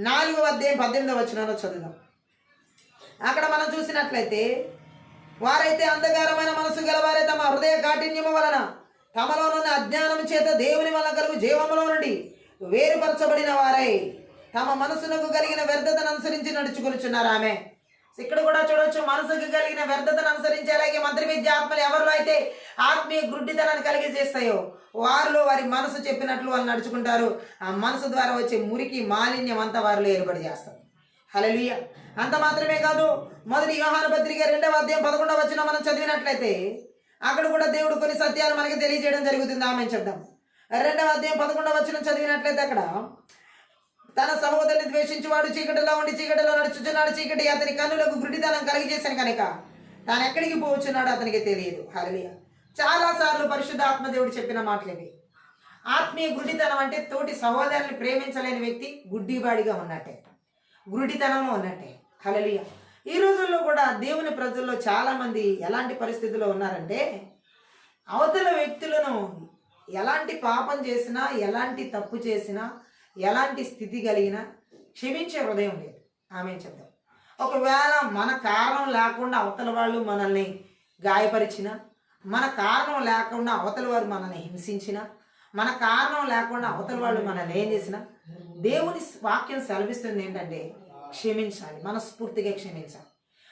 4వ అధ్యాయం 18వ వచనంలో చదువుదాం. అక్కడ మనం చూసినట్లయితే, వారైతే అంధకారమైన మనసు గలవారే తమ హృదయ కాఠిన్యము వలన తమలోనున్న అజ్ఞానం చేత దేవుని వలన కలుగు జీవములో నుండి వేరుపరచబడిన వారై తమ మనసునకు కలిగిన వ్యర్థతను అనుసరించి నడుచుకొనుచున్నారు. ఆమె ఇక్కడ కూడా చూడవచ్చు, మనసుకు కలిగిన వ్యర్థతను అనుసరించి. అలాగే మంత్రి విద్య ఆత్మలు ఎవరిలో అయితే ఆత్మీయ గుడ్డితనాన్ని కలిగి చేస్తాయో వారిలో వారి మనసు చెప్పినట్లు వాళ్ళు నడుచుకుంటారు. ఆ మనసు ద్వారా వచ్చే మురికి మాలిన్యం అంతా వారిలో ఏర్పడి చేస్తారు. హల్లెలూయా. అంత మాత్రమే కాదు, మొదటి యోహాను పత్రిక 2వ అధ్యాయం 11వ వచనం మనం చదివినట్లయితే అక్కడ కూడా దేవుడు కొన్ని సత్యాలు మనకి తెలియజేయడం జరుగుతుంది. ఆమె చెప్దాం. 2వ అధ్యాయం 11వ వచనం చదివినట్లయితే అక్కడ, తన సహోదరుని ద్వేషించువాడు చీకటిలో ఉండి చీకటిలో నడుచుచున్నాడు, చీకటి అతని కన్నులకు గుడ్డితనం కలిగజేశాను కనుక తాను ఎక్కడికి పోవచ్చున్నాడో అతనికి తెలియదు. హల్లెలూయా. చాలా సార్లు పరిశుద్ధాత్మ దేవుడు చెప్పిన మాటలు ఇవి. ఆత్మీయ గుడ్డితనం అంటే తోటి సహోదరుని ప్రేమించలేని వ్యక్తి గుడ్డివాడిగా ఉన్నట్టే, గుడ్డితనంలో ఉన్నట్టే. హల్లెలూయా. ఈ రోజుల్లో కూడా దేవుని ప్రజల్లో చాలా మంది ఎలాంటి పరిస్థితుల్లో ఉన్నారంటే, అవతల వ్యక్తులను ఎలాంటి పాపం చేసినా, ఎలాంటి తప్పు చేసినా, ఎలాంటి స్థితి కలిగినా క్షమించే హృదయం లేదు. ఆమె చెప్తాం. ఒకవేళ మన కారణం లేకుండా అవతల వాళ్ళు మనల్ని గాయపరిచిన, మన కారణం లేకుండా అవతల వారు మనల్ని హింసించిన, మన కారణం లేకుండా అవతల వాళ్ళు మనల్ని ఏం చేసినా, దేవుని వాక్యం సెలవిస్తుంది ఏంటంటే క్షమించాలి, మనస్ఫూర్తిగా క్షమించాలి.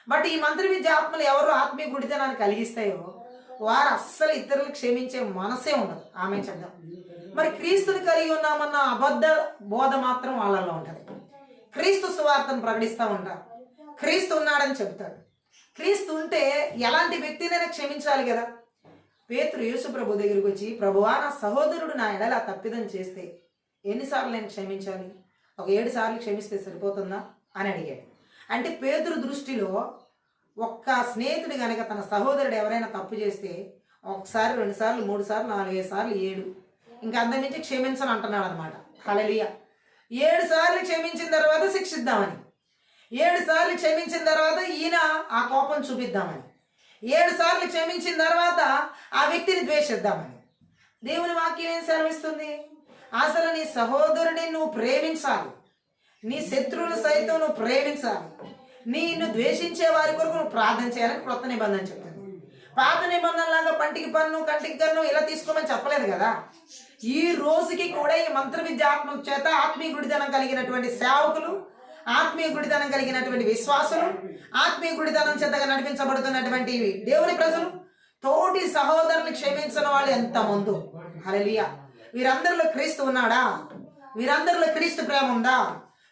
బట్ ఈ మంత్రి విద్య ఆత్మలు ఎవరు ఆత్మీయ గుడితనాన్ని కలిగిస్తాయో వారు అస్సలు ఇతరులు క్షమించే మనసే ఉండదు. ఆమె చెప్దాం. మరి క్రీస్తుని కలిగి ఉన్నామన్న అబద్ధ బోధ మాత్రం వాళ్ళలో ఉంటుంది. క్రీస్తు సువార్తను ప్రకటిస్తూ ఉంటారు, క్రీస్తు ఉన్నాడని చెప్తాడు. క్రీస్తు ఉంటే ఎలాంటి వ్యక్తినైనా క్షమించాలి కదా. పేతురు యేసు ప్రభు దగ్గరికి వచ్చి, ప్రభువా, నా సహోదరుడు నా ఎడల తప్పిదం చేస్తే ఎన్నిసార్లు నేను క్షమించాలి? ఒక 7 సార్లు క్షమిస్తే సరిపోతుందా అని అడిగాడు. అంటే పేతురు దృష్టిలో ఒక్క స్నేహితుడు కనుక తన సహోదరుడు ఎవరైనా తప్పు చేస్తే 1 సారి 2 సార్లు 3 సార్లు 4 5 సార్లు 7 ఇంకా అంతమించి క్షమించని అంటున్నాడు అనమాట. హల్లెలూయా. 7 సార్లు క్షమించిన తర్వాత శిక్షిద్దామని, 7 సార్లు క్షమించిన తర్వాత ఈయన ఆ కోపం చూపిద్దామని, 7 సార్లు క్షమించిన తర్వాత ఆ వ్యక్తిని ద్వేషిద్దామని. దేవుని వాక్యం ఏం సెలవిస్తుంది? అసలు నీ సహోదరుని నువ్వు ప్రేమించాలి, నీ శత్రువులు సైతం నువ్వు ప్రేమించాలి, నిన్ను ద్వేషించే వారి కొరకు నువ్వు ప్రార్థన చేయాలని క్రొత్త నిబంధన చెప్తుంది. పాత నిబంధనలాగా పంటికి పన్ను కంటికి కన్ను ఇలా తీసుకోమని చెప్పలేదు కదా. ఈ రోజుకి కూడా ఈ మంత్ర విద్య ఆత్మ చేత ఆత్మీయ గుడితనం కలిగినటువంటి సేవకులు, ఆత్మీయ గుడితనం కలిగినటువంటి విశ్వాసులు, ఆత్మీయ గుడితనం చేతగా నడిపించబడుతున్నటువంటి దేవుని ప్రజలు తోటి సహోదరుని క్షమించిన వాళ్ళు ఎంతమంది. హల్లెలూయా. వీరందరిలో క్రీస్తు ఉన్నాడా? వీరందరిలో క్రీస్తు ప్రేమ ఉందా?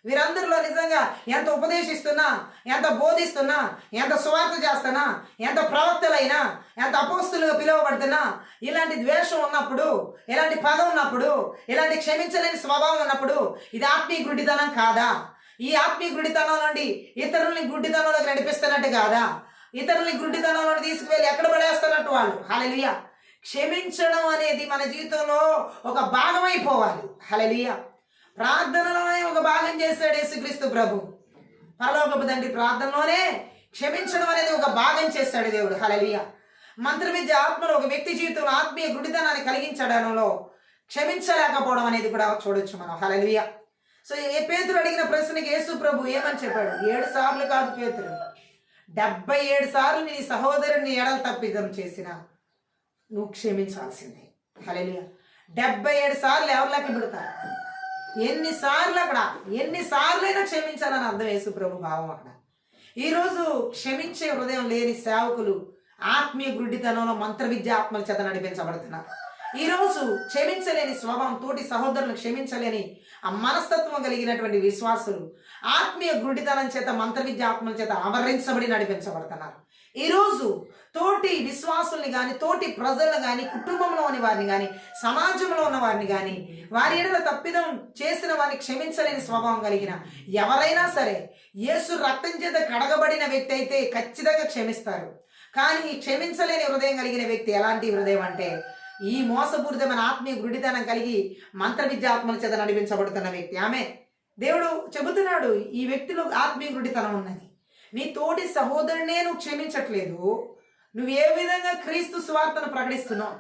వీరందరిలో నిజంగా ఎంత ఉపదేశిస్తున్నా, ఎంత బోధిస్తున్నా, ఎంత సువార్త చేస్తున్నా, ఎంత ప్రవక్తలైనా, ఎంత అపోస్తులుగా పిలువబడుతున్నా, ఇలాంటి ద్వేషం ఉన్నప్పుడు, ఇలాంటి పగ ఉన్నప్పుడు, ఇలాంటి క్షమించలేని స్వభావం ఉన్నప్పుడు ఇది ఆత్మీయ గుడ్డితనం కాదా? ఈ ఆత్మీయ గుడ్డితనం నుండి ఇతరుల్ని గుడ్డితనంలోకి నడిపిస్తున్నట్టు కాదా? ఇతరుల్ని గుడ్డితనంలో తీసుకువెళ్ళి ఎక్కడ పడేస్తున్నట్టు వాళ్ళు. హల్లెలూయా. క్షమించడం అనేది మన జీవితంలో ఒక భాగం అయిపోవాలి. హల్లెలూయా. ప్రార్థనలోనే ఒక భాగం చేశాడు యేసుక్రీస్తు ప్రభు. పరలోకపు తండ్రి ప్రార్థనలోనే క్షమించడం అనేది ఒక భాగం చేశాడు దేవుడు. హల్లెలూయా. మంత్ర విద్య ఆత్మలో ఒక వ్యక్తి జీవితంలో ఆత్మీయ గుడితనాన్ని కలిగించడంలో క్షమించలేకపోవడం అనేది కూడా చూడొచ్చు మనం. హల్లెలూయా. సో పేతురు అడిగిన ప్రశ్నకి యేసు ప్రభు ఏమని చెప్పాడు? 7 సార్లు కాదు పేతురు, 77 సార్లు నీ సహోదరుని ఎడల తప్పిదం చేసిన నువ్వు క్షమించాల్సిందే. హల్లెలూయా. 77 సార్లు ఎవరు లెక్క పెడతారు? ఎన్నిసార్లు అక్కడ ఎన్నిసార్లైనా క్షమించాలని అర్థం యేసు ప్రభు భావం అక్కడ. ఈరోజు క్షమించే హృదయం లేని సేవకులు ఆత్మీయ గుడ్డితనంలో మంత్ర విద్య ఆత్మల చేత నడిపించబడుతున్నారు. ఈరోజు క్షమించలేని స్వభావం, తోటి సహోదరులను క్షమించలేని ఆ మనస్తత్వం కలిగినటువంటి విశ్వాసులు ఆత్మీయ గుడ్డితనం చేత మంత్ర విద్య ఆత్మల చేత ఆవరించబడి నడిపించబడుతున్నారు. ఈరోజు తోటి విశ్వాసుల్ని కానీ, తోటి ప్రజలను కానీ, కుటుంబంలోని వారిని కానీ, సమాజంలో ఉన్న వారిని కానీ, వారి ఎడల తప్పిదం చేసిన వారిని క్షమించలేని స్వభావం కలిగిన ఎవరైనా సరే యేసు రక్తం చేత కడగబడిన వ్యక్తి అయితే ఖచ్చితంగా క్షమిస్తారు. కానీ క్షమించలేని హృదయం కలిగిన వ్యక్తి ఎలాంటి హృదయం అంటే ఈ మోసపూరితమైన ఆత్మీయ గుడితనం కలిగి మంత్ర విద్యాత్మల చేత నడిపించబడుతున్న వ్యక్తి. ఆమె దేవుడు చెబుతున్నాడు, ఈ వ్యక్తిలో ఆత్మీయ గుడితనం ఉన్నది. నీ తోటి సహోదరునే నువ్వు క్షమించట్లేదు. నువ్వు ఏ విధంగా క్రీస్తు సువార్తను ప్రకటిస్తున్నావు?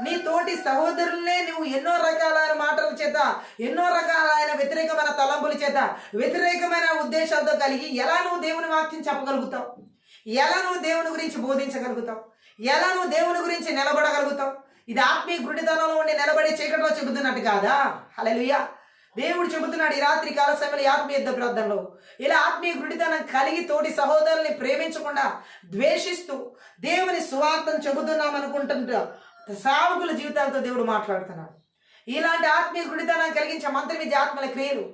నీ తోటి సహోదరులనే నువ్వు ఎన్నో రకాలైన మాటల చేత, ఎన్నో రకాలైన వ్యతిరేకమైన తలంపుల చేత, వ్యతిరేకమైన ఉద్దేశాలతో కలిగి ఎలా నువ్వు దేవుని వాక్యం చెప్పగలుగుతావు? ఎలా నువ్వు దేవుని గురించి బోధించగలుగుతావు? ఎలా నువ్వు దేవుని గురించి నిలబడగలుగుతావు? ఇది ఆత్మీయ గుడితనంలో ఉండి నిలబడి చీకటిలో చెబుతున్నట్టు కాదా? హల్లెలూయా. దేవుడు చెబుతున్నాడు ఈ రాత్రి కాల సమయంలో ఆత్మీయ యుద్ధ ప్రార్థనలో, ఇలా ఆత్మీయ గుడితనం కలిగి తోటి సహోదరుల్ని ప్రేమించకుండా ద్వేషిస్తూ దేవుని సువార్తను చెబుతున్నాం అనుకుంటుంటా సావుకుల జీవితాలతో దేవుడు మాట్లాడుతున్నాడు. ఇలాంటి ఆత్మీయ గుడితనం కలిగించే మంత్రి విద్య ఆత్మల క్రియలు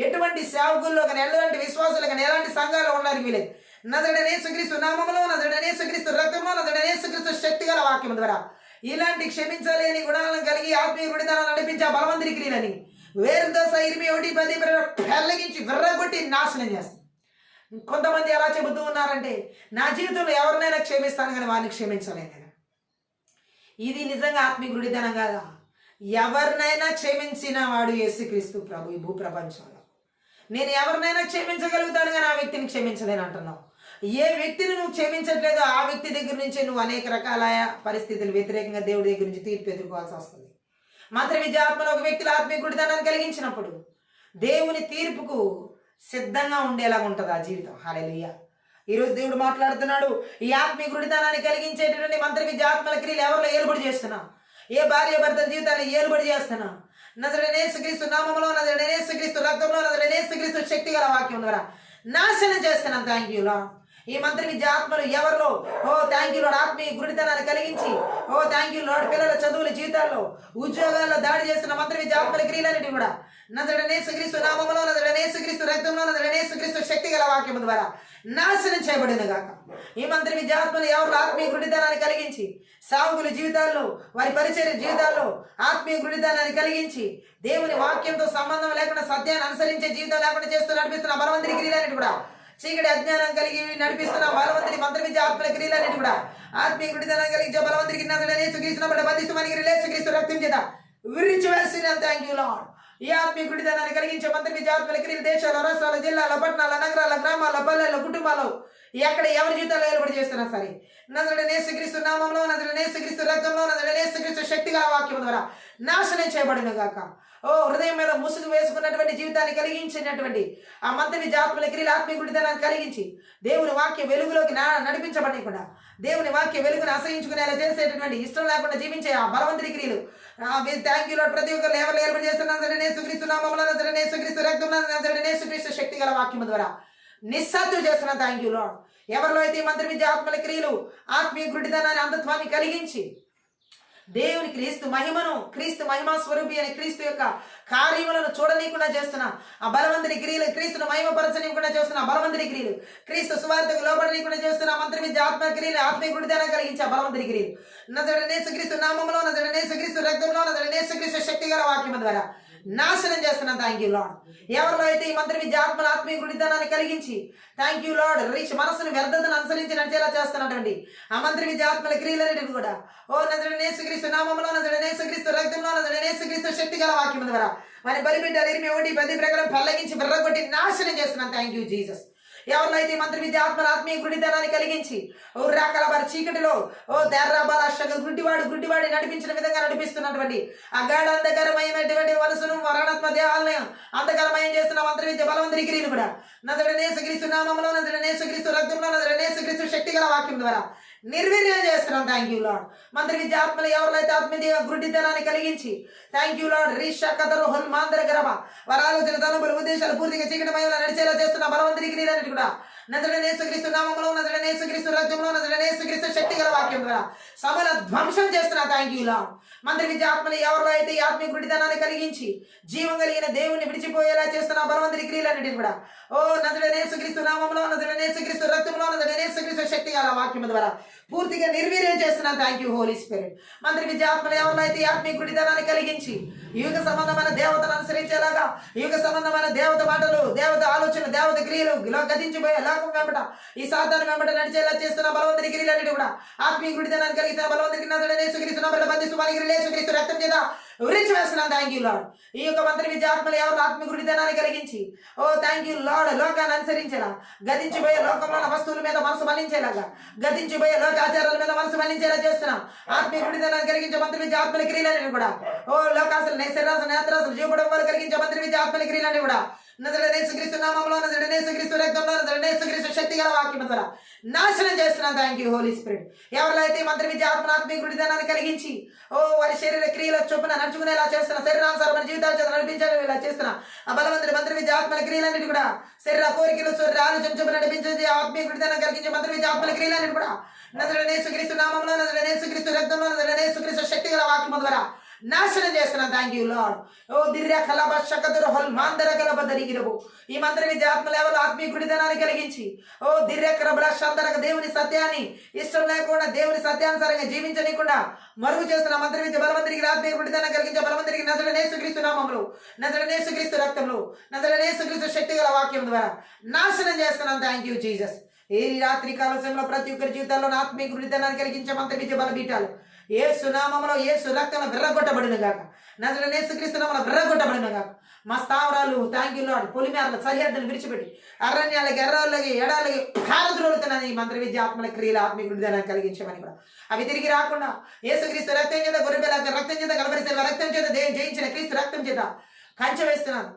ఎటువంటి సేవకుల్లో కానీ, ఎలాంటి విశ్వాసులు కానీ, ఎలాంటి సంఘాలు ఉన్నారు వీలేదు. నజరేయుడైన యేసుక్రీస్తు నామములో, నజరేయుడైన యేసుక్రీస్తు రక్తంలో, నజరేయుడైన యేసుక్రీస్తు శక్తి గల వాక్యం ద్వారా ఇలాంటి క్షమించలేని గుణాలను కలిగి ఆత్మీయ గుడితనం నడిపించే బలవంతుడి క్రియలని వేరుతో సైర్మి 1:10 పెళ్ళగించి విర్రగొట్టి నాశనం చేస్తాం. కొంతమంది ఎలా చెబుతూ ఉన్నారంటే, నా జీవితంలో ఎవరినైనా క్షమిస్తాను కానీ వారిని క్షమించలేను. ఇది నిజంగా ఆత్మీయ గుడితనం కాదా? ఎవరినైనా క్షమించిన వాడు యేసుక్రీస్తు ప్రభు. ఈ భూప్రపంచంలో నేను ఎవరినైనా క్షమించగలుగుతాను కానీ ఆ వ్యక్తిని క్షమించలేను అంటున్నావు. ఏ వ్యక్తిని నువ్వు క్షమించట్లేదో ఆ వ్యక్తి దగ్గర నుంచి నువ్వు అనేక రకాల పరిస్థితులు వ్యతిరేకంగా దేవుడి దగ్గర నుంచి తీర్పు ఎదుర్కోవాల్సి వస్తుంది. మంత్ర విద్య ఆత్మలో ఒక వ్యక్తిలో ఆత్మీయ గుడితనాన్ని కలిగించినప్పుడు దేవుని తీర్పుకు సిద్ధంగా ఉండేలాగా ఉంటుంది ఆ జీవితం. హల్లెలూయా. ఈరోజు దేవుడు మాట్లాడుతున్నాడు, ఈ ఆత్మీయ గుడితనాన్ని కలిగించేటటువంటి మంత్ర విద్య ఆత్మల క్రియలు ఎవరిలో ఏలుబడి చేస్తున్నా? ఏ భార్య భర్తల జీవితాన్ని ఏలుబడి చేస్తున్నా? నజరేయుడైన యేసుక్రీస్తు నామములో, నజరేయుడైన యేసుక్రీస్తు రక్తంలో, నజరేయుడైన యేసుక్రీస్తు శక్తి గల వాక్యం ద్వారా నాశనం చేస్తున్నాను. Thank you lord. ఈ మంత్రి విద్య ఆత్మలు ఎవరిలో, ఓ థ్యాంక్ యూ లార్డ్, ఆత్మీయ గుడితనాన్ని కలిగించి, ఓ థ్యాంక్ యూ లార్డ్, పిల్లల చదువుల జీవితాల్లో, ఉద్యోగాల్లో దాడి చేస్తున్న మంత్రి విద్య ఆత్మల క్రియలన్నిటి కూడా నజరేయుడైన యేసుక్రీస్తు నామములో, నజరేయుడైన యేసుక్రీస్తు రక్తంలో, నజరేయుడైన యేసుక్రీస్తు శక్తి గల వాక్యం ద్వారా నాశనం చేయబడిన గాక. ఈ మంత్రి విద్య ఆత్మలు ఎవరు ఆత్మీయ గుడితనాన్ని కలిగించి సావుకుల జీవితాల్లో, వారి పరిచర్య జీవితాల్లో ఆత్మీయ గుడితనాన్ని కలిగించి దేవుని వాక్యంతో సంబంధం లేకుండా సత్యాన్ని అనుసరించే జీవితం లేకుండా చేస్తూ నడిపిస్తున్న బలవంతుడి క్రియలన్నిటి కూడా, చీకటి అజ్ఞానం కలిగి నడిపిస్తున్న బలవంతుడి మంత్రి విద్య ఆత్మల క్రియలన్నిటి కూడా ఆత్మీయ గుడితనాన్ని కలిగించే బలవంతుడికి యేసుక్రీస్తు బంధిస్తూ మనకి యేసుక్రీస్తు రక్తం చేత విరిచి వేసిన థ్యాంక్ యూ లార్డ్. ఈ ఆత్మీయ గుడితనాన్ని కలిగించే మంత్రి విద్య ఆత్మల క్రియలు దేశాల, రాష్ట్రాల, జిల్లాల, పట్టణాల, నగరాల, గ్రామాల, పల్లెల, కుటుంబాల్లో ఎక్కడ ఎవరి జీవితాల్లో ఏర్పడి చేస్తున్నా సరే నజరేయుడైన యేసుక్రీస్తు నామములో, నజరేయుడైన యేసుక్రీస్తు రక్తంలో, నజరేయుడైన యేసుక్రీస్తు శక్తి గల వాక్యం ద్వారా నాశనం చేయబడిన గాక. ఓ హృదయం మీద ముసుగు వేసుకున్నటువంటి జీవితాన్ని కలిగించినటువంటి ఆ మంత్రి విద్య ఆత్మల క్రియలు ఆత్మీయ గుడితనాన్ని కలిగించి దేవుని వాక్య వెలుగులోకి నడిపించబడకుండా, దేవుని వాక్య వెలుగును అసహించుకునేలా చేసేటటువంటి, ఇష్టం లేకుండా జీవించే ఆ బలవంతుడి క్రియలు థ్యాంక్ యూ లార్డ్. ప్రతి ఒక్కరు ఎవరు ఏర్పడి చేస్తున్న నజరేయుడైన యేసుక్రీస్తు నామములో, నజరేయుడైన యేసుక్రీస్తు రక్తంలో, నజరేయుడైన యేసుక్రీస్తు శక్తి గల వాక్యం ద్వారా నిస్సాధ్యం చేస్తున్న థ్యాంక్ యూ లార్డ్. ఎవరిలో అయితే మంత్రి విద్య ఆత్మల క్రియలు ఆత్మీయ గుడితనాన్ని అంధత్వాన్ని కలిగించి దేవుని క్రీస్తు మహిమను, క్రీస్తు మహిమా స్వరూపి అని క్రీస్తు యొక్క కార్యములను చూడనీయకుండా చేస్తున్న ఆ బలవంతుడి క్రియలు, క్రీస్తును మహిమపరచనీయకుండా చేస్తున్న బలవంతుడి క్రియలు, క్రీస్తు సువార్తకు లోబడనీయకుండా చేస్తున్న మంత్రి విద్య ఆత్మ క్రియలు ఆత్మీయ గుడితనాన్ని కలిగించే బలవంతుడి క్రియలు నజరేయుడైన యేసుక్రీస్తు నామములో, నజరేయుడైన యేసుక్రీస్తు రక్తంలో, నజరేయుడైన యేసుక్రీస్తు శక్తి గల వాక్యం ద్వారా నాశనం చేస్తున్నాం. Thank you lord. ఎవరిలో అయితే ఈ మంత్రి విద్య ఆత్మల ఆత్మీయ గుడితనాన్ని కలిగించి థ్యాంక్ యూ లార్డ్ రీచ్ మనసును వ్యర్థతను అనుసరించి నడిచేలా చేస్తున్నటువంటి ఆ మంత్రి విద్య ఆత్మల క్రియలన్నిటిని కూడా ఓ నజరేయుడైన యేసుక్రీస్తు నామములో, నజరేయుడైన యేసుక్రీస్తు రక్తంలో, నజరేయుడైన యేసుక్రీస్తు శక్తి గల వాక్యం ద్వారా మరి బలిపీఠాలు ఇరిమి 1:10 ప్రకారం పెళ్ళగించి విర్రగొట్టి నాశనం చేస్తున్నాం. Thank you Jesus. ఎవరిలో అయితే మంత్రి విద్య ఆత్మల ఆత్మీయ గుడితనాన్ని కలిగించి ఓ రాకల వారి చీకటిలో ఓ దెర్రబాల గుడ్డివాడి నడిపించిన విధంగా నడిపిస్తున్నటువంటి అగాఢ అంధకారమయమైనటువంటి మనసును మరణాత్మ దేవాలయం అంధకారమయం చేస్తున్న మంత్రి విద్య బలవంతుడి క్రియలు కూడా నజరేయుడైన యేసుక్రీస్తు నామములో, నజరేయుడైన యేసుక్రీస్తు రక్తంలో, నజరేయుడైన యేసుక్రీస్తు శక్తి గల వాక్యం ద్వారా నిర్వీర్యం చేస్తున్నాం. Thank you lord. మంత్రి విద్య ఆత్మలు ఎవరిలో అయితే ఆత్మీయ గుడ్డితనాన్ని కలిగించి థ్యాంక్ యూ లార్డ్ రీషా కథలు హోల్ మాందర గరబ వారి ఆలోచన తలంపులు ఉద్దేశాలు పూర్తిగా చీకటి మహిమలో నడిచేలా చేస్తున్న బలవంతుడి క్రియలన్నిటి కూడా నజరేయుడైన యేసుక్రీస్తు నామములో, నజరేయుడైన యేసుక్రీస్తు రక్తంలో, నజరేయుడైన యేసుక్రీస్తు శక్తి గల వాక్యం ద్వారా సమల ధ్వంసం చేస్తున్నా. Thank you lord. మంత్రి విద్య ఆత్మలు ఎవరిలో అయితే ఈ ఆత్మీయ గుడితనాన్ని కలిగించి జీవం కలిగిన దేవుని విడిచిపోయేలా చేస్తున్న బలవంతుడి క్రియలన్నిటిని కూడా ఓ నజరేయుడైన యేసుక్రీస్తు నామములో, నజరేయుడైన యేసుక్రీస్తు రక్తంలో, నజరేయుడైన యేసుక్రీస్తు శక్తి గల వాక్యం ద్వారా పూర్తిగా నిర్వీర్యం చేస్తున్నాను. Thank you holy spirit. మంత్రి విద్య ఆత్మలు ఎవరిలో అయితే ఆత్మీయ గుడితనాన్ని కలిగించి యుగ సంబంధమైన దేవతను అనుసరించేలాగా యుగ సంబంధమైన దేవత మాటలు, దేవత ఆలోచన, దేవత క్రియలు గతించిపోయే లోకం వెంబట ఈ సాతాను వెంబట నడిచేలా చేస్తున్న బలవంతుడి క్రియలన్నిటి కూడా ఆత్మీయ గుడితనాన్ని కలిగిస్తున్న బలవంతుడికి నజరేయుడైన యేసుక్రీస్తు నామములో బంధిస్తూ మనకి యేసుక్రీస్తు రక్తం చేత ఉరించి వేస్తున్నాను. Thank you lord. ఈ యొక్క మంత్రి విద్యాత్మలు ఎవరు ఆత్మీయ హృదయాన్ని కలిగించి థ్యాంక్ యూ లార్డ్ లోకాన్ని అనుసరించేలా, గతించిపోయే లోకంలో ఉన్న వస్తువుల మీద మనసు మళ్లించేలాగా, గతించిపోయే లోక ఆచారాల మీద మనసు మళ్లించేలా చేస్తున్నాం. ఆత్మీయ హృదయాన్ని కలిగించే మంత్రి విద్యాత్మల క్రియలని కూడా లోకాసులు శరీరాసులు నేత్రాసులు జీవపడం వల్ల కలిగించే మంత్రి విద్యాత్మల క్రియలని కూడా నజరేసుక్రీస్తు నామములో, నజరేసుక్రీస్తు రక్తంలో, నజరేసుక్రీస్తు శక్తి గల వాక్యం ద్వారా నాశనం చేస్తున్నాను. Thank you holy spirit. ఎవరిలో అయితే మంత్రి విద్యాత్మ ఆత్మీయ హృదయాన్ని కలిగించి వారి శరీర క్రియల చొప్పున నడుచుకునేలా చేస్తున్నా, శరీరానుసారమైన జీవితాల చేత నడిపించేలా చేస్తున్నా ఆ బలవంతుడి మంత్రి విద్యాత్మల క్రియలన్నిటి కూడా శరీర కోరికలు శరీర ఆలోచన చొప్పున నడిపించేది ఆత్మీయ హృదయాన్ని కలిగించే మంత్రి విద్యాత్మల క్రియలన్నిటి కూడా నజరేసుక్రీస్తు నామములో, నజరేసుక్రీస్తు రక్తంలో, నజరేసుక్రీస్తు శక్తి గల వాక్యం ద్వారా నాశనం చేస్తున్నాను. Thank you lord. దిర్య కలబ శకదుర హల్ మాందర కలబ దరిగిరవు. ఈ మంత్ర విద్యాత్మ లేవలు ఆత్మీయ గుడిదనాన్ని కలిగించి దిర్య కరబల శాంతరక దేవుని సత్యాన్ని ఇష్టం లేకుండా దేవుని సత్యానుసారంగా జీవించనీయకుండా మరుగు చేస్తున్న మంత్ర విద్య బలవంతుడికి ఆత్మీయ గుడిదనాన్ని కలిగించే బలవంతుడికి నజరేసుక్రీస్తు నామములో, నజరేసుక్రీస్తు రక్తంలో, నజరేసుక్రీస్తు శక్తి గల వాక్యం ద్వారా నాశనం చేస్తున్నాను. Thank you Jesus. ఈ రాత్రి కాల సమయంలో ప్రతి ఒక్కరి జీవితాల్లో ఆత్మీయ గుడిదనాన్ని కలిగించే మంత్ర విద్య బలపీఠాలు యేసు నామములో, యేసు రక్తంలో విర్రగొట్టబడిన గాక, నజరేసుక్రీస్తు నామములో విర్రగొట్టబడిన గాక. మా స్థావరాలు థ్యాంక్ యూ లార్డ్ పొలిమేరల సరిహద్దులు విడిచిపెట్టి అరణ్యాలకి ఎర్రలకి ఎడాలకి భారతులుతున్నది ఈ మంత్ర విద్య ఆత్మల క్రియలు ఆత్మీయ హృదయాన్ని కలిగించమని కూడా అవి తిరిగి రాకుండా యేసుక్రీస్తు రక్తం చేత గొర్రెపిల్ల రక్తం చేత కలబరిసే రక్తం చేత జయించిన క్రీస్తు రక్తం చేత కంచె వేస్తున్నాను.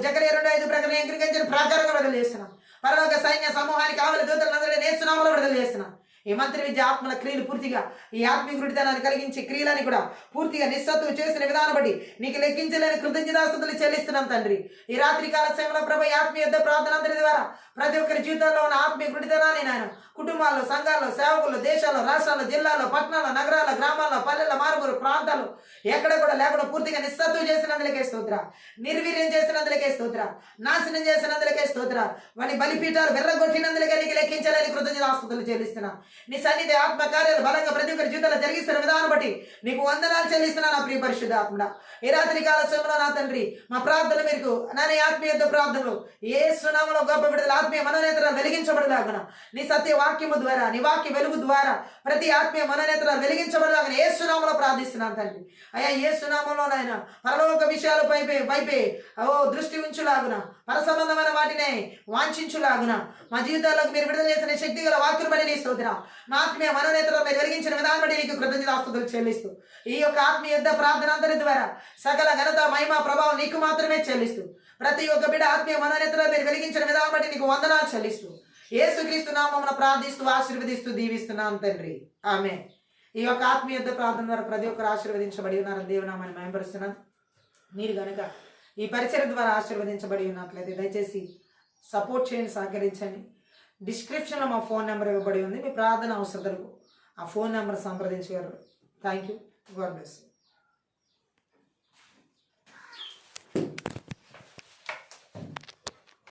జకర్యా 2:5 ప్రకారం ఎంకరించిన ప్రాకారంగా విడుదల చేస్తున్నాను. పరలోక సైన్య సమూహానికి కావలి దూతలు నజరేసు నామములో విడుదల చేస్తున్నాను. ఈ మంత్రి విద్య ఆత్మల క్రియలు పూర్తిగా ఈ ఆత్మీయ గుడితనాన్ని కలిగించి క్రియలని కూడా పూర్తిగా నిస్సత్తువు చేసిన విధానం బట్టి నీకు లెక్కించలేని కృతజ్ఞతాస్తుతులు చెల్లిస్తున్నాం తండ్రి. ఈ రాత్రి కాల సమయంలో ప్రభు ఆత్మీయ యుద్ధ ప్రార్థన అంతటి ద్వారా ప్రతి ఒక్కరి జీవితంలో ఉన్న ఆత్మీయ గుడితనాన్ని నాయన కుటుంబాల్లో, సంఘాల్లో, సేవకుల్లో, దేశాల్లో, రాష్ట్రాల్లో, జిల్లాల్లో, పట్టణాల్లో, నగరాల్లో, గ్రామాల్లో, పల్లెల్లో, మారుమూరు ప్రాంతాలు ఎక్కడ కూడా లేకుండా పూర్తిగా నిస్సత్తువు చేసినందులకే స్తోత్ర, నిర్వీర్యం చేసినందులకే స్తోత్ర, నాశనం చేసినందులకే స్తోత్ర, వాని బలిపీఠాలు వెర్రగొట్టినందులకే నీకు లెక్కించలేని కృతజ్ఞతాస్తుతులు చెల్లిస్తున్నాం. నీ సన్నిధి ఆత్మకార్యాలు బలంగా ప్రతి ఒక్కరి జీవితంలో జరిగిస్తున్న విధానం బట్టి నీకు వందనాలు చెల్లిస్తున్నాను. నా ప్రియ పరిశుద్ధ ఆత్మడా ఈ రాత్రి కాల సమయంలో నా తండ్రి మా ప్రార్థన మేరకు నా ఆత్మీయ ప్రార్థనలు యేసు నామములో గొప్ప విడుదల ఆత్మీయ మనోనేత్రాలు వెలిగించబడలాగున నీ సత్య వాక్యము ద్వారా నీ వాక్య వెలుగు ద్వారా ప్రతి ఆత్మీయ మనోనేత్రాలు వెలిగించబడలాగున యేసు నామములో ప్రార్థిస్తున్నాను తండ్రి. అయ్యా యేసు నామములో నాయన పరలోక విషయాలపై దృష్టి ఉంచులాగున పర సంబంధమైన వాటినే వాంఛించులాగున మా జీవితాల్లోకి మీరు విడుదల చేసిన శక్తి గల వాక్యులు బట్టి నీ స్తోత్రం. మా ఆత్మీయ మనోనేత్రాలు మీరు వెలిగించిన విధానం బట్టి నీకు కృతజ్ఞతాస్తుతులు చెల్లిస్తూ ఈ యొక్క ఆత్మీయ యుద్ధ ప్రార్థన అంతరి ద్వారా సకల ఘనత మహిమ ప్రభావం నీకు మాత్రమే చెల్లిస్తూ ప్రతి ఒక్క బిడ్డ ఆత్మీయ మనోనేత్రాలు మీరు వెలిగించిన విధానం బట్టి నీకు వందనాలు చెల్లిస్తూ యేసుక్రీస్తు నామమున ప్రార్థిస్తూ ఆశీర్వదిస్తూ దీవిస్తున్నాను తండ్రి. ఆమేన్. ఈ యొక్క ఆత్మీయ యుద్ధ ప్రార్థన ద్వారా ప్రతి ఒక్కరు ఆశీర్వదించబడి ఉన్నారని దేవునామని మహిమపరుస్తున్నాను. మీరు కనుక ఈ పరిచయం ద్వారా ఆశీర్వదించబడి ఉన్నట్లయితే దయచేసి సపోర్ట్ చేయండి, సహకరించండి. డిస్క్రిప్షన్లో మా ఫోన్ నెంబర్ ఇవ్వబడి ఉంది. మీ ప్రార్థన అవసరతలకు ఆ ఫోన్ నెంబర్ సంప్రదించగలరు. Thank you. God bless.